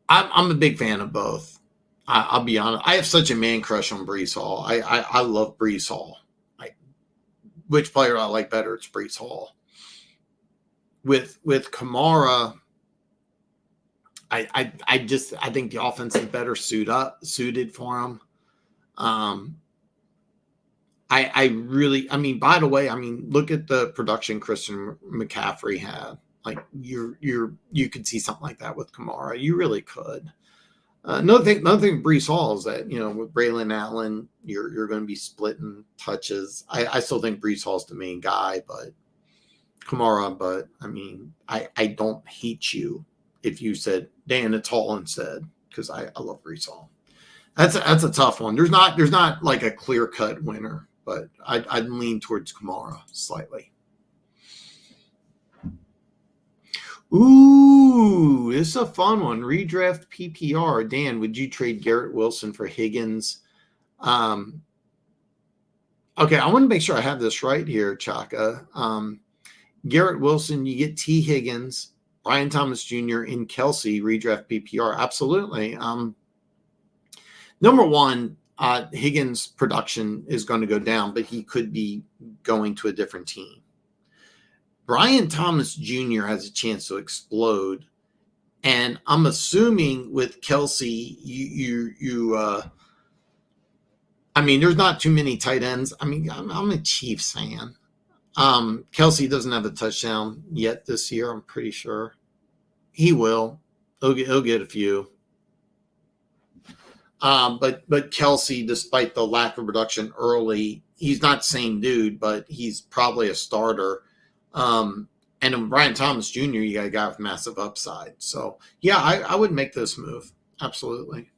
I'm a big fan of both. I'll be honest. I have such a man crush on Breece Hall. I love Breece Hall. which player I like better, it's Breece Hall. With Kamara, I think the offense is better suited for him. I mean, by the way, I mean, look at the production Christian McCaffrey had. Like you could see something like that with Kamara. You really could. Another thing, Breece Hall is that, with Braylon Allen, you're going to be splitting touches. I still think Breece Hall's the main guy, but Kamara. But I mean, I don't hate you if you said Dan, it's Hall instead, because I love Breece Hall. That's a tough one. There's not like a clear cut winner, but I'd lean towards Kamara slightly. Ooh, this is a fun one. Redraft PPR. Dan, would you trade Garrett Wilson for Higgins? Okay, I want to make sure I have this right here, Chaka. Garrett Wilson, you get T. Higgins, Brian Thomas Jr., and Kelsey, redraft PPR. Absolutely. Number one, Higgins' production is going to go down, but he could be going to a different team. Brian Thomas Jr. has a chance to explode, and I'm assuming with Kelsey, I mean, there's not too many tight ends. I mean, I'm a Chiefs fan. Kelsey doesn't have a touchdown yet this year. I'm pretty sure he will. He'll get a few. But Kelsey, despite the lack of production early, he's not the same dude, but he's probably a starter. And in Brian Thomas Jr., you got a guy with massive upside. So, yeah, I would make this move. Absolutely.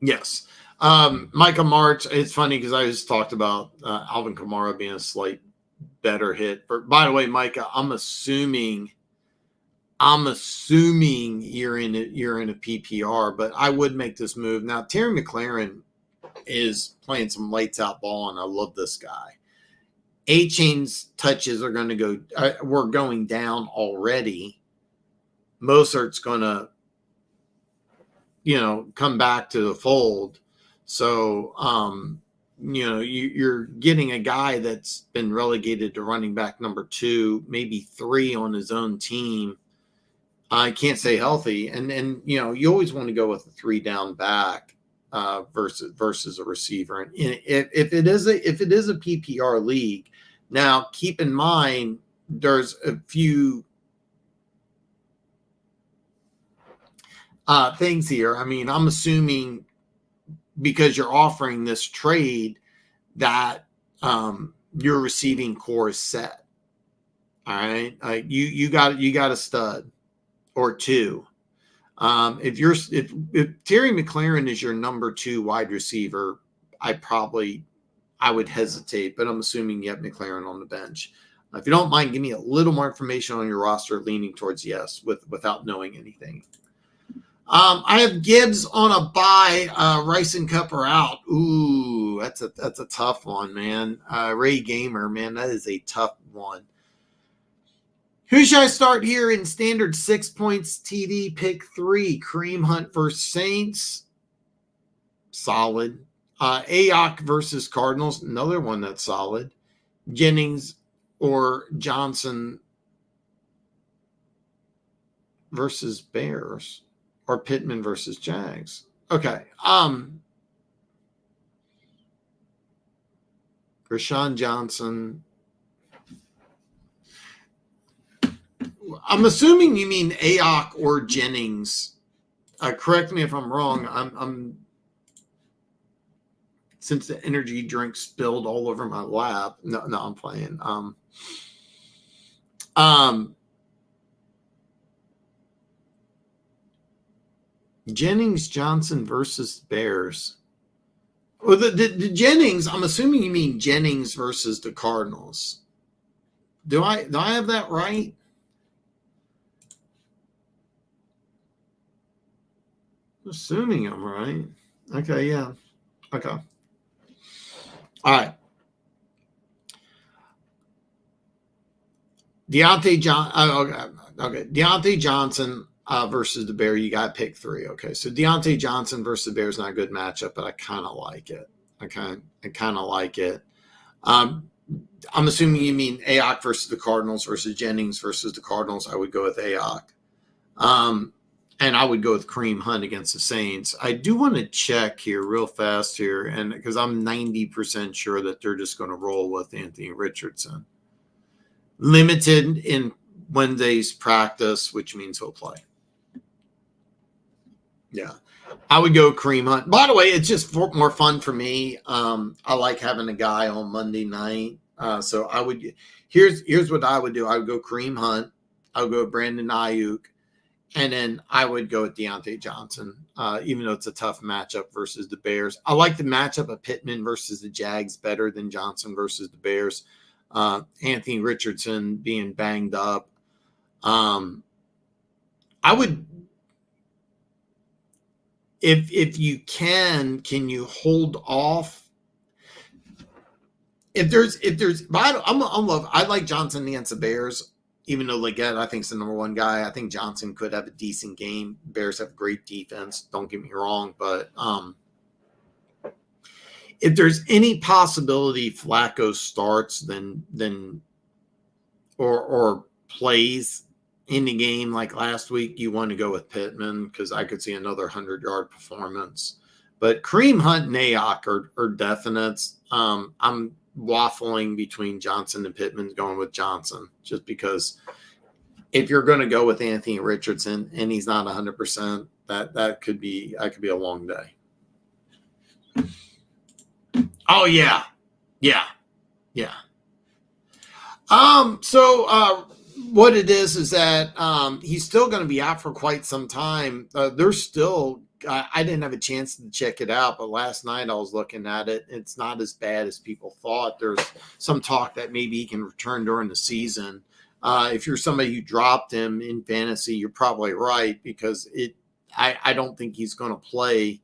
Yes. Micah March, it's funny because I just talked about Alvin Kamara being a slight better hit. By the way, Micah, I'm assuming you're in a PPR, but I would make this move. Now, Terry McLaurin is playing some lights out ball, and I love this guy. A-Chain's touches are going to go. We're going down already. Mosert's going to, come back to the fold. So, you're getting a guy that's been relegated to running back number 2, maybe 3 on his own team. I can't say healthy, and you always want to go with a 3 down back versus a receiver. And if it is a PPR league, now keep in mind there's a few things here. I mean, I'm assuming because you're offering this trade that your receiving core is set. All right, you got a stud or 2. If Terry McLaurin is your number 2 wide receiver, I would hesitate, but I'm assuming you have McLaurin on the bench. If you don't mind, give me a little more information on your roster, leaning towards yes, without knowing anything. I have Gibbs on a bye. Rice and Cup are out. Ooh, that's a tough one, man. Ray Gamer, man, that is a tough one. Who should I start here in standard 6 points TD pick 3? Kareem Hunt versus Saints. Solid. Ayuk versus Cardinals. Another one that's solid. Jennings or Johnson versus Bears. Or Pittman versus Jags. Okay. Rashawn Johnson. I'm assuming you mean Ayuk or Jennings. Correct me if I'm wrong. I'm since the energy drink spilled all over my lap. No, I'm playing. Jennings Johnson versus Bears. Well, the Jennings, I'm assuming you mean Jennings versus the Cardinals. Do I have that right? Assuming I'm right. Okay, yeah. Okay. All right. Deontay Johnson. versus the Bears. You got to pick 3. Okay, so Deontay Johnson versus the Bears, not a good matchup, but I kind of like it. I kind of like it. I'm assuming you mean Ayuk versus the Cardinals versus Jennings versus the Cardinals. I would go with Ayuk. And I would go with Kareem Hunt against the Saints. I do want to check here real fast here, and because I'm 90% sure that they're just going to roll with Anthony Richardson. Limited in Wednesday's practice, which means he'll play. Yeah. I would go Kareem Hunt. By the way, it's just more fun for me. I like having a guy on Monday night. So I would here's what I would do. I would go Kareem Hunt. I would go Brandon Ayuk. And then I would go with Deontay Johnson, even though it's a tough matchup versus the Bears. I like the matchup of Pittman versus the Jags better than Johnson versus the Bears. Anthony Richardson being banged up. I would, if you can you hold off? I like Johnson against the Bears. Even though Leggett, I think, is the number 1 guy, I think Johnson could have a decent game. Bears have great defense. Don't get me wrong, but if there's any possibility Flacco starts, or plays in the game like last week, you want to go with Pittman because I could see another 100-yard performance. But Kareem Hunt and Ayuk are definites. I'm waffling between Johnson and Pittman, going with Johnson just because if you're going to go with Anthony Richardson and he's not 100%, that could be a long day. Oh yeah. So what it is that he's still going to be out for quite some time. There's still I didn't have a chance to check it out, but last night I was looking at it. It's not as bad as people thought. There's some talk that maybe he can return during the season. If you're somebody who dropped him in fantasy, you're probably right because I don't think he's going to play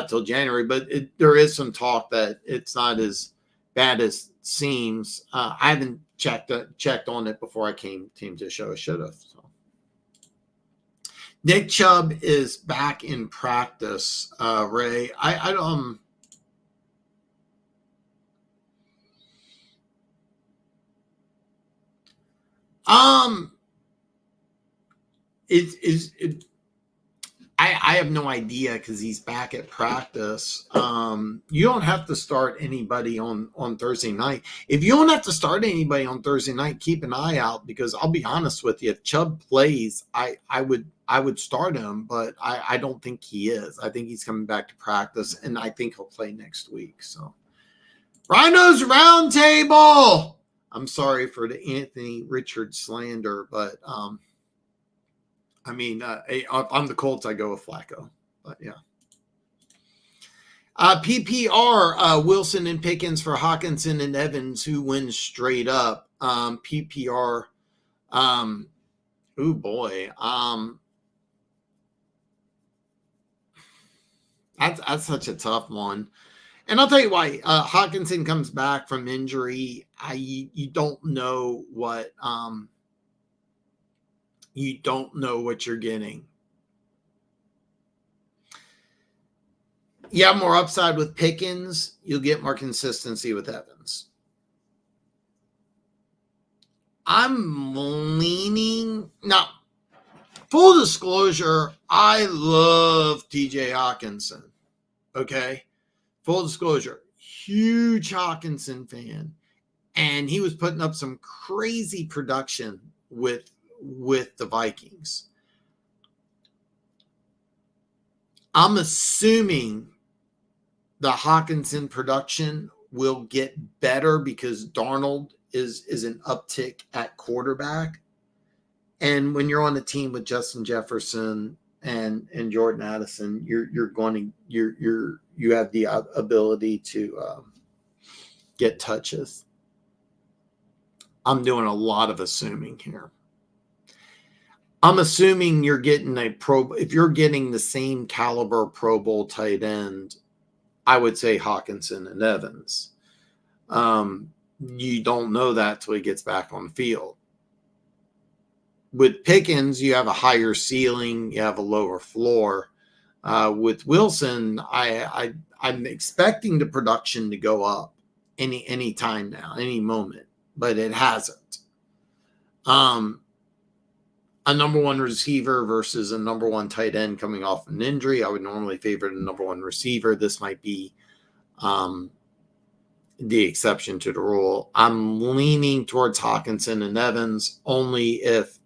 till January. But there is some talk that it's not as bad as it seems. I haven't checked on it before I came to the show. I should have. So. Nick Chubb is back in practice, Ray. I have no idea because he's back at practice. You don't have to start anybody on Thursday night. If you don't have to start anybody on Thursday night, keep an eye out because I'll be honest with you. If Chubb plays, I would start him, but I don't think he is. I think he's coming back to practice, and I think he'll play next week. So, Rhinos Roundtable. I'm sorry for the Anthony Richards slander, but if I'm the Colts, I go with Flacco. But yeah. PPR, Wilson and Pickens for Hawkinson and Evans, who wins straight up. PPR, oh boy. That's such a tough one. And I'll tell you why. Hawkinson comes back from injury. You don't know what you're getting. You have more upside with Pickens. You'll get more consistency with Evans. I'm leaning. Now, full disclosure, I love TJ Hawkinson. Okay? Full disclosure, huge Hawkinson fan. And he was putting up some crazy production with the Vikings. I'm assuming the Hawkinson production will get better because Darnold is an uptick at quarterback. And when you're on a team with Justin Jefferson and Jordan Addison, you have the ability to get touches. I'm doing a lot of assuming here. I'm assuming you're getting if you're getting the same caliber Pro Bowl tight end, I would say Hawkinson and Evans. You don't know that till he gets back on the field. with Pickens, you have a higher ceiling, you have a lower floor. With Wilson, I'm expecting the production to go up any time now, any moment, but it hasn't. A number one receiver versus a number one tight end coming off an injury, I would normally favor the number one receiver. This might be the exception to the rule. I'm leaning towards Hawkinson and Evans only if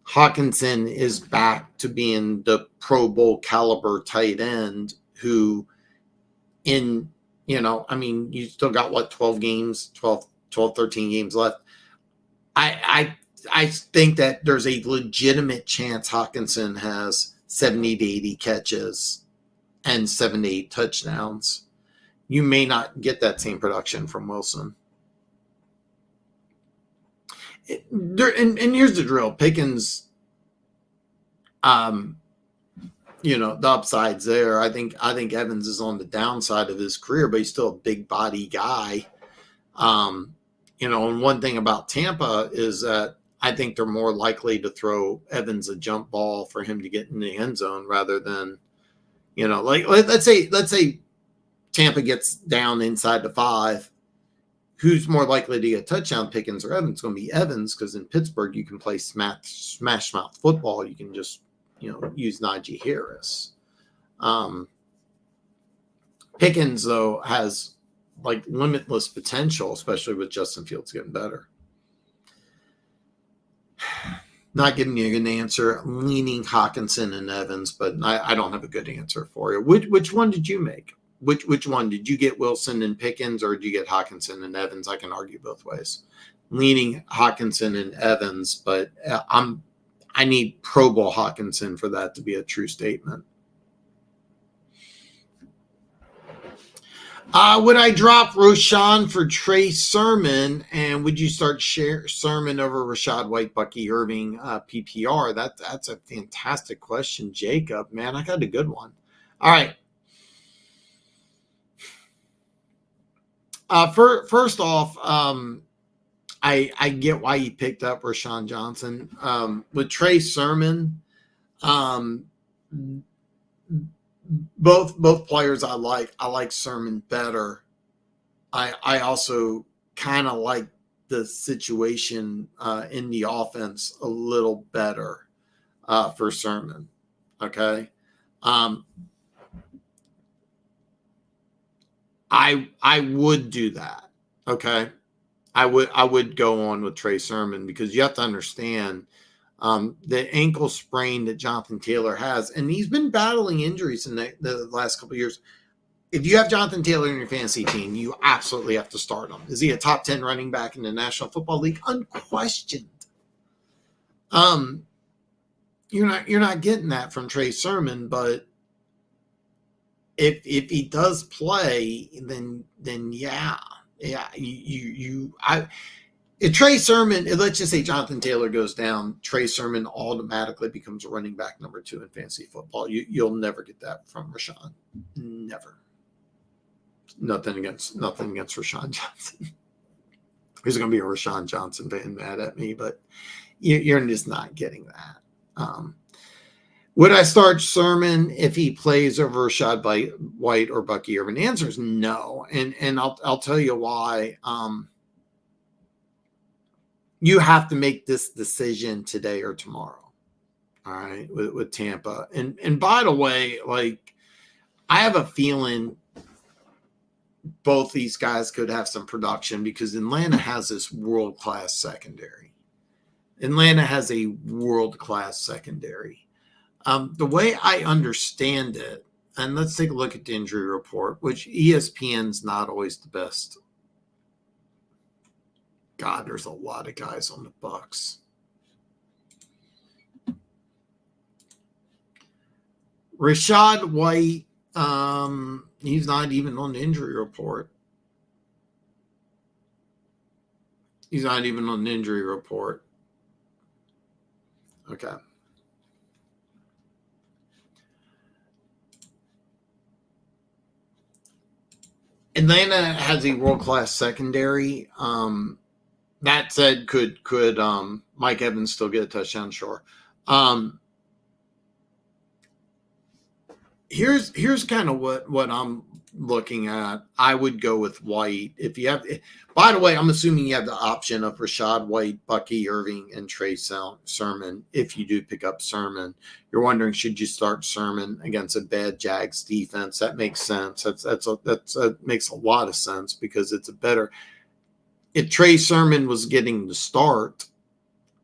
Hawkinson is back to being the Pro Bowl caliber tight end who you still got 12 games, 13 games left. I think that there's a legitimate chance Hawkinson has 70 to 80 catches and 7 to 8 touchdowns. You may not get that same production from Wilson. And here's the drill. Pickens, the upside's there. I think Evans is on the downside of his career, but he's still a big body guy. And one thing about Tampa is that I think they're more likely to throw Evans a jump ball for him to get in the end zone rather than, let's say Tampa gets down inside the 5. Who's more likely to get a touchdown, Pickens or Evans? It's going to be Evans because in Pittsburgh you can play smash mouth football. You can just use Najee Harris. Pickens though has limitless potential, especially with Justin Fields getting better. Not giving you a good answer. I'm leaning Hawkinson and Evans, but I don't have a good answer for you. Which one did you make? Which one? Did you get Wilson and Pickens or did you get Hawkinson and Evans? I can argue both ways. Leaning Hawkinson and Evans, but I need Pro Bowl Hawkinson for that to be a true statement. Would I drop Roschon for Trey Sermon, and would you start Sermon over Rachaad White, Bucky Irving, PPR? That's a fantastic question, Jacob. Man, I got a good one. All right. First off, I get why you picked up Rashawn Johnson. With Trey Sermon, both players I like Sermon better. I also kind of like the situation in the offense a little better for Sermon. Okay. I would do that. Okay. I would go on with Trey Sermon because you have to understand the ankle sprain that Jonathan Taylor has, and he's been battling injuries in the last couple of years. If you have Jonathan Taylor in your fantasy team, you absolutely have to start him. Is he a top 10 running back in the National Football League? Unquestioned. You're not getting that from Trey Sermon, but if he does play, then yeah. If Trey Sermon, let's just say Jonathan Taylor goes down, Trey Sermon automatically becomes a running back number 2 in fantasy football. You'll never get that from Rashawn. Never. Nothing against Rashawn Johnson. There's going to be a Rashawn Johnson fan mad at me, but you're just not getting that. Would I start Sermon if he plays over Rachaad White or Bucky Irving? The answer is no, and I'll tell you why. You have to make this decision today or tomorrow. All right, with Tampa. And by the way, I have a feeling both these guys could have some production because Atlanta has this world-class secondary. The way I understand it, and let's take a look at the injury report, which ESPN's not always the best. God, there's a lot of guys on the Bucs. Rachaad White, he's not even on the injury report. Okay. Atlanta has a world-class secondary. That said, could Mike Evans still get a touchdown? Sure. Here's kind of what I'm looking at. I would go with White if you have. By the way, I'm assuming you have the option of Rashad White, Bucky Irving, and Trey Sermon. If you do pick up Sermon, you're wondering, should you start Sermon against a bad Jags defense? That makes sense. That makes a lot of sense because it's a better. If Trey Sermon was getting the start,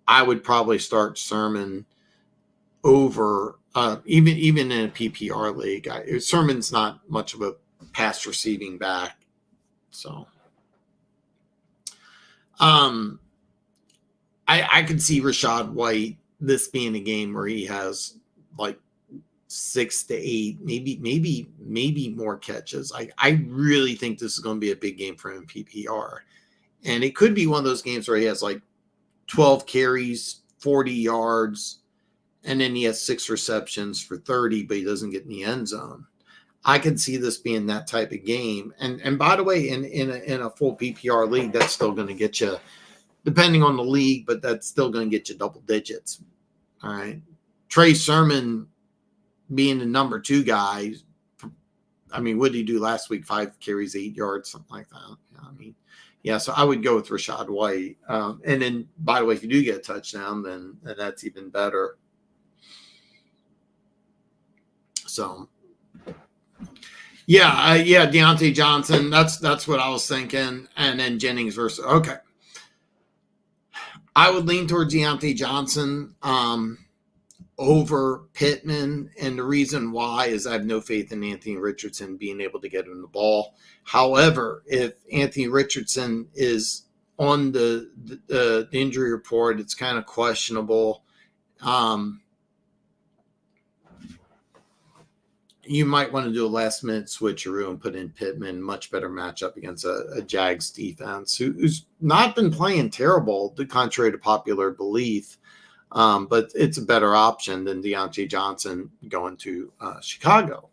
I would probably start Sermon over even in a PPR league. Sermon's not much of a pass receiving back, so I could see Rashad White this being a game where he has like 6 to 8, maybe more catches. I really think this is going to be a big game for him in PPR, and it could be one of those games where he has like 12 carries, 40 yards. And then he has 6 receptions for 30, but he doesn't get in the end zone. I can see this being that type of game. And by the way, in a full PPR league, that's still going to get you, depending on the league, but that's still going to get you double digits. All right. Trey Sermon being the number 2 guy. I mean, what did he do last week? 5 carries, 8 yards, something like that. I mean, yeah, so I would go with Rashad White. And then, by the way, if you do get a touchdown, then that's even better. So, Deontay Johnson. That's what I was thinking. And then Jennings versus. Okay, I would lean towards Deontay Johnson over Pittman, and the reason why is I have no faith in Anthony Richardson being able to get him the ball. However, if Anthony Richardson is on the injury report, it's kind of questionable. You might want to do a last-minute switcheroo and put in Pittman. Much better matchup against a Jags defense who's not been playing terrible, contrary to popular belief. But it's a better option than Deontay Johnson going to Chicago.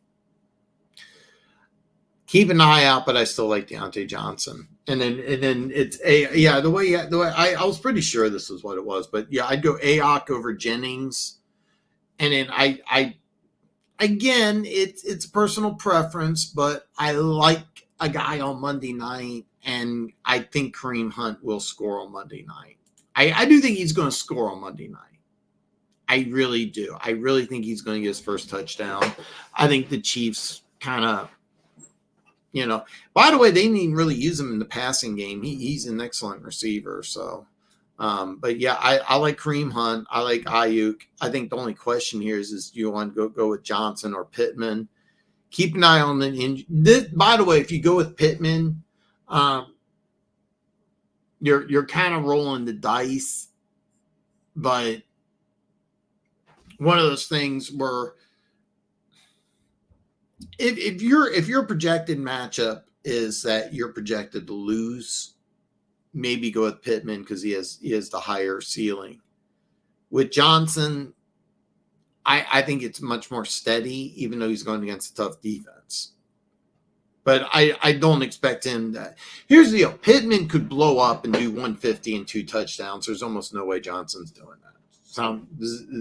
Keep an eye out, but I still like Deontay Johnson. And then it's the way I was pretty sure this is what it was, but yeah, I'd go Ayuk over Jennings, and then I again, it's personal preference, but I like a guy on Monday night, and I think Kareem Hunt will score on Monday night. I do think he's going to score on Monday night. I really do. I really think he's going to get his first touchdown. I think the Chiefs kind of, by the way, they didn't even really use him in the passing game. He's an excellent receiver, so. But yeah, I like Kareem Hunt. I like Ayuk. I think the only question here is do you want to go with Johnson or Pittman? Keep an eye on the injury. By the way, if you go with Pittman, you're kind of rolling the dice, but one of those things where if your projected matchup is that you're projected to lose, maybe go with Pittman because he has the higher ceiling. With Johnson, I think it's much more steady, even though he's going against a tough defense. But I don't expect him to. Here's the deal. Pittman could blow up and do 150 and 2 touchdowns. There's almost no way Johnson's doing that. So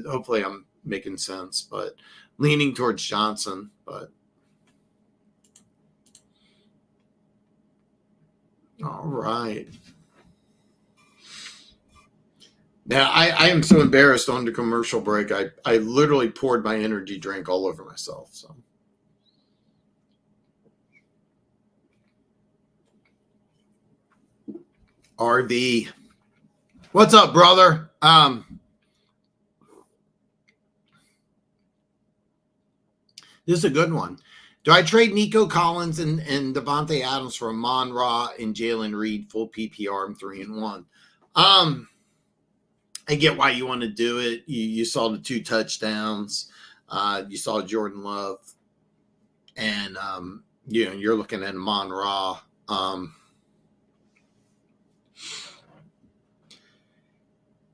hopefully I'm making sense, but leaning towards Johnson. But all right. Now, I am so embarrassed on the commercial break. I literally poured my energy drink all over myself. So, RV, what's up, brother? This is a good one. Do I trade Nico Collins and Devontae Adams for Amon-Ra and Jalen Reed full PPR? I'm 3-1. I get why you want to do it. You saw the 2 touchdowns. You saw Jordan Love. And, you're looking at Amon-Ra.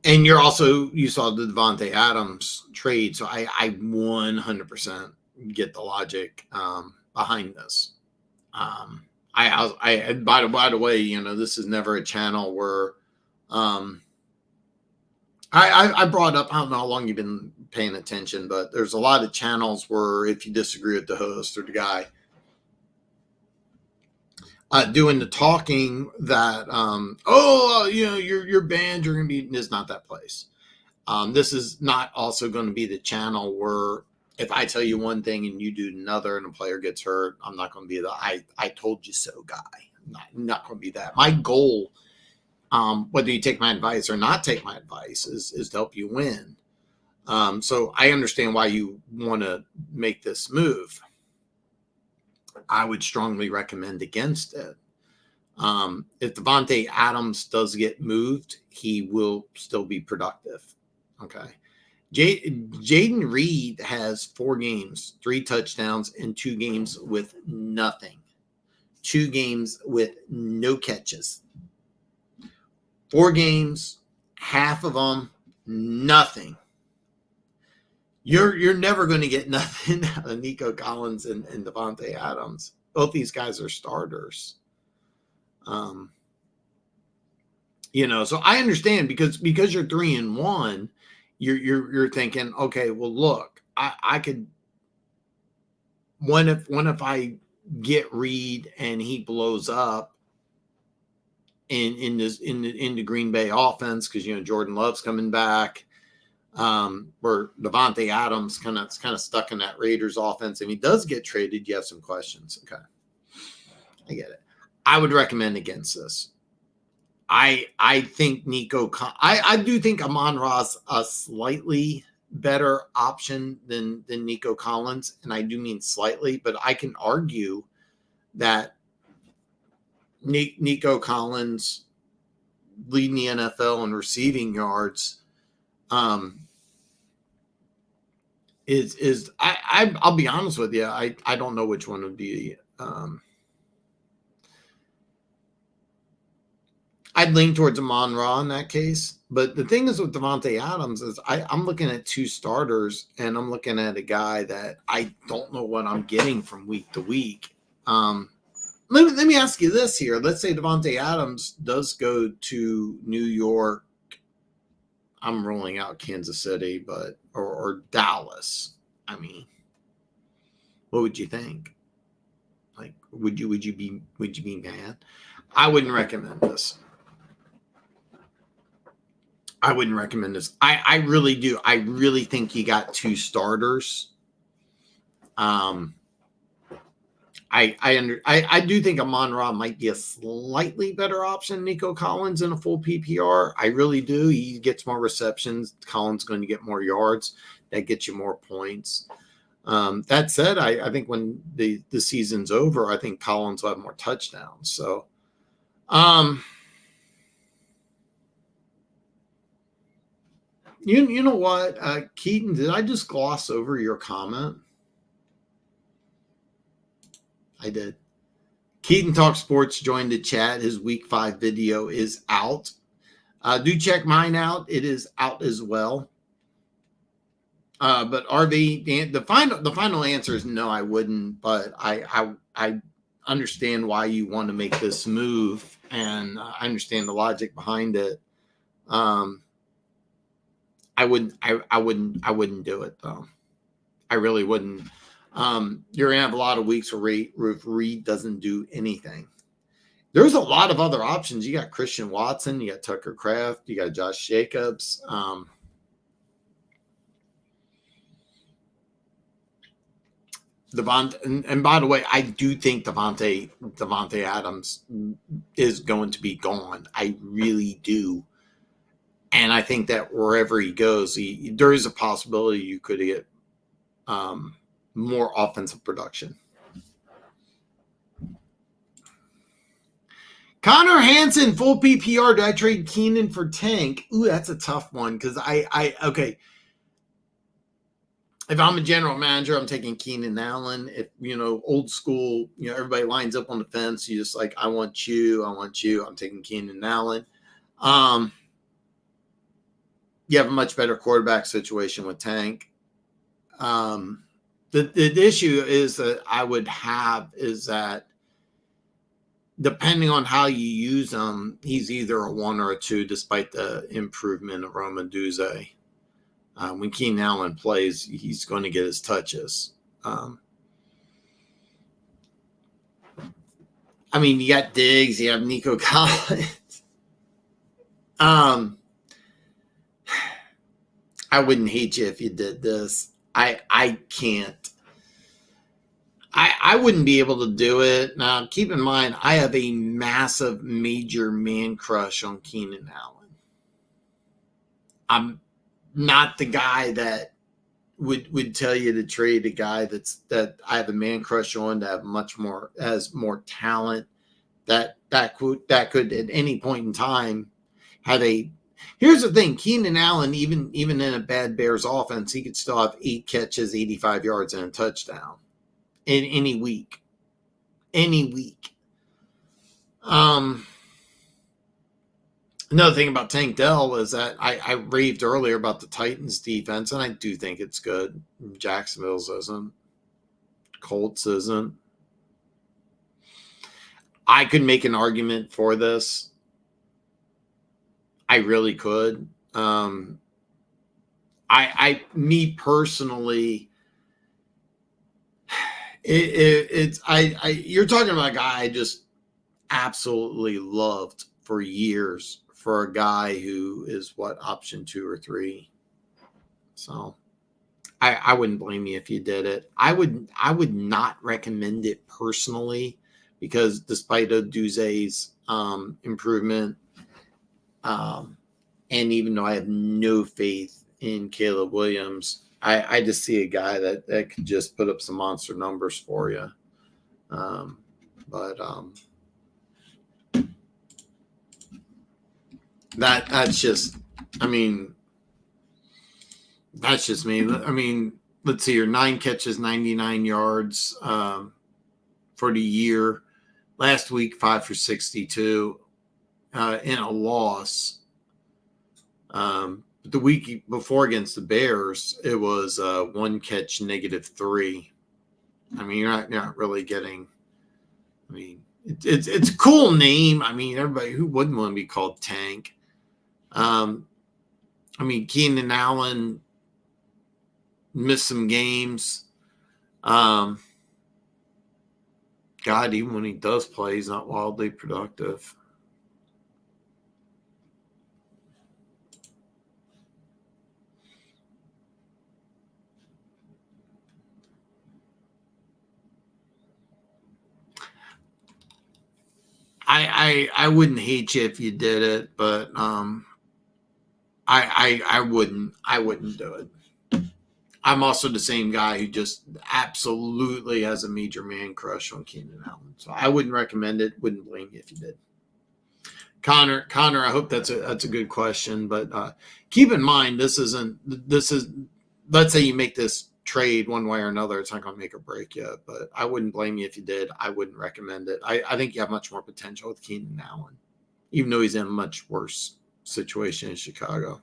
And you saw the Devontae Adams trade. So I 100% get the logic behind this. By the way, this is never a channel where I brought up, I don't know how long you've been paying attention, but there's a lot of channels where if you disagree with the host or the guy doing the talking that, you're banned, you're going to be, is not that place. This is not also going to be the channel where if I tell you one thing and you do another and a player gets hurt, I'm not going to be the I told you so guy. I'm not going to be that. My goal, whether you take my advice or not take my advice, is to help you win. So I understand why you want to make this move. I would strongly recommend against it. If Davante Adams does get moved, he will still be productive. Okay. Jaden Reed has 4 games, 3 touchdowns, and 2 games with nothing. 2 games with no catches. 4 games, half of them, nothing. You're never going to get nothing out of Nico Collins and Davante Adams. Both these guys are starters. So I understand because you're 3-1, you're thinking, okay, well, look, I could. When if I get Reed and he blows up in the Green Bay offense because Jordan Love's coming back. Where Davante Adams kind of stuck in that Raiders offense. If he does get traded, you have some questions. Okay. I get it. I would recommend against this. I think I do think Amon-Ra's a slightly better option than Nico Collins. And I do mean slightly, but I can argue that Nico Collins leading the NFL in receiving yards, I'll be honest with you. I don't know which one would be. I'd lean towards Amon-Ra in that case. But the thing is with Davante Adams is I'm looking at 2 starters and I'm looking at a guy that I don't know what I'm getting from week to week. Let me ask you this here. Let's say Davante Adams does go to New York. I'm rolling out Kansas City, but or Dallas. I mean, what would you think? Like, would you be mad? I wouldn't recommend this. I wouldn't recommend this. I really do. I really think you got 2 starters. I do think Amon-Ra might be a slightly better option. Nico Collins in a full PPR. I really do. He gets more receptions. Collins going to get more yards. That gets you more points. That said, I think when the season's over, I think Collins will have more touchdowns. So, you know what, Keaton, did I just gloss over your comment? I did. Keaton Talk Sports joined the chat. His week 5 video is out. Do check mine out. It is out as well. But RV, the final answer is no, I wouldn't. But I understand why you want to make this move, and I understand the logic behind it. I wouldn't do it though. I really wouldn't. You're gonna have a lot of weeks where Reed doesn't do anything. There's a lot of other options. You got Christian Watson, you got Tucker Kraft, you got Josh Jacobs. Davante, and by the way, I do think Davante Adams is going to be gone. I really do. And I think that wherever he goes, there is a possibility you could get more offensive production. Connor Hansen, full PPR. Do I trade Keenan for Tank? Ooh, that's a tough one because okay. If I'm a general manager, I'm taking Keenan Allen. If, old school, everybody lines up on the fence. You just like, I want you. I'm taking Keenan Allen. You have a much better quarterback situation with Tank. The issue is that I would have is that depending on how you use him, he's either a 1 or a 2, despite the improvement of Roma Duze. When Keenan Allen plays, he's going to get his touches. I mean, you got Diggs, you have Nico Collins. I wouldn't hate you if you did this. I can't. I wouldn't be able to do it. Now, keep in mind, I have a massive, major man crush on Keenan Allen. I'm not the guy that would tell you to trade a guy that I have a man crush on, that have much more, has more talent, that could at any point in time have a. Here's the thing: Keenan Allen, even in a bad Bears offense, he could still have 8 catches, 85 yards, and a touchdown in any week. Another thing about Tank Dell was that I raved earlier about the Titans defense, and I do think it's good. Jacksonville's isn't. Colts isn't. I could make an argument for this. I really could. Me personally, you're talking about a guy I just absolutely loved for years, for a guy who is option 2 or 3. So I wouldn't blame you if you did it. I would not recommend it personally, because despite Oduze's improvement, and even though I have no faith in Caleb Williams, I just see a guy that could just put up some monster numbers for you. That's just, that's just me. Let's see here. 9 catches, 99 yards for the year. Last week, 5 for 62 in a loss. The week before against the Bears, it was 1 catch, -3. You're not really getting. It's a cool name. Everybody, who wouldn't want to be called Tank? Keenan Allen missed some games. God, even when he does play, he's not wildly productive. I wouldn't hate you if you did it, but I wouldn't do it. I'm also the same guy who just absolutely has a major man crush on Keenan Allen. So I wouldn't recommend it. Wouldn't blame you if you did. Connor, I hope that's a good question, but keep in mind this is let's say you make this trade one way or another, it's not going to make or break you, but I wouldn't blame you if you did. I wouldn't recommend it. I think you have much more potential with Keenan Allen, even though he's in a much worse situation in Chicago.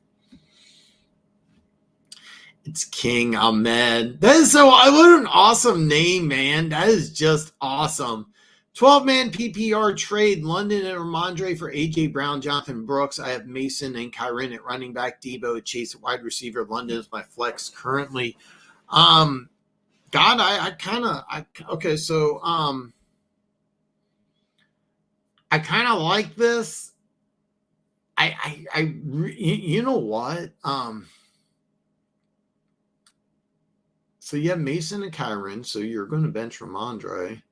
It's King Ahmed. That is what an awesome name, man. That is just awesome. 12-man PPR trade, London and Ramondre for A.J. Brown, Jonathan Brooks. I have Mason and Kyren at running back, Debo at Chase at wide receiver. London is my flex currently. I kind of like this. You know what? So you have Mason and Kyren, so you're going to bench Ramondre.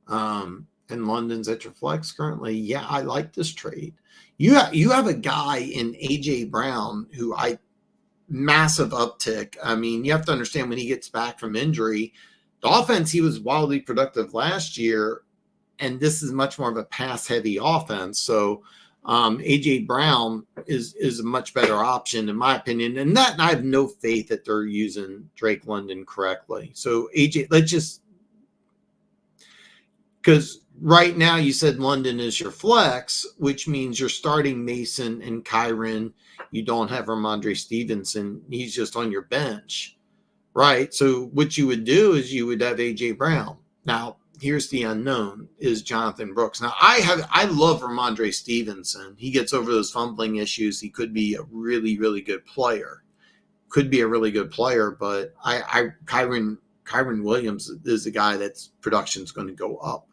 And London's at your flex currently. Yeah, I like this trade. You have a guy in A.J. Brown who massive uptick. You have to understand, when he gets back from injury, the offense, he was wildly productive last year, and this is much more of a pass-heavy offense. So A.J. Brown is a much better option, in my opinion. And I have no faith that they're using Drake London correctly. So A.J., because right now you said London is your flex, which means you're starting Mason and Kyren. You don't have Ramondre Stevenson. He's just on your bench, right? So what you would do is you would have A.J. Brown. Now, here's the unknown, is Jonathan Brooks. Now, I love Ramondre Stevenson. He gets over those fumbling issues. He could be a really, really good player. But Kyron Williams is the guy that's production's going to go up.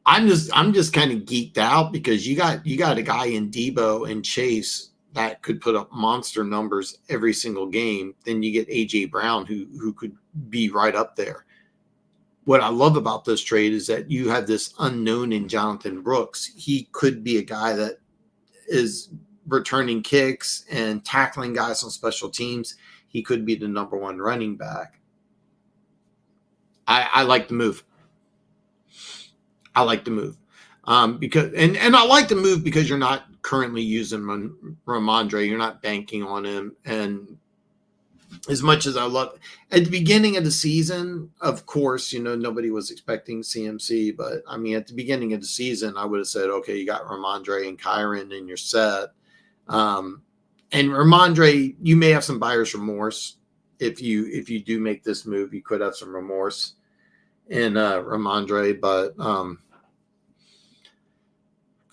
I'm just kind of geeked out because you got a guy in Debo and Chase that could put up monster numbers every single game. Then you get AJ Brown who could be right up there. What I love about this trade is that you have this unknown in Jonathan Brooks. He could be a guy that is returning kicks and tackling guys on special teams. He could be the number one running back. I like the move. Because I like the move because you're not currently using Ramondre. You're not banking on him. And as much as I love at the beginning of the season, of course, nobody was expecting CMC, but I mean, at the beginning of the season, I would have said, okay, you got Ramondre and Kyron and you're set. And Ramondre, you may have some buyer's remorse. If you do make this move, you could have some remorse in Ramondre, but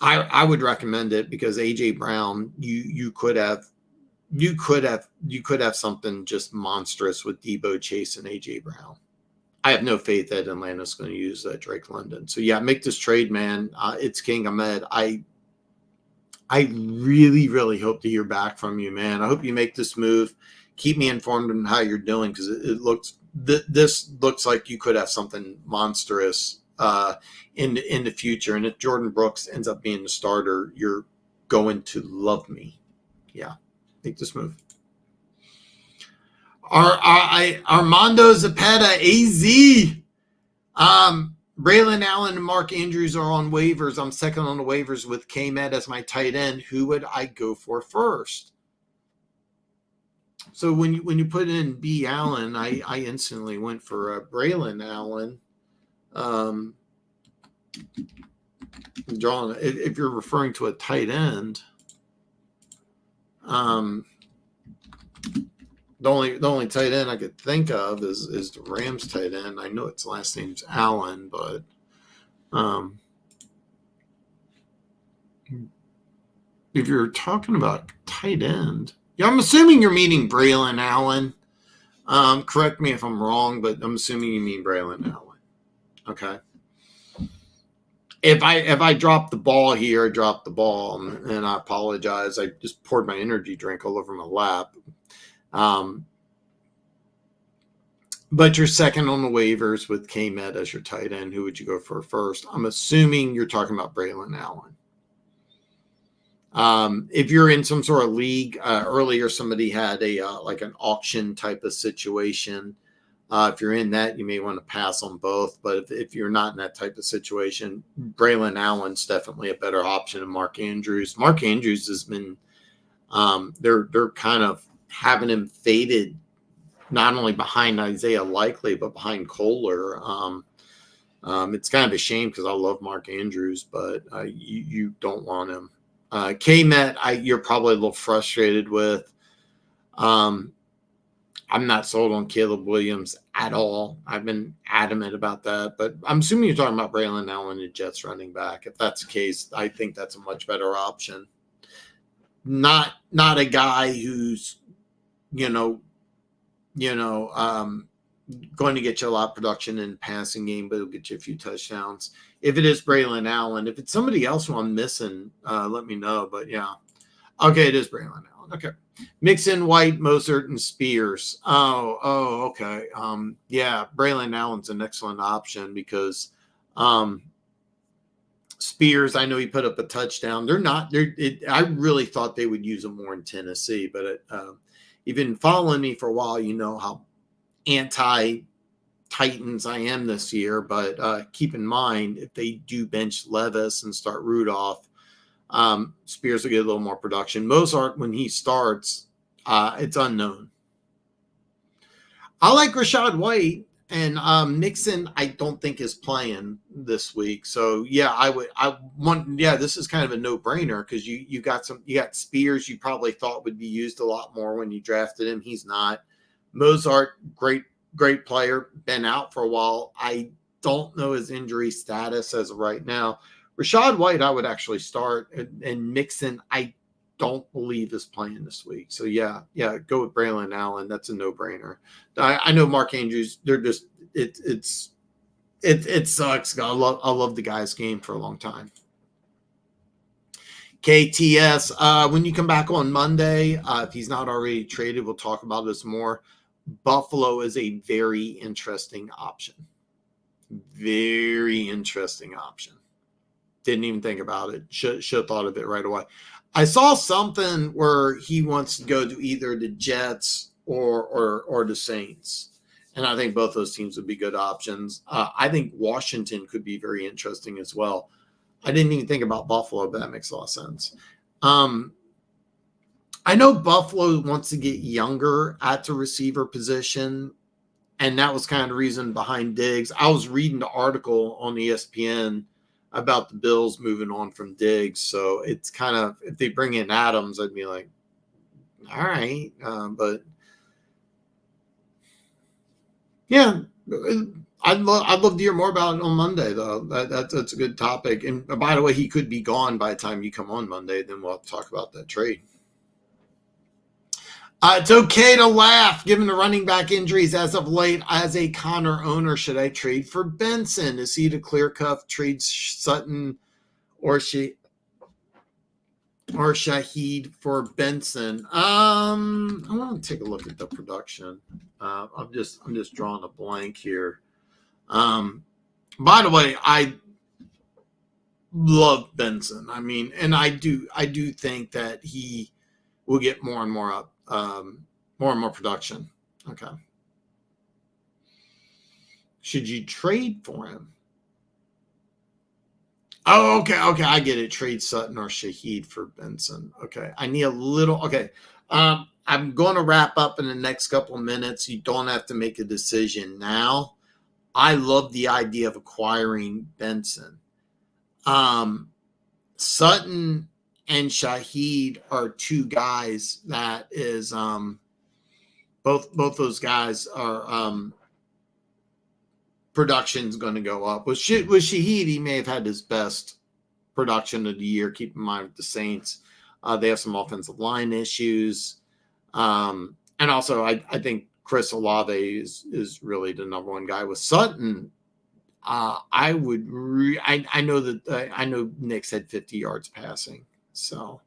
I would recommend it because AJ Brown, you could have something just monstrous with Debo, Chase, and AJ Brown. I have no faith that Atlanta's going to use Drake London. So yeah, make this trade, man. It's King Ahmed. I really, really hope to hear back from you, man. I hope you make this move. Keep me informed on how you're doing because this looks like you could have something monstrous in the future. And if Jordan Brooks ends up being the starter, you're going to love me. Yeah, make this move. Armando Zapata, AZ. Braylon Allen and Mark Andrews are on waivers. I'm second on the waivers with K-Med as my tight end. Who would I go for first? So when you put in B. Allen, I instantly went for Braylon Allen. John, if you're referring to a tight end, the only tight end I could think of is the Rams tight end. I know its last name's Allen, but if you're talking about tight end, yeah, I'm assuming you're meaning Braylon Allen. Correct me if I'm wrong, but I'm assuming you mean Braylon Allen. Okay. If I drop the ball here, I drop the ball, and I apologize. I just poured my energy drink all over my lap. But you're second on the waivers with K-Med as your tight end. Who would you go for first? I'm assuming you're talking about Braylon Allen. If you're in some sort of league, earlier somebody had a like an auction type of situation. If you're in that, you may want to pass on both. But if you're not in that type of situation, Braylon Allen's definitely a better option than Mark Andrews. Mark Andrews has been they're kind of having him faded, not only behind Isaiah Likely, but behind Kohler. It's kind of a shame because I love Mark Andrews, but you don't want him. K-Met, you're probably a little frustrated with. I'm not sold on Caleb Williams at all. I've been adamant about that, but I'm assuming you're talking about Braylon Allen, the Jets running back. If that's the case, I think that's a much better option. Not a guy who's, going to get you a lot of production in the passing game, but it'll get you a few touchdowns. If it is Braylon Allen, if it's somebody else who I'm missing, let me know. But yeah, okay, it is Braylon Allen. Okay, mix in White, Mozart, and Spears. Oh, okay. Yeah, Braylon Allen's an excellent option because Spears, I know he put up a touchdown. I really thought they would use him more in Tennessee, but you've been following me for a while. You know how anti-Titans I am this year, but keep in mind, if they do bench Levis and start Rudolph, Spears will get a little more production. Mozart, when he starts, it's unknown. I like Rachaad White, and Mixon I don't think is playing this week. So yeah, this is kind of a no-brainer because you got Spears you probably thought would be used a lot more when you drafted him. He's not. Mozart, great great player, been out for a while. I don't know his injury status as of right now. Rashad White, I would actually start, and Mixon, I don't believe is playing this week. So yeah, go with Braylon Allen. That's a no-brainer. I know Mark Andrews. They're just it sucks. I love the guy's game for a long time. KTS, when you come back on Monday, if he's not already traded, we'll talk about this more. Buffalo is a very interesting option. Very interesting option. Didn't even think about it. Should have thought of it right away. I saw something where he wants to go to either the Jets or the Saints. And I think both those teams would be good options. I think Washington could be very interesting as well. I didn't even think about Buffalo, but that makes a lot of sense. I know Buffalo wants to get younger at the receiver position, and that was kind of the reason behind Diggs. I was reading the article on ESPN about the Bills moving on from Diggs, so it's kind of, if they bring in Adams, I'd be like, all right, but yeah, I'd love to hear more about it on Monday, though. That's a good topic. And by the way, he could be gone by the time you come on Monday. Then we'll have to talk about that trade. It's okay to laugh, given the running back injuries as of late. As a Connor owner, should I trade for Benson? Is he the clear-cut trade Sutton or Shaheed for Benson? I want to take a look at the production. I'm just drawing a blank here. By the way, I love Benson. I mean, and I do think that he will get more and more production. Okay. Should you trade for him? Oh, okay. I get it. Trade Sutton or Shaheed for Benson. Okay. I need a little. Okay. I'm going to wrap up in the next couple of minutes. You don't have to make a decision now. I love the idea of acquiring Benson. Sutton and Shaheed are two guys that is both those guys are production's going to go up. With Shaheed, he may have had his best production of the year. Keep in mind with the Saints, they have some offensive line issues, and also I think Chris Olave is really the number one guy. With Sutton, I know Knicks had 50 yards passing, so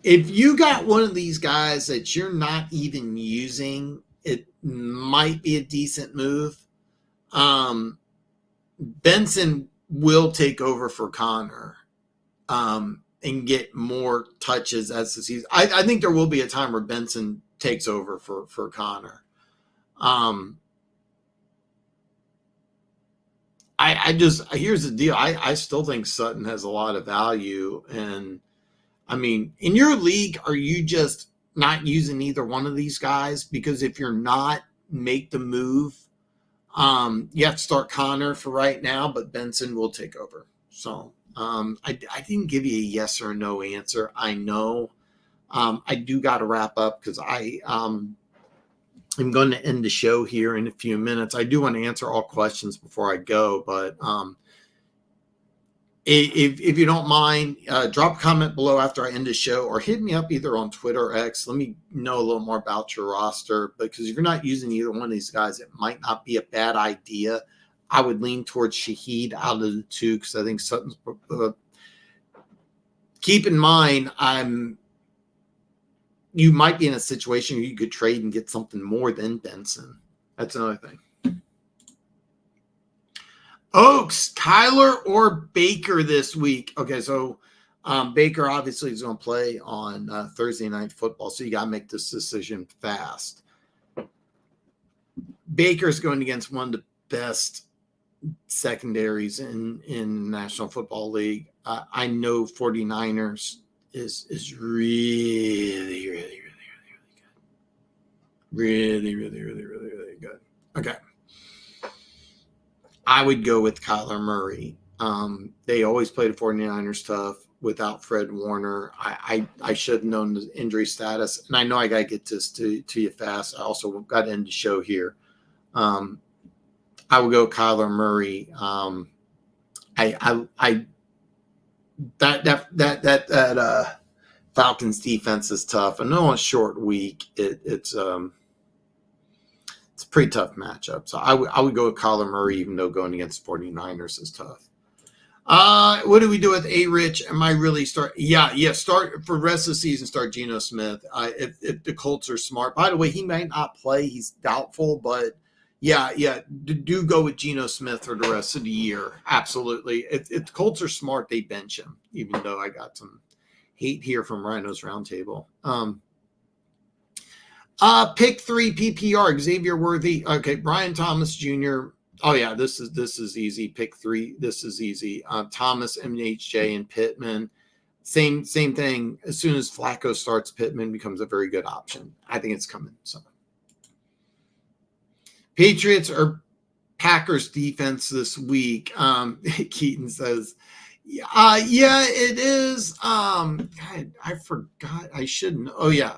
if you got one of these guys that you're not even using, it might be a decent move. Benson will take over for Connor and get more touches as the season. I think there will be a time where Benson takes over for Connor. Here's the deal. I still think Sutton has a lot of value. And I mean, in your league, are you just not using either one of these guys? Because if you're not, make the move. You have to start Connor for right now, but Benson will take over. So I didn't give you a yes or no answer. I know. I do got to wrap up because I'm going to end the show here in a few minutes. I do want to answer all questions before I go, but if you don't mind, drop a comment below after I end the show, or hit me up either on Twitter or X. Let me know a little more about your roster, because if you're not using either one of these guys, it might not be a bad idea. I would lean towards Shaheed out of the two, because I think Sutton's. Keep in mind, you might be in a situation where you could trade and get something more than Benson. That's another thing. Oaks, Kyler or Baker this week? Okay, so Baker obviously is going to play on Thursday Night Football, so you got to make this decision fast. Baker's going against one of the best secondaries in the National Football League. I know 49ers is really, really, really, really, really good. Really, really, really, really good. Okay. I would go with Kyler Murray. They always play the 49ers tough. without Fred Warner. I should have known the injury status, and I know I got to get this to you fast. I also got to end the show here. I would go Kyler Murray. That Falcons defense is tough. I know on a short week it's a pretty tough matchup. So I would go with Kyler Murray, even though going against 49ers is tough. What do we do with A-Rich? Am I really start? Yeah. Start for the rest of the season. Start Geno Smith. If the Colts are smart. By the way, he might not play. He's doubtful, but yeah. Do go with Geno Smith for the rest of the year. Absolutely. If the Colts are smart, they bench him. Even though I got some hate here from Rhino's Roundtable. Pick 3 PPR. Xavier Worthy. Okay, Brian Thomas Jr. Oh yeah, this is easy. Pick 3. This is easy. Thomas, MHJ, and Pittman. Same thing. As soon as Flacco starts, Pittman becomes a very good option. I think it's coming. So, Patriots or Packers defense this week. Keaton says, yeah, it is. God, I forgot. I shouldn't. Oh yeah.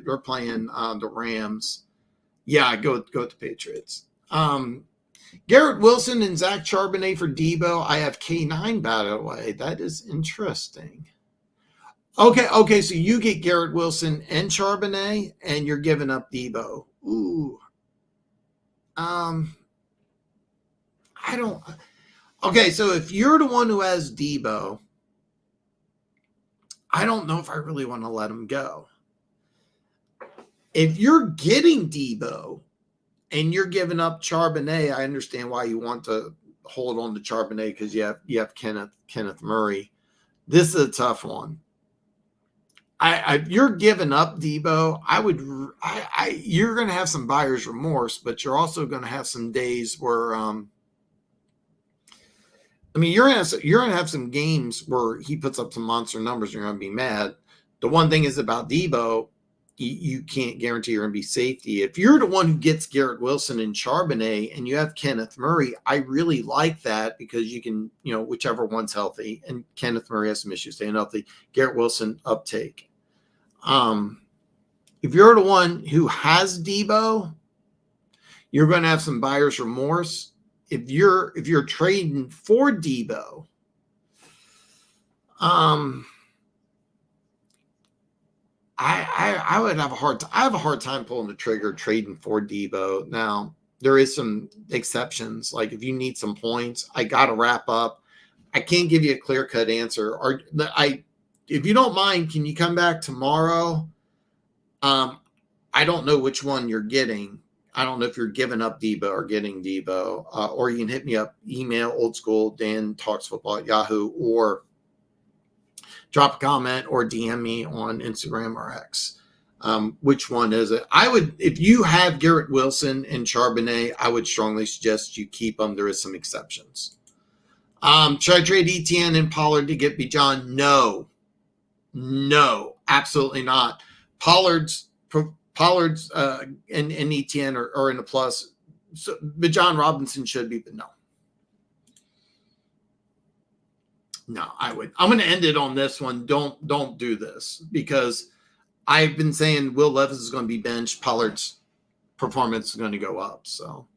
We're playing the Rams. Yeah, go with the Patriots. Garrett Wilson and Zach Charbonnet for Debo. I have K9, by the way. That is interesting. Okay. So you get Garrett Wilson and Charbonnet, and you're giving up Debo. Ooh. I don't. Okay, so if you're the one who has Debo, I don't know if I really want to let him go. If you're getting Debo and you're giving up Charbonnet, I understand why you want to hold on to Charbonnet because you have Kenneth Murray. This is a tough one. You're giving up Debo. You're going to have some buyer's remorse, but you're also going to have some days where, you're going to have some games where he puts up some monster numbers. You're going to be mad. The one thing is about Debo, you can't guarantee you're going to be safety. If you're the one who gets Garrett Wilson and Charbonnet and you have Kenneth Murray, I really like that because you can, whichever one's healthy, and Kenneth Murray has some issues staying healthy. Garrett Wilson uptake. If you're the one who has Debo, you're going to have some buyer's remorse. If you're trading for Debo, I would have a hard time pulling the trigger trading for Debo. Now, there is some exceptions. Like if you need some points, I got to wrap up. I can't give you a clear-cut answer. If you don't mind, can you come back tomorrow? I don't know which one you're getting. I don't know if you're giving up Debo or getting Debo, or you can hit me up, email old school Dan Talks Football at Yahoo, or drop a comment or DM me on Instagram or X. Which one is it? If you have Garrett Wilson and Charbonnet, I would strongly suggest you keep them. There is some exceptions. Should I trade ETN and Pollard to get Bijan? No, absolutely not. Pollard's and ETN are in the plus. So Bijan Robinson should be, but no. No, I'm going to end it on this one. Don't do this because I've been saying Will Levis is going to be benched. Pollard's performance is going to go up. So,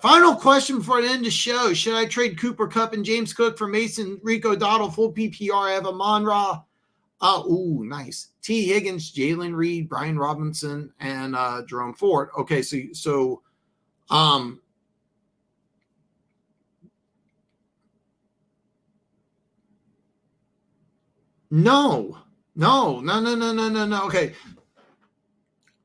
final question before I end the show: should I trade Cooper Kupp and James Cook for Mason, Rico Dowdle, full PPR? I have Amon-Ra. Nice. T. Higgins, Jalen Reed, Brian Robinson, and Jerome Ford. Okay, so No. Okay.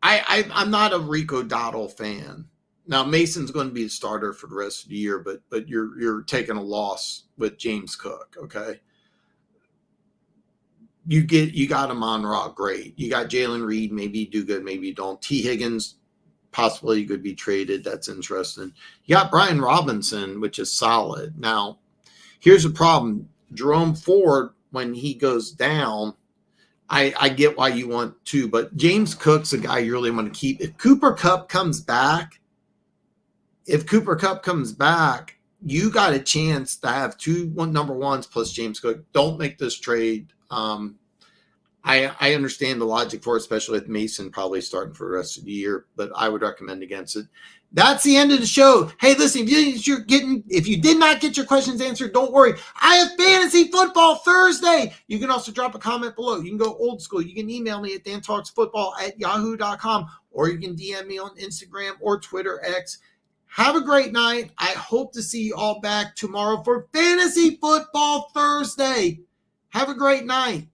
I'm not a Rico Dowdle fan. Now Mason's going to be the starter for the rest of the year, but you're taking a loss with James Cook. Okay. You got Amon-Ra, great. You got Jalen Reed, maybe you do good, maybe you don't. T. Higgins, possibly could be traded. That's interesting. You got Brian Robinson, which is solid. Now, here's the problem. Jerome Ford, when he goes down, I get why you want to, but James Cook's a guy you really want to keep. If Cooper Kupp comes back, you got a chance to have two number ones plus James Cook. Don't make this trade. I understand the logic for it, especially with Mason probably starting for the rest of the year, but I would recommend against it. That's the end of the show. Hey, listen, if you did not get your questions answered, don't worry. I have Fantasy Football Thursday. You can also drop a comment below. You can go old school. You can email me at dantalksfootball@yahoo.com, or you can DM me on Instagram or Twitter X. Have a great night. I hope to see you all back tomorrow for Fantasy Football Thursday. Have a great night.